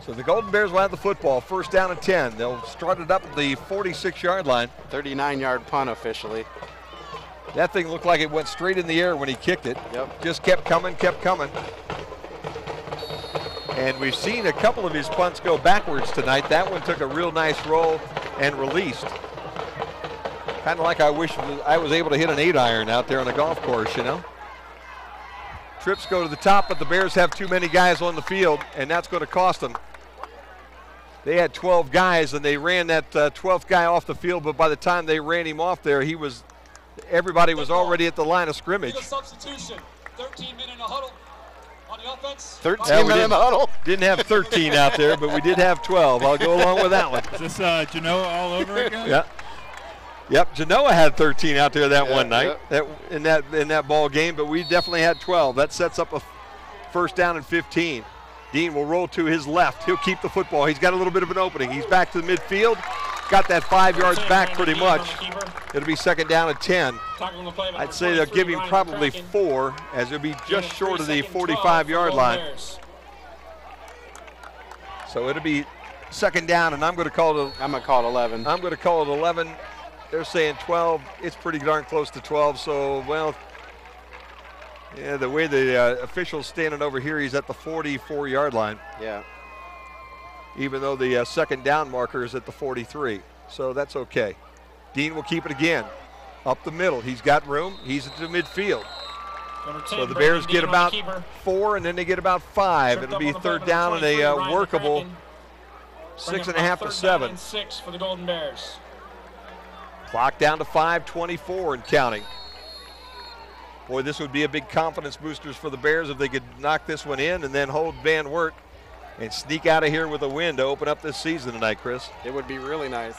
So the Golden Bears will have the football, first down and 10. They'll start it up at the 46-yard line. 39-yard punt officially. That thing looked like it went straight in the air when he kicked it. Yep. Just kept coming, kept coming. And we've seen a couple of his punts go backwards tonight. That one took a real nice roll and released. Kind of like I wish I was able to hit an 8-iron out there on the golf course, you know. Trips go to the top, but the Bears have too many guys on the field, and that's going to cost them. They had 12 guys, and they ran that 12th guy off the field, but by the time they ran him off there, everybody was already at the line of scrimmage. Substitution, 13 men in a huddle on the offense. 13 men in the huddle? Didn't have 13 out there, but we did have 12. I'll go along with that one. Is this Genoa all over again? Yeah. Yep, Genoa had 13 out there that one night in that ball game, but we definitely had 12. That sets up a first down and 15. Dean will roll to his left. He'll keep the football. He's got a little bit of an opening. He's back to the midfield. Got that 5 yards back pretty much. It'll be second down and 10. I'd say they'll give him probably 4 as it'll be just short of the 45-yard line. So it'll be second down, and I'm going to call it. I'm going to call it 11. I'm going to call it 11. They're saying 12. It's pretty darn close to 12. So, well, yeah, the way the official's standing over here, he's at the 44-yard line. Yeah. Even though the second down marker is at the 43. So that's okay. Dean will keep it again. Up the middle. He's got room. He's at the midfield. 10, so the Bears get about 4, and then they get about 5. It'll be third down and a workable 6.5 to 7. 3rd and 6 for the Golden Bears. Clock down to 5:24 and counting. Boy, this would be a big confidence boosters for the Bears if they could knock this one in and then hold Van Wert and sneak out of here with a win to open up this season tonight, Chris. It would be really nice.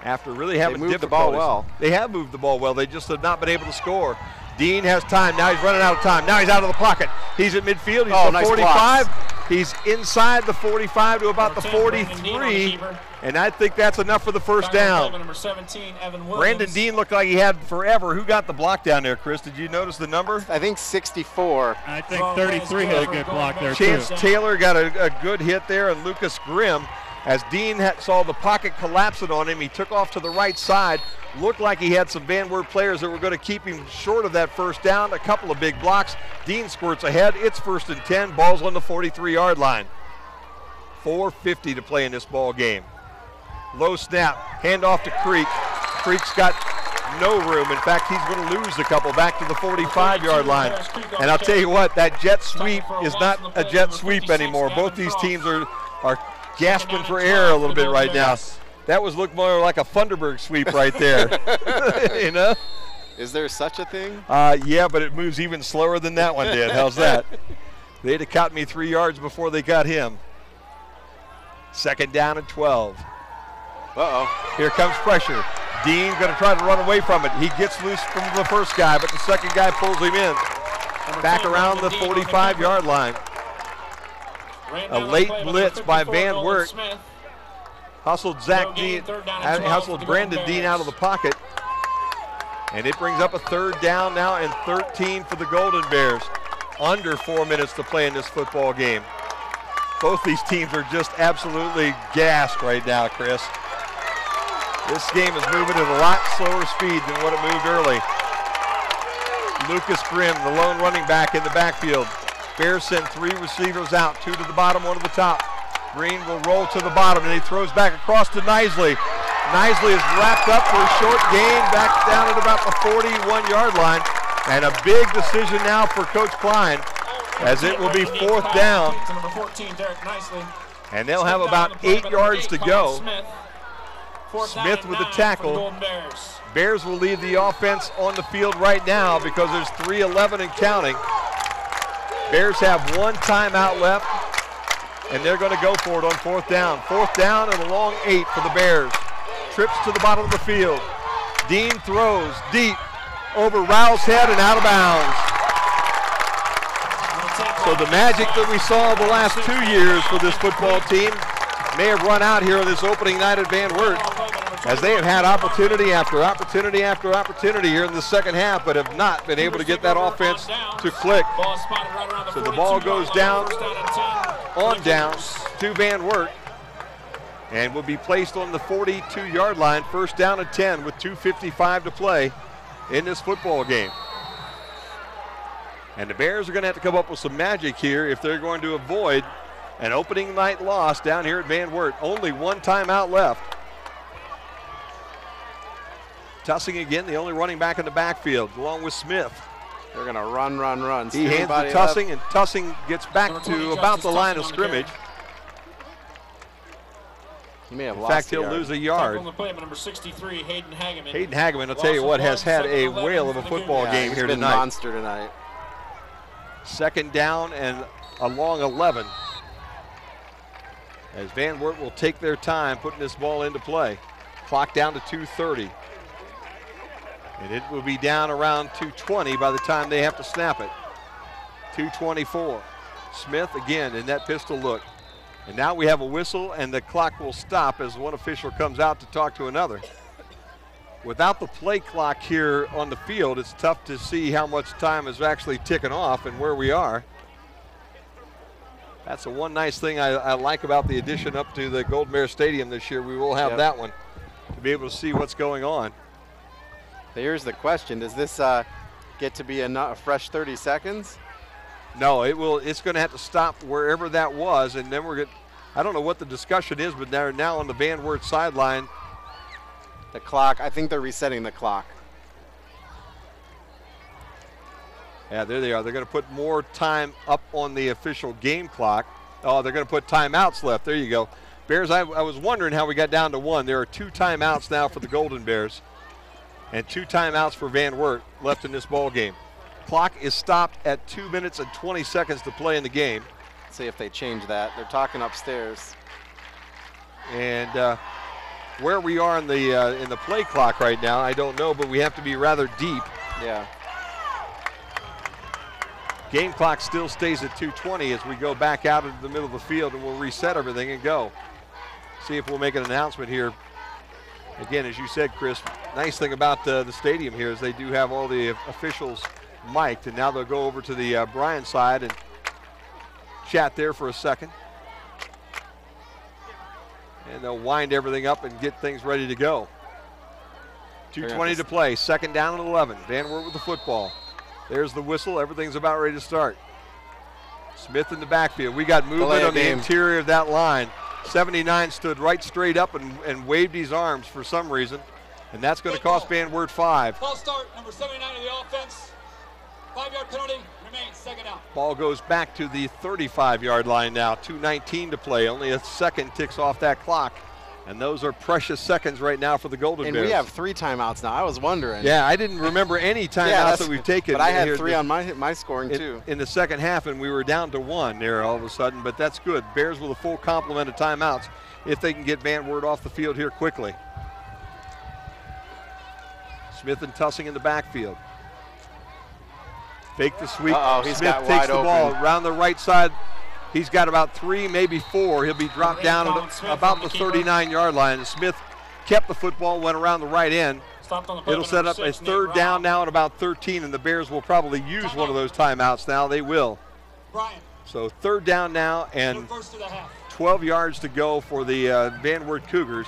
After really having difficulties. The ball well. They have moved the ball well. They just have not been able to score. Dean has time. Now he's running out of time. Now he's out of the pocket. He's at midfield. He's at the 45. He's inside the 45 to about the 43. And I think that's enough for the first down. Number 17, Evan Williams. Brandon Dean looked like he had forever. Who got the block down there, Chris? Did you notice the number? I think 64. I think 33 had a good block there, Chance too. Taylor got a good hit there, and Lucas Grimm. As Dean saw the pocket collapsing on him, he took off to the right side. Looked like he had some Van Wert players that were going to keep him short of that first down. A couple of big blocks. Dean squirts ahead. It's 1st and 10. Ball's on the 43-yard line. 4:50 to play in this ball game. Low snap. Hand off to Creek. Creek's got no room. In fact, he's going to lose a couple back to the 45-yard line. And I'll tell you what, that jet sweep is not a jet sweep anymore. Both these teams are gasping for air a little bit right now. That looked more like a Funderburg sweep right there. You know? Is there such a thing? Yeah, but it moves even slower than that one did. How's that? They'd have caught me 3 yards before they got him. Second down and 12. Uh-oh. Here comes pressure. Dean going to try to run away from it. He gets loose from the first guy, but the second guy pulls him in. Back around the 45-yard line. A late blitz by Van Wert. Hustled hustled Brandon Dean out of the pocket. And it brings up a third down now and 13 for the Golden Bears. Under 4 minutes to play in this football game. Both these teams are just absolutely gassed right now, Chris. This game is moving at a lot slower speed than what it moved early. Lucas Grimm, the lone running back in the backfield. Bears send 3 receivers out, 2 to the bottom, 1 to the top. Green will roll to the bottom, and he throws back across to Nisley. Nisley is wrapped up for a short gain, back down at about the 41-yard line. And a big decision now for Coach Klein, as it will be 4th down. And they'll have about 8 yards to go. Smith with the tackle. Bears will leave the offense on the field right now because there's 3:11 and counting. Bears have 1 timeout left, and they're going to go for it on 4th down. 4th down and a long 8 for the Bears. Trips to the bottom of the field. Dean throws deep over Rao's head and out of bounds. So the magic that we saw the last 2 years for this football team may have run out here on this opening night at Van Wert, as they have had opportunity after opportunity after opportunity here in the second half, but have not been able to get that offense to click. So the ball goes down, on down to Van Wert, and will be placed on the 42-yard line, 1st down and 10 with 2:55 to play in this football game. And the Bears are going to have to come up with some magic here if they're going to avoid an opening night loss down here at Van Wert. Only 1 timeout left. Tussing again, the only running back in the backfield, along with Smith. They're going to run. He hands to Tussing, and Tussing gets back to about the line of scrimmage. He may have In fact, he'll lose a yard. On the play, number 63, Hayden Hageman. Hayden Hageman, I'll tell you what, has had a whale of a football game here tonight. He's been monster tonight. 2nd down and a long 11. As Van Wert will take their time putting this ball into play. Clock down to 2:30. And it will be down around 2:20 by the time they have to snap it. 2:24. Smith again in that pistol look. And now we have a whistle, and the clock will stop as one official comes out to talk to another. Without the play clock here on the field, it's tough to see how much time is actually ticking off and where we are. That's the one nice thing I like about the addition up to the Golden Bear Stadium this year. We will have that one to be able to see what's going on. Here's the question: does this get to be a fresh 30 seconds? No, it will. It's going to have to stop wherever that was, and then we're going. I don't know what the discussion is, but they're now on the Van Wert sideline. The clock. I think they're resetting the clock. Yeah, there they are. They're going to put more time up on the official game clock. Oh, they're going to put timeouts left. There you go. Bears, I was wondering how we got down to 1. There are 2 timeouts now for the Golden Bears and 2 timeouts for Van Wert left in this ball game. Clock is stopped at 2 minutes and 20 seconds to play in the game. Let's see if they change that. They're talking upstairs. And where we are in the play clock right now, I don't know, but we have to be rather deep. Yeah. Game clock still stays at 2:20 as we go back out into the middle of the field, and we'll reset everything and go. See if we'll make an announcement here. Again, as you said, Chris, nice thing about the stadium here is they do have all the officials mic'd, and now they'll go over to the Bryan side and chat there for a second. And they'll wind everything up and get things ready to go. 2:20 to play, 2nd down and 11. Van Wert with the football. There's the whistle. Everything's about ready to start. Smith in the backfield. We got movement on the interior of that line. 79 stood right straight up and waved his arms for some reason, and that's going to cost Van Wert 5. False start, number 79 of the offense. 5-yard penalty, remains 2nd down. Ball goes back to the 35-yard line now. 2:19 to play. Only a second ticks off that clock. And those are precious seconds right now for the Golden Bears. And we have 3 timeouts now. I was wondering. Yeah, I didn't remember any timeouts that we've taken. But I had 3 on my scoring too. In the second half, and we were down to 1 there all of a sudden, but that's good. Bears with a full complement of timeouts if they can get Van Wert off the field here quickly. Smith and Tussing in the backfield. Fake the sweep. He's Smith got takes wide the ball open. around the right side. He's got about 3, maybe 4. He'll be dropped down at about the 39-yard line. Smith kept the football, went around the right end. It'll set up a 3rd down now at about 13, and the Bears will probably use one of those timeouts now. They will. So 3rd down now and 12 yards to go for the Van Wert Cougars.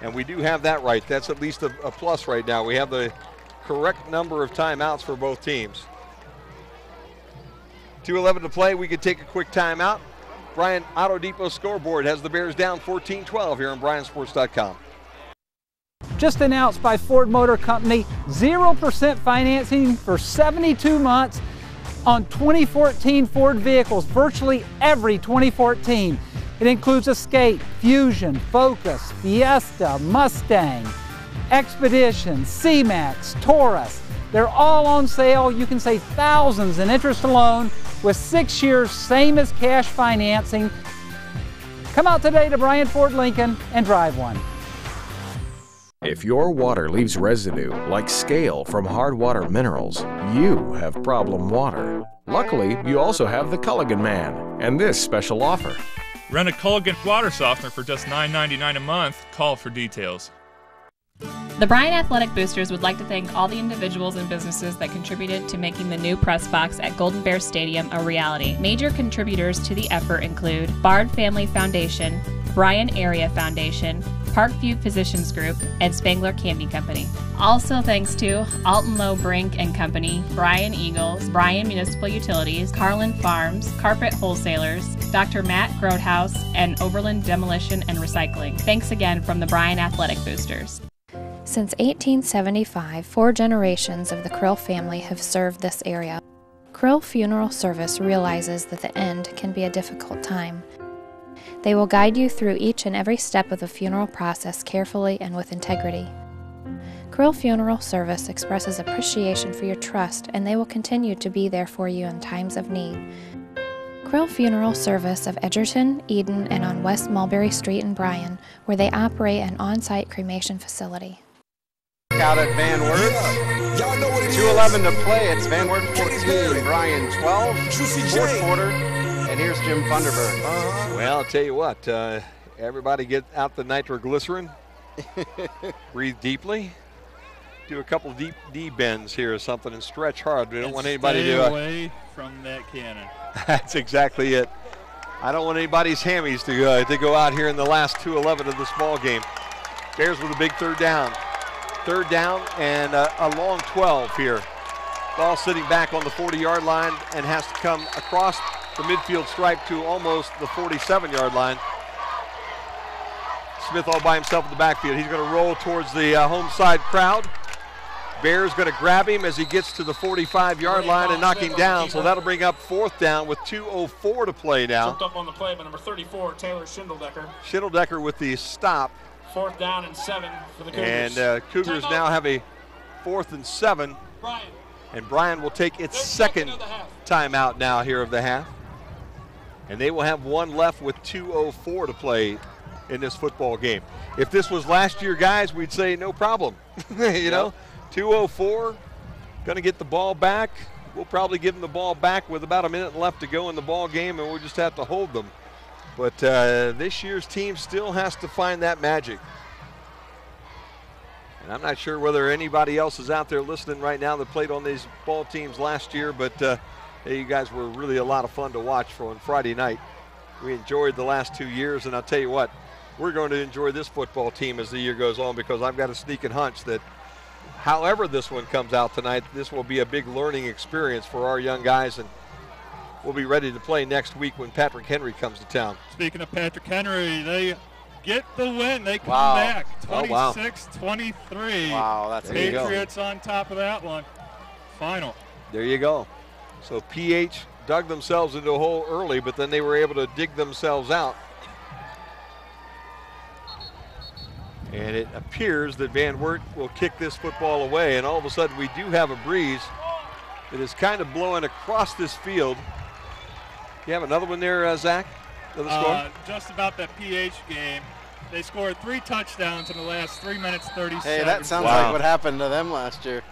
And we do have that right. That's at least a plus right now. We have the correct number of timeouts for both teams. 2:11 to play. We could take a quick timeout. Bryan Auto Depot scoreboard has the Bears down 14-12 here on BryanSports.com. Just announced by Ford Motor Company, 0% financing for 72 months on 2014 Ford vehicles, virtually every 2014. It includes Escape, Fusion, Focus, Fiesta, Mustang, Expedition, C-Max, Taurus. They're all on sale. You can save thousands in interest alone with 6 years, same as cash financing. Come out today to Bryan Ford Lincoln and drive one. If your water leaves residue, like scale from hard water minerals, you have problem water. Luckily, you also have the Culligan Man and this special offer. Rent a Culligan water softener for just $9.99 a month. Call for details. The Bryan Athletic Boosters would like to thank all the individuals and businesses that contributed to making the new press box at Golden Bear Stadium a reality. Major contributors to the effort include Bard Family Foundation, Bryan Area Foundation, Parkview Physicians Group, and Spangler Camping Company. Also thanks to Alton Low Brink and Company, Bryan Eagles, Bryan Municipal Utilities, Carlin Farms, Carpet Wholesalers, Dr. Matt Grodhouse, and Overland Demolition and Recycling. Thanks again from the Bryan Athletic Boosters. Since 1875, 4 generations of the Krill family have served this area. Krill Funeral Service realizes that the end can be a difficult time. They will guide you through each and every step of the funeral process carefully and with integrity. Krill Funeral Service expresses appreciation for your trust, and they will continue to be there for you in times of need. Krill Funeral Service of Edgerton, Eden, and on West Mulberry Street in Bryan, where they operate an on-site cremation facility. Out at Van Wert. 2:11 to play. It's Van Wert 14, Bryan 12. 4th quarter. And here's Jim Funderburg. Well, I'll tell you what. Everybody get out the nitroglycerin. Breathe deeply. Do a couple deep D bends here or something and stretch hard. We don't want anybody to stay away from that cannon. That's exactly it. I don't want anybody's hammies to go out here in the last 2:11 of this ball game. Bears with a big third down. Third down and a long 12 here. Ball sitting back on the 40-yard line and has to come across the midfield stripe to almost the 47-yard line. Smith all by himself in the backfield. He's going to roll towards the home side crowd. Bears going to grab him as he gets to the 45-yard line and knock him down. So that'll bring up fourth down with 2:04 to play now. Jumped up on the play by number 34, Taylor Schindeldecker. Schindeldecker with the stop. 4th down and 7 for the Cougars. And Cougars now have a 4th and 7. Bryan. And Bryan will take its second timeout now here of the half. And they will have one left with 2:04 to play in this football game. If this was last year, guys, we'd say no problem. you know, 2:04, going to get the ball back. We'll probably give them the ball back with about a minute left to go in the ball game, and we'll just have to hold them. But this year's team still has to find that magic. And I'm not sure whether anybody else is out there listening right now that played on these ball teams last year, but hey, you guys were really a lot of fun to watch on Friday night. We enjoyed the last 2 years, and I'll tell you what, we're going to enjoy this football team as the year goes on, because I've got a sneaking hunch that however this one comes out tonight, this will be a big learning experience for our young guys, and we'll be ready to play next week when Patrick Henry comes to town. Speaking of Patrick Henry, they get the win. They come back 26-23. Wow, that's Patriots on top of that one. Final. There you go. So PH dug themselves into a hole early, but then they were able to dig themselves out. And it appears that Van Wert will kick this football away, and all of a sudden we do have a breeze that is kind of blowing across this field. You have another one there, Zach? Another score? Just about that PH game. They scored 3 touchdowns in the last 3 minutes 30 seconds. Hey, that sounds like what happened to them last year.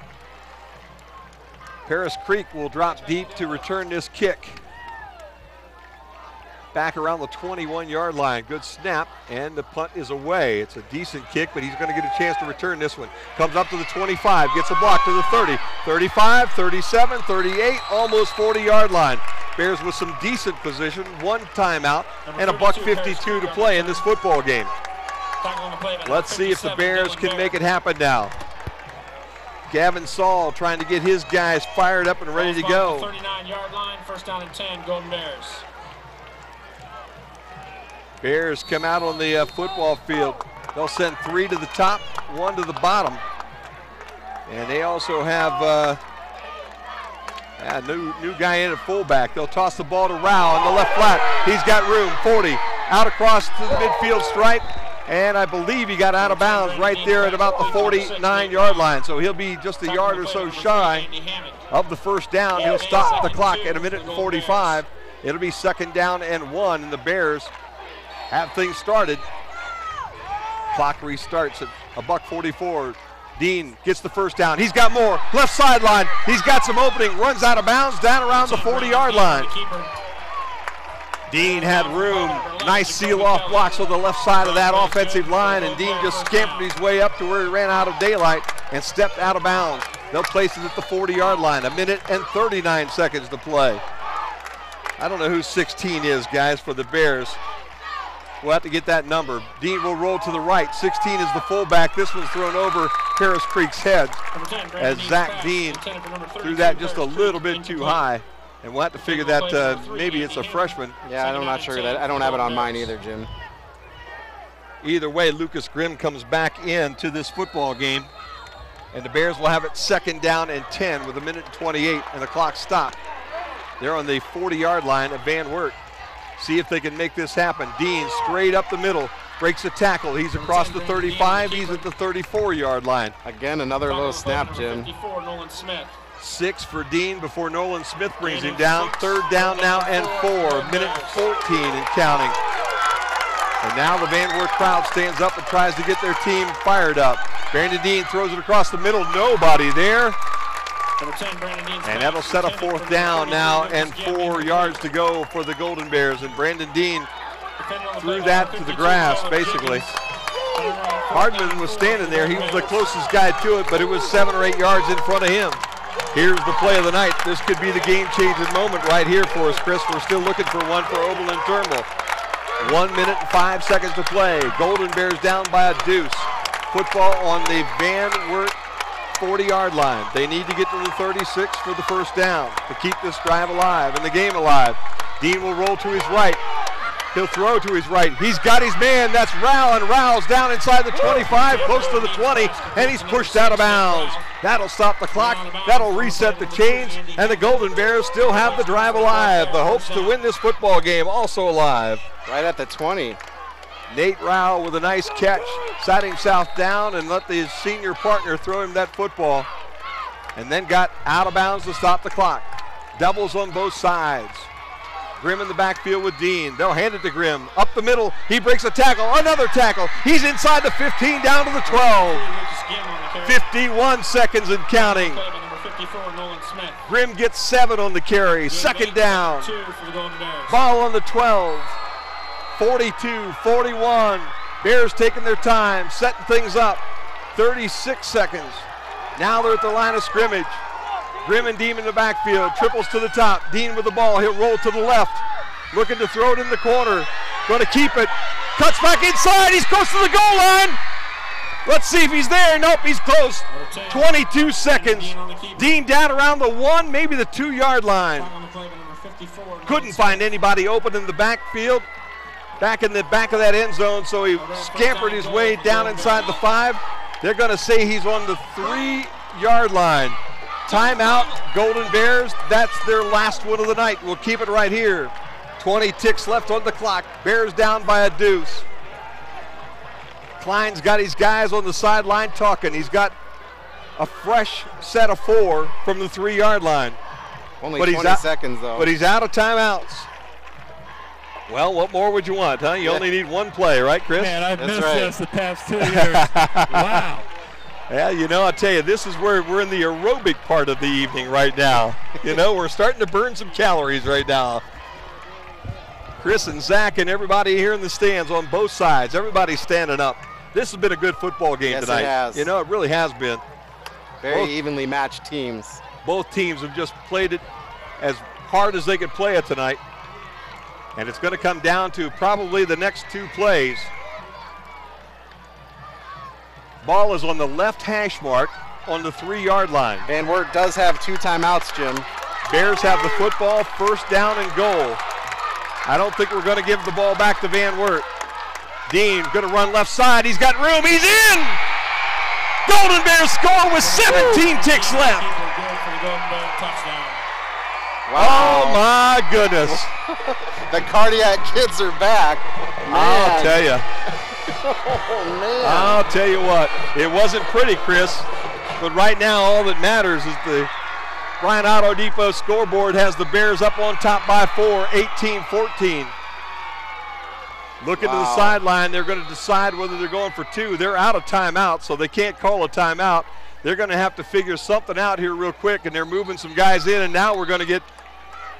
Paris Creek will drop deep to return this kick. Back around the 21-yard line. Good snap, and the punt is away. It's a decent kick, but he's going to get a chance to return this one. Comes up to the 25, gets a block to the 30, 35, 37, 38, almost 40-yard line. Bears with some decent position, one timeout, and a $1:52 to play in this football game. Let's see if the Bears can make it happen now. Gavin Saul trying to get his guys fired up and ready to go. 39-yard line, 1st down and 10, Golden Bears. Bears come out on the football field. They'll send 3 to the top, 1 to the bottom. And they also have a new guy in at fullback. They'll toss the ball to Rao on the left flat. He's got room, 40, out across to the midfield stripe. And I believe he got out of bounds right there at about the 49-yard line. So he'll be just a yard or so shy of the first down. He'll stop the clock at 1:45. It'll be 2nd down and 1, and the Bears have things started. Clock restarts at a $1:44. Dean gets the first down. He's got more. Left sideline. He's got some opening. Runs out of bounds down around the 40-yard line. Dean had room. Nice seal-off blocks on the left side of that offensive line, and Dean just scampered his way up to where he ran out of daylight and stepped out of bounds. They'll place it at the 40-yard line. 1:39 to play. I don't know who 16 is, guys, for the Bears. We'll have to get that number. Dean will roll to the right. 16 is the fullback. This one's thrown over Paris Creek's head as Zach Dean threw that just a little bit too high. And we'll have to figure that maybe it's a freshman. Yeah, I'm not sure that. I don't have it on mine either, Jim. Either way, Lucas Grimm comes back into this football game. And the Bears will have it 2nd down and 10 with 1:28 and the clock stopped. They're on the 40-yard line of Van Wert. See if they can make this happen. Dean straight up the middle, breaks a tackle. He's across the 35. He's at the 34-yard line. Again, another little snap, Jim. 6 for Dean before Nolan Smith brings him down. 3rd down now and 4. 1:14 and counting. And now the Van Wert crowd stands up and tries to get their team fired up. Brandon Dean throws it across the middle. Nobody there. And that'll set a 4th down now and 4 yards to go for the Golden Bears. And Brandon Dean threw that to the grass, basically. Hardman was standing there. He was the closest guy to it, but it was 7 or 8 yards in front of him. Here's the play of the night. This could be the game-changing moment right here for us, Chris. We're still looking for one for Oberlin Turnbull. 1 minute and 5 seconds to play. Golden Bears down by a deuce. Football on the Van Wert 40-yard line. They need to get to the 36 for the first down to keep this drive alive and the game alive. Dean will roll to his right. He'll throw to his right. He's got his man. That's Rao, and Rao's down inside the 25, close to the 20, and he's pushed out of bounds. That'll stop the clock. That'll reset the chains, and the Golden Bears still have the drive alive. The hopes to win this football game also alive. Right at the 20. Nate Rao with a nice catch, sat himself down and let his senior partner throw him that football, and then got out of bounds to stop the clock. Doubles on both sides. Grimm in the backfield with Dean. They'll hand it to Grimm. Up the middle, he breaks a tackle, another tackle. He's inside the 15, down to the 12. 51 seconds and counting. Grimm gets 7 on the carry. Second down. Ball on the 12. 42, 41. Bears taking their time, setting things up. 36 seconds. Now they're at the line of scrimmage. Grimm and Dean in the backfield, triples to the top. Dean with the ball, he'll roll to the left. Looking to throw it in the corner. Going to keep it. Cuts back inside, he's close to the goal line. Let's see if he's there. Nope, he's close. 22 seconds. Dean down around the 1, maybe the 2-yard line. Couldn't find anybody open in the backfield. Back in the back of that end zone, so he scampered his way down inside the 5. They're going to say he's on the 3-yard line. Timeout, Golden Bears. That's their last one of the night. We'll keep it right here. 20 ticks left on the clock. Bears down by a deuce. Klein's got his guys on the sideline talking. He's got a fresh set of 4 from the 3-yard line. Only 20 seconds, though. But he's out of timeouts. Well, what more would you want, huh? You only need one play, right, Chris? Man, I've missed this the past 2 years. Wow. Yeah, you know, I'll tell you, this is where we're in the aerobic part of the evening right now. You know, we're starting to burn some calories right now. Chris and Zach and everybody here in the stands on both sides, everybody's standing up. This has been a good football game tonight. Yes, it has. You know, it really has been. Very evenly matched teams. Both teams have just played it as hard as they could play it tonight. And it's going to come down to probably the next 2 plays. Ball is on the left hash mark on the 3-yard line. Van Wert does have 2 timeouts, Jim. Bears have the football, first down and goal. I don't think we're going to give the ball back to Van Wert. Dean going to run left side. He's got room. He's in! Golden Bears score with 17 ticks left. Wow. Oh, my goodness. The cardiac kids are back. Man. I'll tell you. Oh, man. I'll tell you what. It wasn't pretty, Chris. But right now, all that matters is the Bryan Auto Depot scoreboard has the Bears up on top by 4, 18-14. Looking to the sideline, they're going to decide whether they're going for 2. They're out of timeout, so they can't call a timeout. They're going to have to figure something out here real quick, and they're moving some guys in, and now we're going to get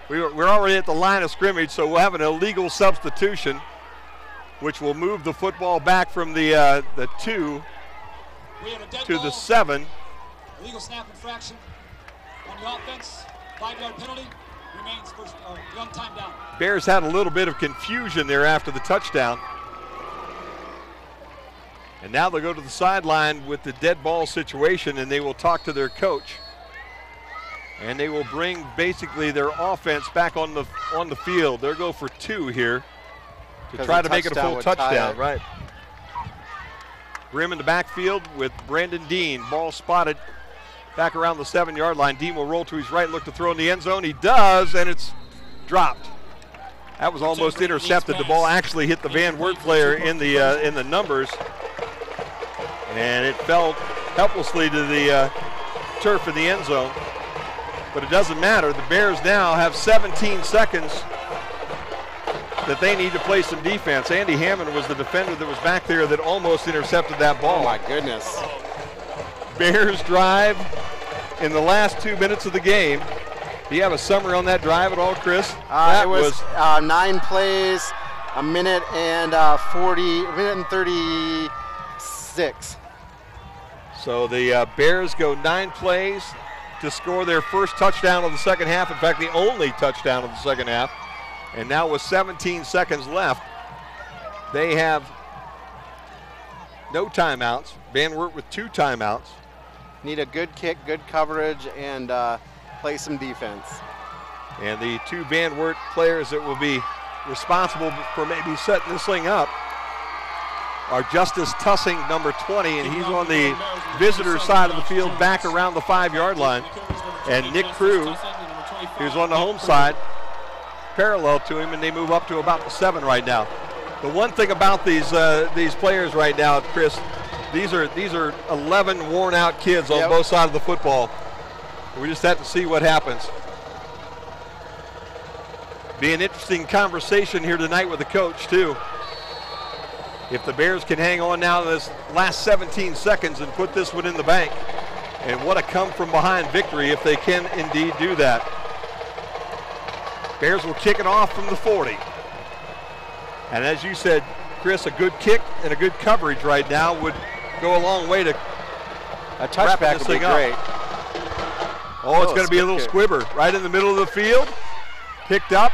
we're already at the line of scrimmage, so we'll have an illegal substitution, which will move the football back from the 2 to the 7. Illegal snap infraction on the offense. 5-yard penalty. Remains first, one time down. Bears had a little bit of confusion there after the touchdown. And now they'll go to the sideline with the dead ball situation, and they will talk to their coach. And they will bring basically their offense back on the field. They'll go for 2 here to try to make it a full touchdown, right? Grimm in the backfield with Brandon Dean. Ball spotted back around the 7-yard line. Dean will roll to his right, look to throw in the end zone. He does, and it's dropped. That was almost intercepted. The ball actually hit the Van Wert player in the numbers, and it fell helplessly to the turf in the end zone. But it doesn't matter. The Bears now have 17 seconds that they need to play some defense. Andy Hammond was the defender that was back there that almost intercepted that ball. Oh, my goodness. Bears drive in the last 2 minutes of the game. Do you have a summary on that drive at all, Chris? It was 9 plays, a minute and 36. So the Bears go 9 plays, to score their first touchdown of the second half. In fact, the only touchdown of the second half. And now with 17 seconds left, they have no timeouts. Van Wert with 2 timeouts. Need a good kick, good coverage, and play some defense. And the 2 Van Wert players that will be responsible for maybe setting this thing up are Justice Tussing, number 20, and he's on the visitor side of the field back around the 5-yard line. And Nick Crew, who's on the home side, parallel to him, and they move up to about the 7 right now. The one thing about these players right now, Chris, these are 11 worn-out kids on both sides of the football. We just have to see what happens. Be an interesting conversation here tonight with the coach, too. If the Bears can hang on now to this last 17 seconds and put this one in the bank. And what a come-from-behind victory if they can indeed do that. Bears will kick it off from the 40. And as you said, Chris, a good kick and a good coverage right now would go a long way to a touchback would be great. Oh, it's going to be a little squibber right in the middle of the field. Picked up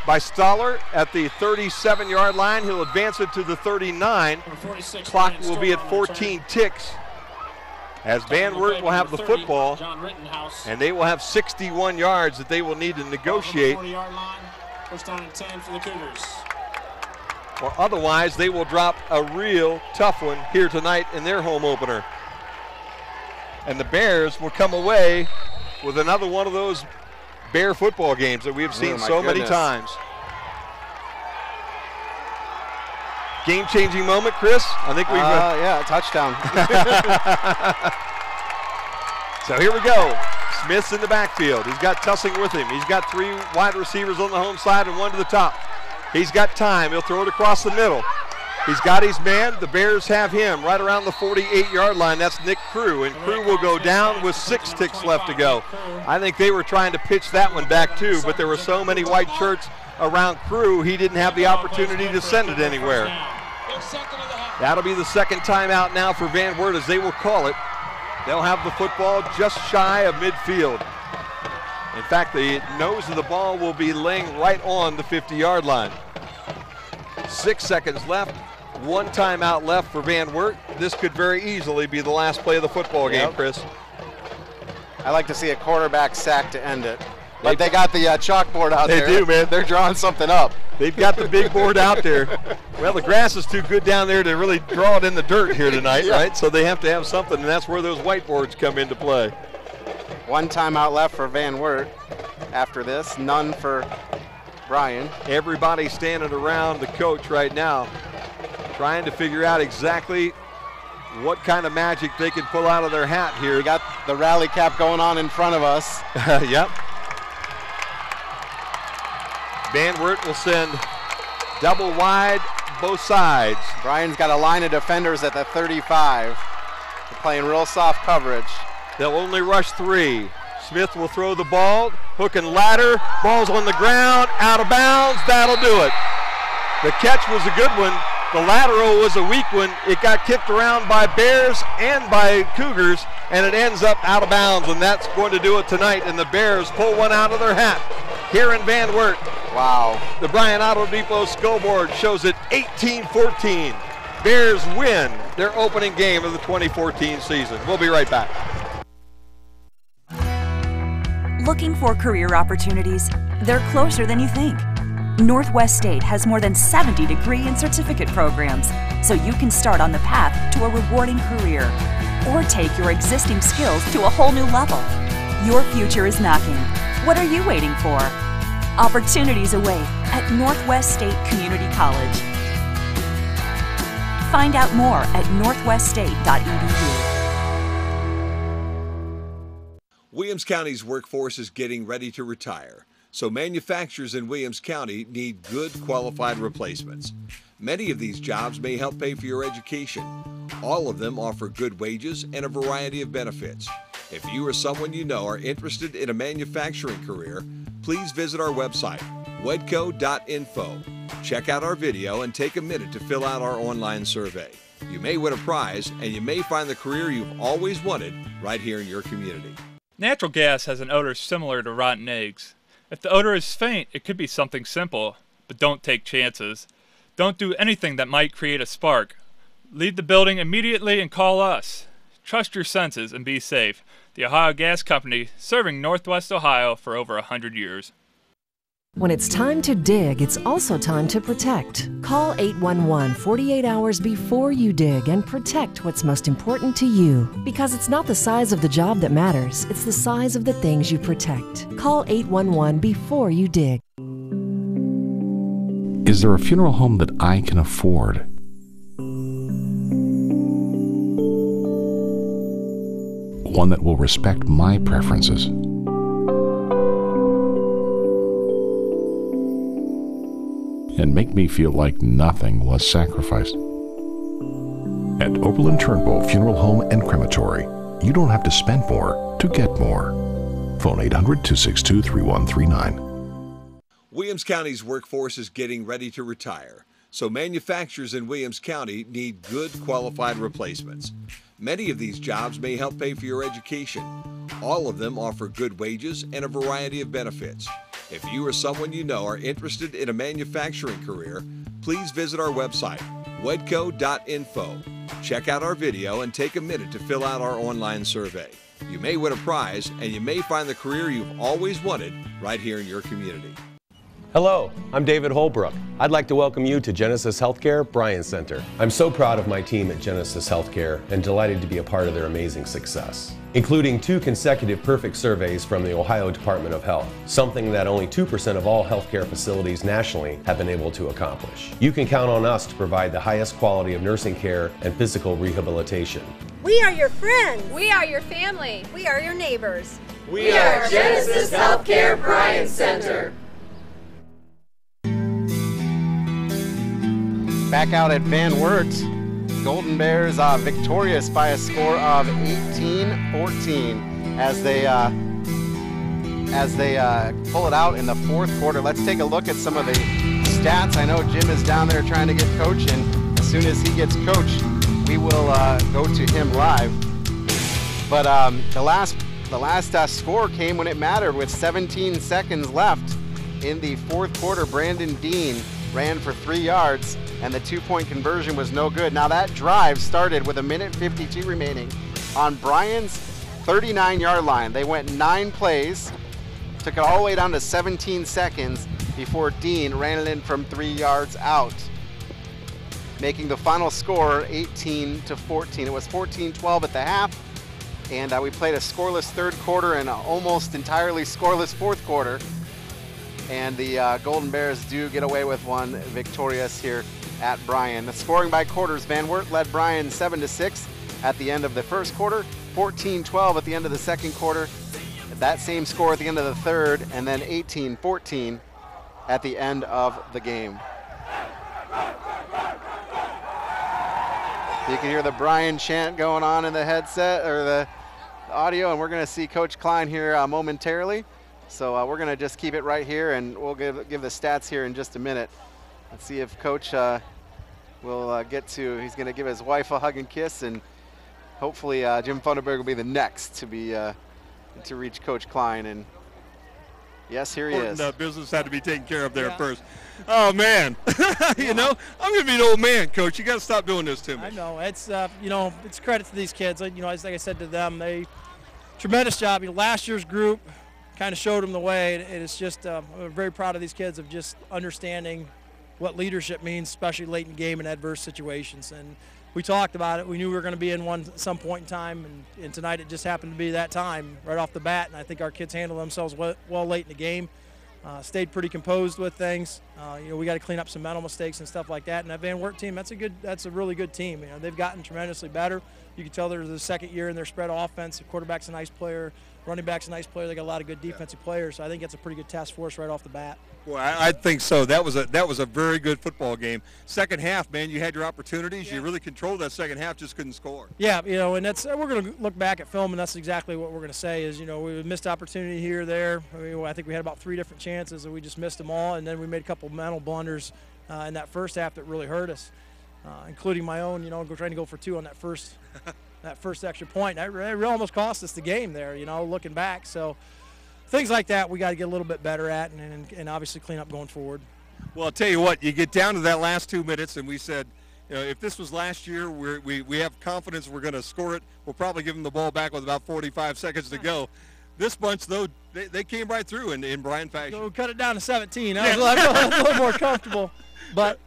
by Stoller at the 37-yard line. He'll advance it to the 39. Clock will be at 14 ticks as Van Wert will have the football, and they will have 61 yards that they will need to negotiate. First down and 10 for the Cougars. Or otherwise, they will drop a real tough one here tonight in their home opener. And the Bears will come away with another one of those Bear football games that we have seen so many times. Game-changing moment, Chris. I think we've yeah, touchdown. So here we go. Smith's in the backfield. He's got Tussing with him. He's got 3 wide receivers on the home side and 1 to the top. He's got time. He'll throw it across the middle. He's got his man. The Bears have him right around the 48-yard line. That's Nick Crew, and Crew will go down with 6 ticks left to go. I think they were trying to pitch that one back too, but there were so many white shirts around Crew, he didn't have the opportunity to send it anywhere. That'll be the second timeout now for Van Wert as they will call it. They'll have the football just shy of midfield. In fact, the nose of the ball will be laying right on the 50-yard line. 6 seconds left. 1 timeout left for Van Wert. This could very easily be the last play of the football game, Chris. I like to see a quarterback sack to end it. But they got the chalkboard out there. They do, man. They're drawing something up. They've got the big board out there. Well, the grass is too good down there to really draw it in the dirt here tonight, right? So they have to have something, and that's where those whiteboards come into play. 1 timeout left for Van Wert after this. None for Bryan. Everybody standing around the coach right now, trying to figure out exactly what kind of magic they can pull out of their hat here. We got the rally cap going on in front of us. Yep. Van Wert will send double wide both sides. Bryan's got a line of defenders at the 35. They're playing real soft coverage. They'll only rush 3. Smith will throw the ball, hook and ladder, ball's on the ground, out of bounds, that'll do it. The catch was a good one. The lateral was a weak one. It got kicked around by Bears and by Cougars, and it ends up out of bounds, and that's going to do it tonight. And the Bears pull one out of their hat here in Van Wert. Wow. The Bryan Auto Depot scoreboard shows it 18-14. Bears win their opening game of the 2014 season. We'll be right back. Looking for career opportunities? They're closer than you think. Northwest State has more than 70 degree and certificate programs, so you can start on the path to a rewarding career or take your existing skills to a whole new level. Your future is knocking. What are you waiting for? Opportunities await at Northwest State Community College. Find out more at northweststate.edu. Williams County's workforce is getting ready to retire, so manufacturers in Williams County need good, qualified replacements. Many of these jobs may help pay for your education. All of them offer good wages and a variety of benefits. If you or someone you know are interested in a manufacturing career, please visit our website, wedco.info. Check out our video and take a minute to fill out our online survey. You may win a prize, and you may find the career you've always wanted right here in your community. Natural gas has an odor similar to rotten eggs. If the odor is faint, it could be something simple, but don't take chances. Don't do anything that might create a spark. Leave the building immediately and call us. Trust your senses and be safe. The Ohio Gas Company, serving Northwest Ohio for over 100 years. When it's time to dig, it's also time to protect. Call 811 48 hours before you dig and protect what's most important to you. Because it's not the size of the job that matters, it's the size of the things you protect. Call 811 before you dig. Is there a funeral home that I can afford? One that will respect my preferences? And make me feel like nothing was sacrificed. At Oberlin Turnbull Funeral Home and Crematory, you don't have to spend more to get more. Phone 800-262-3139. Williams County's workforce is getting ready to retire, so manufacturers in Williams County need good, qualified replacements. Many of these jobs may help pay for your education. All of them offer good wages and a variety of benefits. If you or someone you know are interested in a manufacturing career, please visit our website, wedco.info. Check out our video and take a minute to fill out our online survey. You may win a prize, and you may find the career you've always wanted right here in your community. Hello, I'm David Holbrook. I'd like to welcome you to Genesis Healthcare Bryan Center. I'm so proud of my team at Genesis Healthcare and delighted to be a part of their amazing success, including 2 consecutive perfect surveys from the Ohio Department of Health, something that only 2% of all healthcare facilities nationally have been able to accomplish. You can count on us to provide the highest quality of nursing care and physical rehabilitation. We are your friends. We are your family. We are your neighbors. We are Genesis Healthcare Bryan Center. Back out at Van Wert, Golden Bears victorious by a score of 18-14 as they pull it out in the fourth quarter. Let's take a look at some of the stats. I know Jim is down there trying to get coach, and as soon as he gets coach, we will go to him live. But the last score came when it mattered with 17 seconds left in the fourth quarter. Brandon Dean ran for 3 yards, and the 2-point conversion was no good. Now that drive started with 1:52 remaining on Bryan's 39-yard line. They went 9 plays, took it all the way down to 17 seconds before Dean ran it in from 3 yards out, making the final score 18-14. It was 14-12 at the half, and we played a scoreless third quarter and an almost entirely scoreless fourth quarter. And the Golden Bears do get away with one, victorious here at Bryan. The scoring by quarters: Van Wert led Bryan 7-6 at the end of the first quarter, 14-12 at the end of the second quarter, that same score at the end of the third, and then 18-14 at the end of the game. You can hear the Bryan chant going on in the headset or the audio, and we're going to see Coach Klein here momentarily. So we're going to just keep it right here, and we'll give the stats here in just a minute. Let's see if Coach will get to. He's going to give his wife a hug and kiss, and hopefully Jim Funderburg will be the next to be to reach Coach Klein. And yes, here he is. Business had to be taken care of there first. Oh man, you know, I'm going to be an old man, Coach. You got to stop doing this to me. I know it's you know, it's credit to these kids. You know, like I said to them, they tremendous job. You know, last year's group kind of showed them the way. It's just I'm very proud of these kids of just understanding what leadership means, especially late in the game in adverse situations. And we talked about it. We knew we were going to be in one at some point in time, and tonight it just happened to be that time right off the bat. And I think our kids handled themselves well late in the game. Stayed pretty composed with things. You know, we got to clean up some mental mistakes and stuff like that. And that Van Wert team, that's a really good team. You know, they've gotten tremendously better. You can tell they're the second year in their spread offense. The quarterback's a nice player. Running back's a nice player. They got a lot of good defensive players. So I think that's a pretty good task force right off the bat. Well, I think so. That was a very good football game. Second half, man, you had your opportunities. Yeah. You really controlled that second half, just couldn't score. Yeah, you know, and that's we're going to look back at film, and that's exactly what we're going to say is, you know, we missed opportunity here or there. I think we had about 3 different chances, and we just missed them all, and then we made a couple mental blunders in that first half that really hurt us, including my own, you know, trying to go for 2 on that first that first extra point. It almost cost us the game there, you know, looking back. So things like that we got to get a little bit better at and obviously clean up going forward. Well, I'll tell you what, you get down to that last 2 minutes, and we said, you know, if this was last year, we have confidence we're going to score it. We'll probably give them the ball back with about 45 seconds to go. This bunch, though, they came right through in Bryan fashion. So cut it down to 17. I was a little more comfortable. But,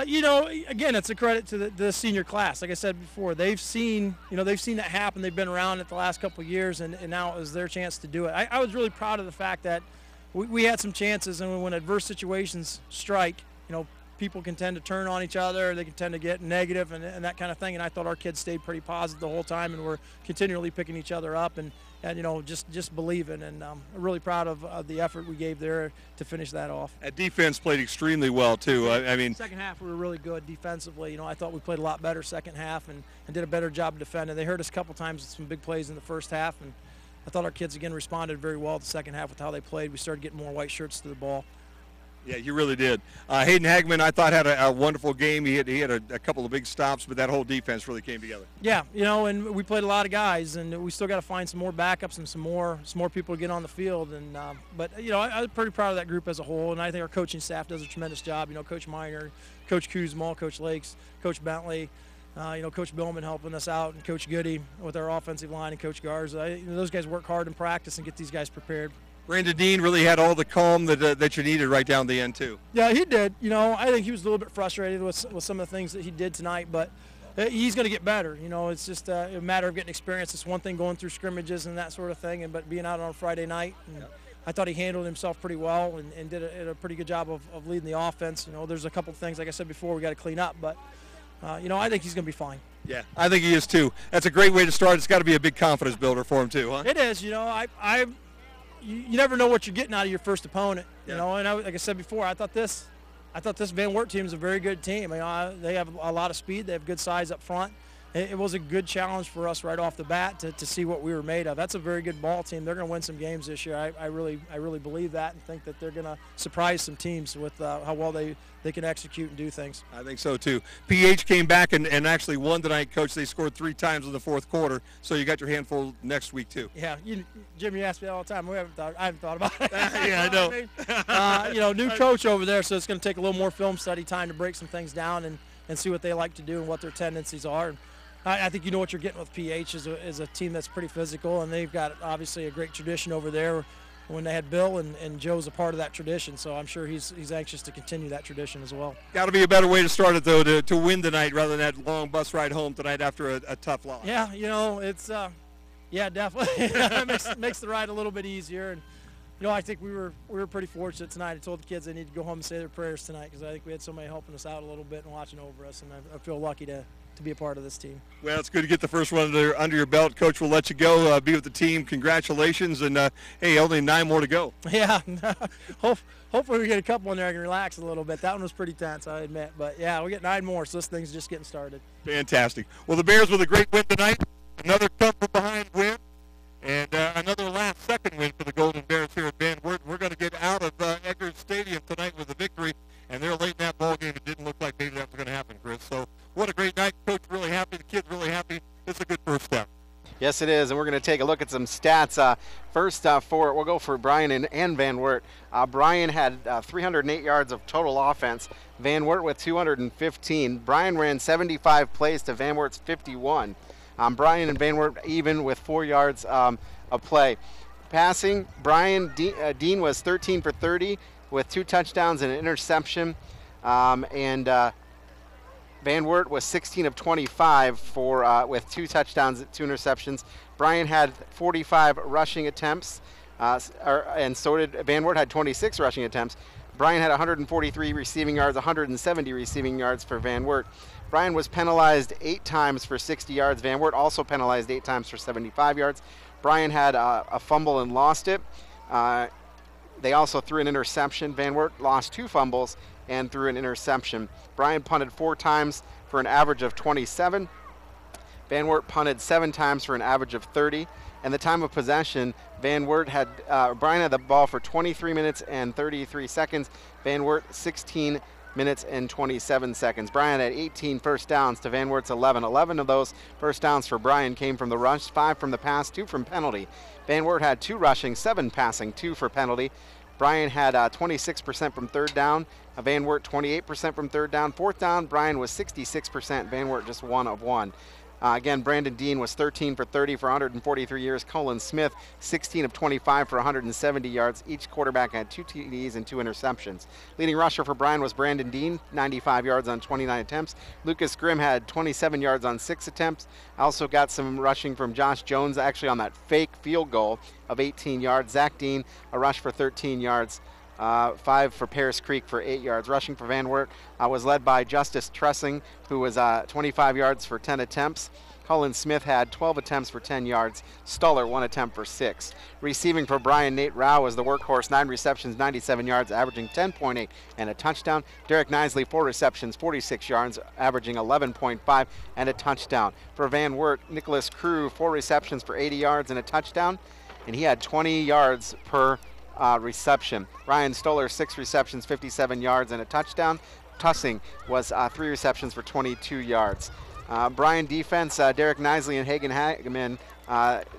you know, again, it's a credit to the senior class. Like I said before, they've seen that happen. They've been around it the last couple of years, and now it was their chance to do it. I was really proud of the fact that we had some chances, and when adverse situations strike, you know, people can tend to turn on each other. They can tend to get negative and that kind of thing. And I thought our kids stayed pretty positive the whole time, and were continually picking each other up and you know, just believing. And I'm really proud of the effort we gave there to finish that off. That defense played extremely well too. I mean, second half we were really good defensively. You know, I thought we played a lot better second half and did a better job defending. They hurt us a couple times with some big plays in the first half, and I thought our kids again responded very well the second half with how they played. We started getting more white shirts to the ball. Yeah, you really did. Hayden Hagman, I thought, had a wonderful game. He had a couple of big stops, but that whole defense really came together. Yeah, you know, and we played a lot of guys, and we still got to find some more backups and some more people to get on the field. And but you know, I was pretty proud of that group as a whole, and I think our coaching staff does a tremendous job. You know, Coach Miner, Coach Kuzma, Coach Lakes, Coach Bentley. You know, Coach Billman helping us out, and Coach Goody with our offensive line, and Coach Garza. You know, those guys work hard in practice and get these guys prepared. Brandon Dean really had all the calm that you needed right down the end too. Yeah, he did. You know, I think he was a little bit frustrated with some of the things that he did tonight, but he's going to get better. You know, it's just a matter of getting experience. It's one thing going through scrimmages and that sort of thing, but being out on Friday night, and I thought he handled himself pretty well and did a pretty good job of leading the offense. You know, there's a couple of things, like I said before, we got to clean up, but you know, I think he's going to be fine. Yeah, I think he is too. That's a great way to start. It's got to be a big confidence builder for him too, huh? It is. You know, you never know what you're getting out of your first opponent. You know, and like I said before, I thought this Van Wert team is a very good team. You know, they have a lot of speed. They have good size up front. It was a good challenge for us right off the bat to see what we were made of. That's a very good ball team. They're going to win some games this year. I really believe that, and think that they're going to surprise some teams with how well they can execute and do things. I think so too. PH came back and actually won tonight, Coach. They scored 3 times in the fourth quarter, so you got your handful next week too. Yeah, Jim, you ask me all the time. I haven't thought about it. Yeah, I know. You know, new coach over there, so it's going to take a little more film study time to break some things down and see what they like to do and what their tendencies are. And I think you know what you're getting with PH is a team that's pretty physical, and they've got obviously a great tradition over there. When they had Bill and Joe's a part of that tradition, so I'm sure he's anxious to continue that tradition as well. Got to be a better way to start it though, to win tonight rather than that long bus ride home tonight after a tough loss. Yeah, you know, it's yeah, definitely it makes the ride a little bit easier. And you know, I think we were pretty fortunate tonight. I told the kids they need to go home and say their prayers tonight, because I think we had somebody helping us out a little bit and watching over us, and I feel lucky to be a part of this team. Well, it's good to get the first one under your belt. Coach will let you go, be with the team. Congratulations, and hey, only 9 more to go. Yeah, hopefully we get a couple in there I can relax a little bit. That one was pretty tense, I admit, but yeah, we get 9 more, so this thing's just getting started. Fantastic. Well, the Bears with a great win tonight. Another come from behind win, and another last second win for the Golden Bears here at Van Wert. We're going to get out of Eggers Stadium tonight with a victory, and they're late in that ball game. It didn't look like maybe that was going to happen, Chris. So what a great night. Coach really happy. The kids really happy. It's a good first step. Yes, it is, and we're going to take a look at some stats. First, we'll go for Bryan and Van Wert. Bryan had 308 yards of total offense. Van Wert with 215. Bryan ran 75 plays to Van Wert's 51. Bryan and Van Wert even with 4 yards of play. Passing, Dean was 13 for 30 with 2 touchdowns and an interception. Van Wert was 16 of 25 with 2 touchdowns, 2 interceptions. Bryan had 45 rushing attempts, and so did Van Wert had 26 rushing attempts. Bryan had 143 receiving yards, 170 receiving yards for Van Wert. Bryan was penalized 8 times for 60 yards. Van Wert also penalized 8 times for 75 yards. Bryan had a fumble and lost it. They also threw an interception. Van Wert lost 2 fumbles and threw an interception. Bryan punted 4 times for an average of 27. Van Wert punted 7 times for an average of 30. And the time of possession, Bryan had the ball for 23 minutes and 33 seconds. Van Wert 16 minutes and 27 seconds. Bryan had 18 first downs to Van Wert's 11. 11 of those first downs for Bryan came from the rush, 5 from the pass, 2 from penalty. Van Wert had 2 rushing, 7 passing, 2 for penalty. Bryan had 26% from third down. Van Wert 28% from third down. Fourth down, Bryan was 66%. Van Wert just 1 of 1. Again, Brandon Dean was 13 for 30 for 143 yards. Colin Smith, 16 of 25 for 170 yards. Each quarterback had 2 TDs and 2 interceptions. Leading rusher for Bryan was Brandon Dean, 95 yards on 29 attempts. Lucas Grimm had 27 yards on 6 attempts. Also got some rushing from Josh Jones, actually on that fake field goal of 18 yards. Zach Dean, a rush for 13 yards. 5 for Paris Creek for 8 yards. Rushing for Van Wert was led by Justice Tressing, who was 25 yards for 10 attempts. Colin Smith had 12 attempts for 10 yards. Stuller, 1 attempt for 6. Receiving for Bryan, Nate Rao was the workhorse, 9 receptions, 97 yards, averaging 10.8 and a touchdown. Derek Nisley, 4 receptions, 46 yards, averaging 11.5 and a touchdown. For Van Wert, Nicholas Crew, 4 receptions for 80 yards and a touchdown, and he had 20 yards per reception. Ryan Stoller, 6 receptions, 57 yards and a touchdown. Tussing was 3 receptions for 22 yards. Bryan defense, Derek Nisley and Hagen Hageman,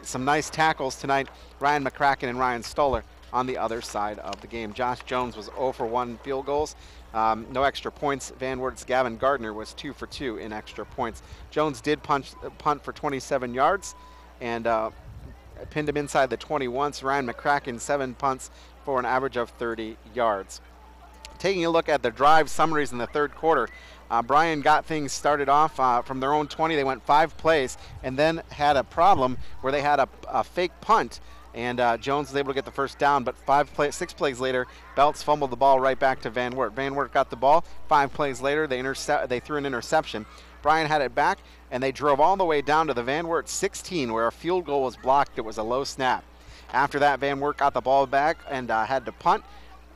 some nice tackles tonight. Ryan McCracken and Ryan Stoller on the other side of the game. Josh Jones was 0 for 1 field goals. No extra points. Van Wert's Gavin Gardner was 2 for 2 in extra points. Jones did punt for 27 yards and pinned him inside the 21. So Ryan McCracken, 7 punts for an average of 30 yards. Taking a look at the drive summaries in the third quarter, Bryan got things started off from their own 20. They went 5 plays and then had a problem where they had a fake punt, and Jones was able to get the first down, but 6 plays later, Belts fumbled the ball right back to Van Wert. Van Wert got the ball. 5 plays later, they threw an interception. Bryan had it back, and they drove all the way down to the Van Wert 16, where a field goal was blocked. It was a low snap. After that, Van Wert got the ball back and had to punt.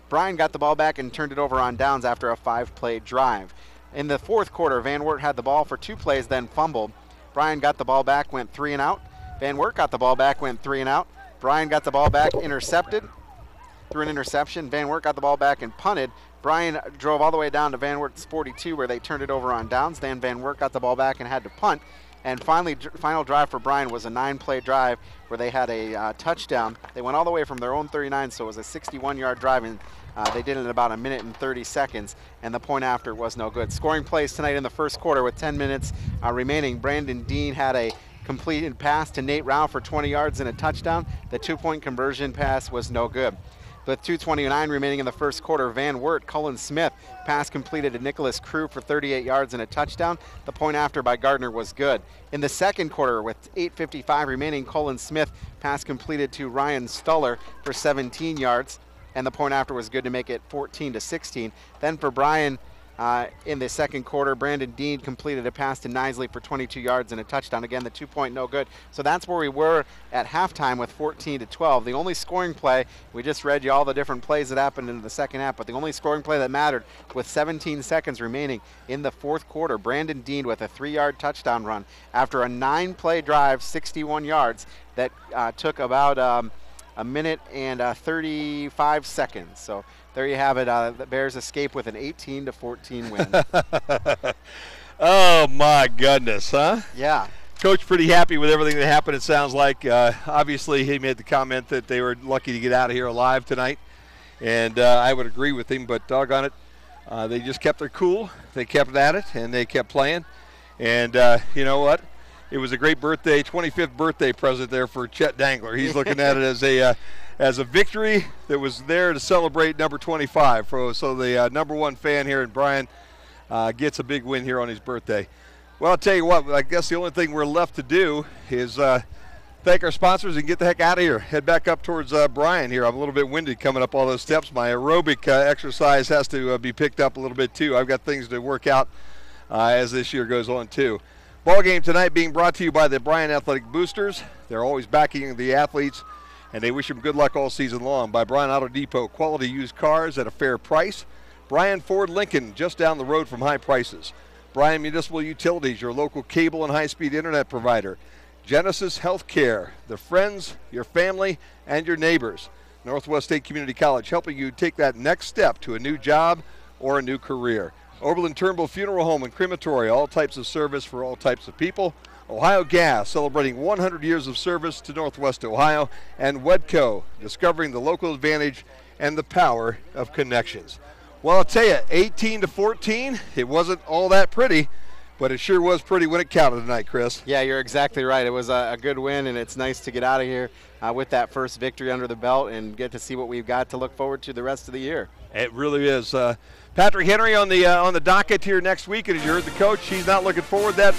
Bryan got the ball back and turned it over on downs after a 5-play drive. In the fourth quarter, Van Wert had the ball for 2 plays, then fumbled. Bryan got the ball back, went 3 and out. Van Wert got the ball back, went 3 and out. Bryan got the ball back, intercepted, threw an interception. Van Wert got the ball back and punted. Bryan drove all the way down to Van Wert's 42, where they turned it over on downs. Then Van Wert got the ball back and had to punt. And finally, final drive for Bryan was a 9-play drive where they had a touchdown. They went all the way from their own 39, so it was a 61-yard drive, and they did it in about 1 minute and 30 seconds, and the point after was no good. Scoring plays tonight in the first quarter with 10 minutes remaining. Brandon Dean had a completed pass to Nate Rao for 20 yards and a touchdown. The 2-point conversion pass was no good. With 2:29 remaining in the first quarter, Van Wert, Colin Smith, pass completed to Nicholas Crew for 38 yards and a touchdown. The point after by Gardner was good. In the second quarter, with 8:55 remaining, Colin Smith, pass completed to Ryan Stuller for 17 yards, and the point after was good to make it 14-16. Then for Bryan, in the second quarter, Brandon Dean completed a pass to Nisley for 22 yards and a touchdown. Again, the 2-point no good. So that's where we were at halftime with 14-12. The only scoring play, we just read you all the different plays that happened in the second half, but the only scoring play that mattered with 17 seconds remaining in the fourth quarter, Brandon Dean with a 3-yard touchdown run after a 9-play drive, 61 yards, that took about 1 minute and 35 seconds. So there you have it. The Bears escape with an 18-14 win. Oh, my goodness, huh? Yeah. Coach pretty happy with everything that happened, it sounds like. Obviously, he made the comment that they were lucky to get out of here alive tonight, and I would agree with him, but doggone it, they just kept their cool. They kept at it, and they kept playing. And you know what? It was a great birthday, 25th birthday present there for Chet Dangler. He's looking at it as a victory that was there to celebrate number 25. So the number 1 fan here in Bryan gets a big win here on his birthday. Well, I'll tell you what, I guess the only thing we're left to do is thank our sponsors and get the heck out of here. Head back up towards Bryan here. I'm a little bit winded coming up all those steps. My aerobic exercise has to be picked up a little bit too. I've got things to work out as this year goes on too. Ball game tonight being brought to you by the Bryan Athletic Boosters. They're always backing the athletes, and they wish them good luck all season long. By Bryan Auto Depot, quality used cars at a fair price. Bryan Ford Lincoln, just down the road from high prices. Bryan Municipal Utilities, your local cable and high-speed internet provider. Genesis Healthcare, the friends, your family, and your neighbors. Northwest State Community College, helping you take that next step to a new job or a new career. Oberlin Turnbull Funeral Home and Crematory, all types of service for all types of people. Ohio Gas, celebrating 100 years of service to Northwest Ohio. And Wedco, discovering the local advantage and the power of connections. Well, I'll tell you, 18-14, it wasn't all that pretty, but it sure was pretty when it counted tonight, Chris. Yeah, you're exactly right. It was a good win, and it's nice to get out of here with that first victory under the belt and get to see what we've got to look forward to the rest of the year. It really is. Patrick Henry on the docket here next week, and as you heard the coach, he's not looking forward to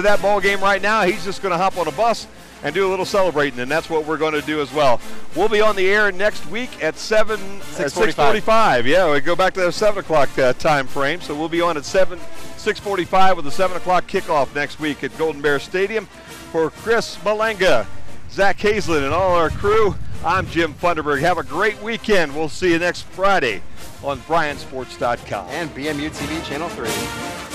that ball game right now. He's just going to hop on a bus and do a little celebrating, and that's what we're going to do as well. We'll be on the air next week at 6:45. Yeah, we go back to the 7 o'clock time frame, so we'll be on at 6:45 with the 7 o'clock kickoff next week at Golden Bear Stadium. For Chris Malenga, Zach Hazelin, and all our crew, I'm Jim Funderburg. Have a great weekend. We'll see you next Friday on BryanSports.com. And BMU TV Channel 3.